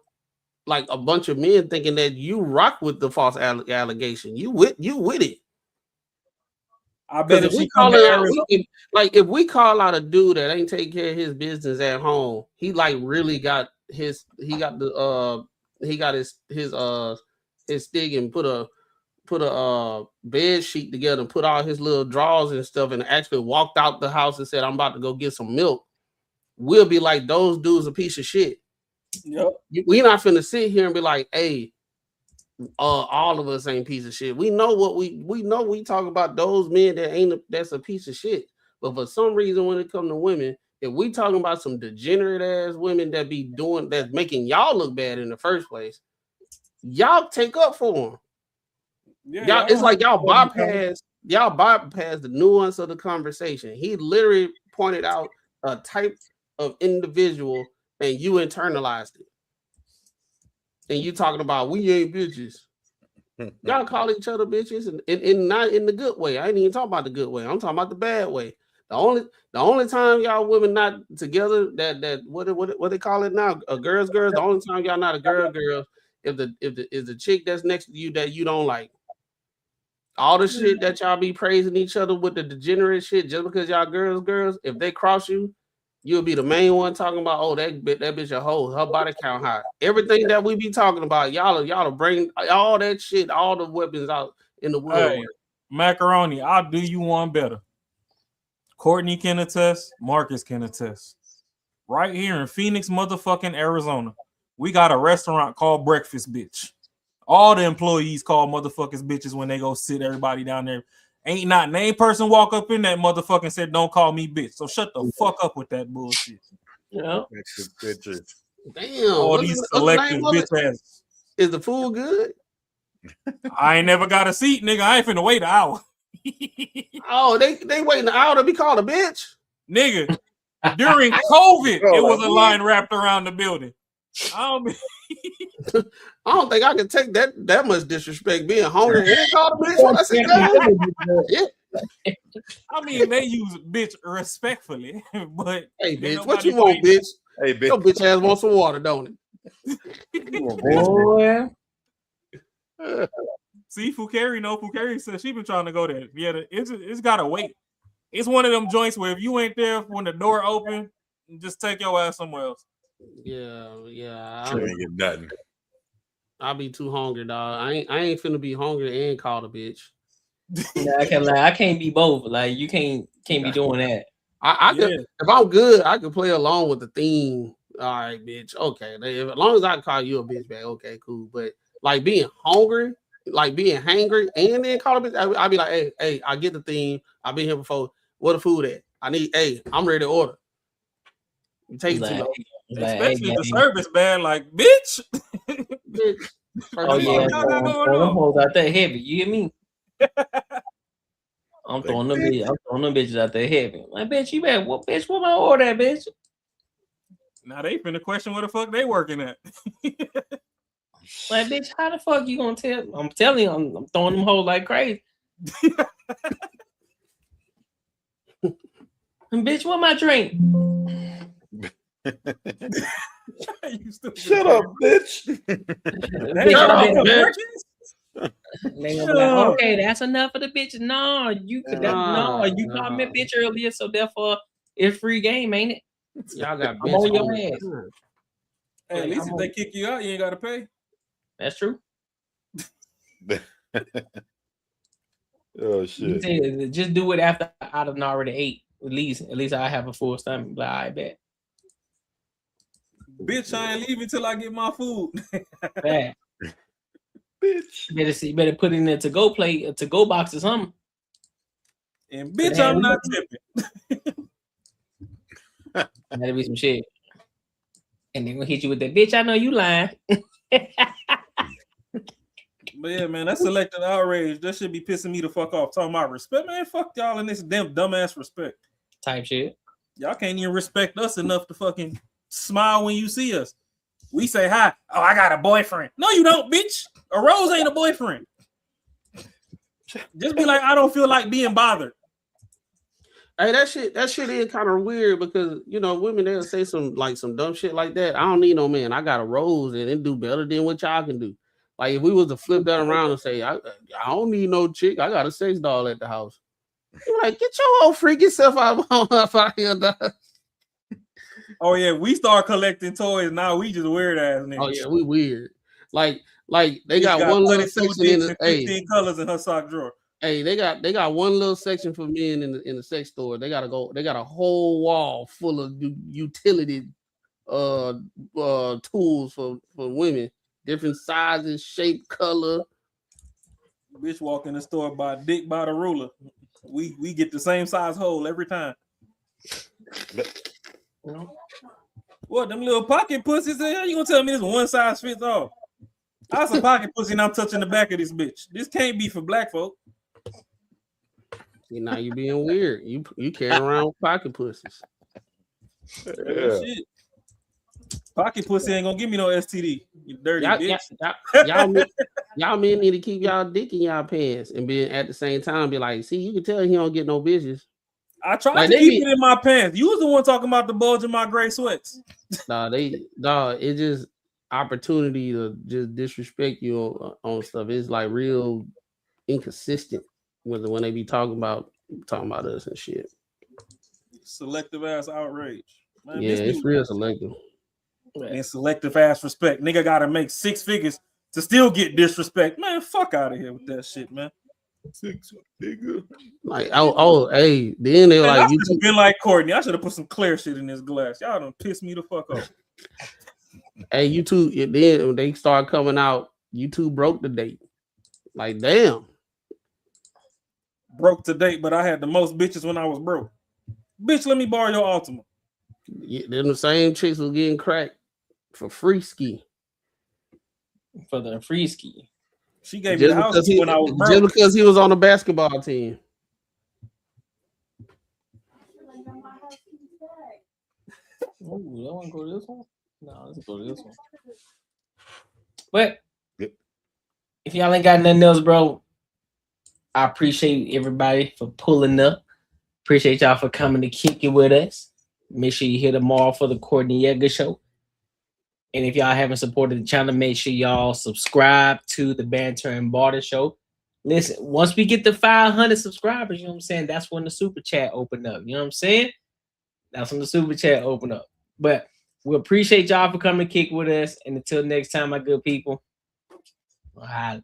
like a bunch of men thinking that you rock with the false allegation. You with it. I bet if If we she come call to it out, Arizona, if we call out a dude that ain't taking care of his business at home, he like really got his stick and put a bed sheet together and put all his little drawers and stuff and actually walked out the house and said, "I'm about to go get some milk." We'll be like, those dudes a piece of shit. Yep. We not finna sit here and be like, "Hey, all of us ain't piece of shit." We know what we know. We talk about those men that that's a piece of shit. But for some reason, when it comes to women, if we talking about some degenerate ass women that be doing that's making y'all look bad in the first place, y'all take up for them. Yeah, It's like y'all bypass the nuance of the conversation. He literally pointed out a type of individual and you internalized it. And you talking about we ain't bitches. Y'all call each other bitches and not in the good way. I ain't even talking about the good way. I'm talking about the bad way. The only time y'all women not together that what they call it now, a girls. The only time y'all not a girl if the chick that's next to you that you don't like. All the shit that y'all be praising each other with the degenerate shit just because y'all girls, if they cross you, you'll be the main one talking about, oh, that bitch a hoe, her body count high. Everything that we be talking about, y'all bring all that shit, all the weapons out in the world. Hey, Macaroni, I'll do you one better. Courtney can attest, Marcus can attest. Right here in Phoenix, motherfucking Arizona, we got a restaurant called Breakfast Bitch. All the employees call motherfuckers bitches when they go sit everybody down there. Ain't not name person walk up in that motherfucker and said, "Don't call me bitch." So shut the fuck up with that bullshit. Yeah. Damn. All these selective bitch ass. Is the food good? I ain't never got a seat, nigga. I ain't finna wait an hour. Oh, they waiting an hour to be called a bitch? Nigga, during COVID, it was a line wrapped around the building. I don't think I can take that much disrespect being hungry and called a bitch when I sit down. Yeah. I mean, they use bitch respectfully, but hey, bitch, what you want, bitch? Hey, bitch. Your bitch ass wants some water, don't Boy. See, Fukari said she been trying to go there. Yeah, it's gotta wait. It's one of them joints where if you ain't there when the door open, just take your ass somewhere else. Yeah. I ain't get nothing. I'll be too hungry, dog. I ain't finna be hungry and called a bitch. Yeah, I can't be both. Like you can't be doing that. I could, if I'm good, I could play along with the theme. All right, bitch. Okay, as long as I call you a bitch back, okay, cool. But like being hungry, like being hangry, and then call a bitch, I'll be like, hey, I get the theme. I've been here before. Where the food at? I'm ready to order. You take it too long. Especially if the service bad, like bitch. Bitch. Oh yeah, I'm hoes out there heavy. You hear me? I'm throwing them bitches out there heavy. Like, bitch, you better what bitch? What my order at, bitch? Now they finna question where the fuck they working at. Like, bitch, how the fuck you gonna tell? I'm telling you, I'm throwing them hoes like crazy. And bitch, what my drink? Shut up, bitch. They gonna be like, okay, that's enough of the bitch. No, you could you called me a bitch earlier, so therefore it's free game, ain't it? Y'all got I'm on your ass. Hey, at least if they kick you out, you ain't gotta pay. That's true. Oh shit! Just do it after I'd have already ate. At least I have a full stomach. But I bet. Bitch, I ain't leaving till I get my food. Bad. Bitch. You better put in a to-go plate, a to-go box or something. And bitch, I'm not tipping. That'll be some shit. And they're gonna hit you with that bitch. I know you lying. But yeah, man, that's selective outrage. That should be pissing me the fuck off. Talking about respect, man. Fuck y'all in this damn dumbass respect type shit. Y'all can't even respect us enough to fucking smile when you see us. We say hi. Oh, I got a boyfriend. No, you don't, bitch. A rose ain't a boyfriend. Just be like, I don't feel like being bothered. Hey, that shit is kind of weird because women they'll say some dumb shit like that. I don't need no man. I got a rose and it do better than what y'all can do. Like if we was to flip that around and say, I don't need no chick. I got a sex doll at the house. You're like, get your whole freaky self out here, dog. Oh yeah, we start collecting toys now. We just weird ass niggas. Oh yeah, we weird. Like they got one little section in the 15 colors in her sock drawer. Hey, they got one little section for men in the sex store. They got a whole wall full of utility tools for women, different sizes, shape, color. Bitch walk in the store by dick by the ruler. We get the same size hole every time. What, them little pocket pussies? How you gonna tell me this one size fits all? I was a pocket pussy and I'm touching the back of this bitch. This can't be for black folk. See, now you being weird. You carry around with pocket pussies. Yeah. Shit. Pocket pussy ain't gonna give me no STD. You dirty bitch. Y'all men need to keep y'all dick in y'all pants and be at the same time be like, see, you can tell he don't get no bitches. I tried to keep it in my pants. You was the one talking about the bulge in my gray sweats. It's just opportunity to just disrespect you on stuff. It's like real inconsistent when they be talking about us and shit. Selective ass outrage. Man, yeah, it's real selective. And selective ass respect. Nigga gotta make 6 figures to still get disrespect. Man, fuck out of here with that shit, man. 6 nigga. Like hey, then they were like, I should have been like Courtney. I should have put some clear shit in this glass. Y'all done pissed me the fuck off. Hey, you two, then when they start coming out, you two broke the date. Like, damn. Broke to date, but I had the most bitches when I was broke. Bitch, let me borrow your Ultima. Yeah, then the same chicks was getting cracked for free ski. For the free ski. She gave me the house when I was broke. Just because he was on the basketball team. Oh, you want to go to this one? No, let's go to this one. But if y'all ain't got nothing else, bro, I appreciate everybody for pulling up. Appreciate y'all for coming to kick it with us. Make sure you hit them all for the Courtney Yeager Show. And if y'all haven't supported the channel, make sure y'all subscribe to the Banter and Barter Show. Listen, once we get to 500 subscribers, you know what I'm saying? That's when the super chat open up. You know what I'm saying? That's when the super chat open up. But we appreciate y'all for coming to kick with us. And until next time, my good people. All right.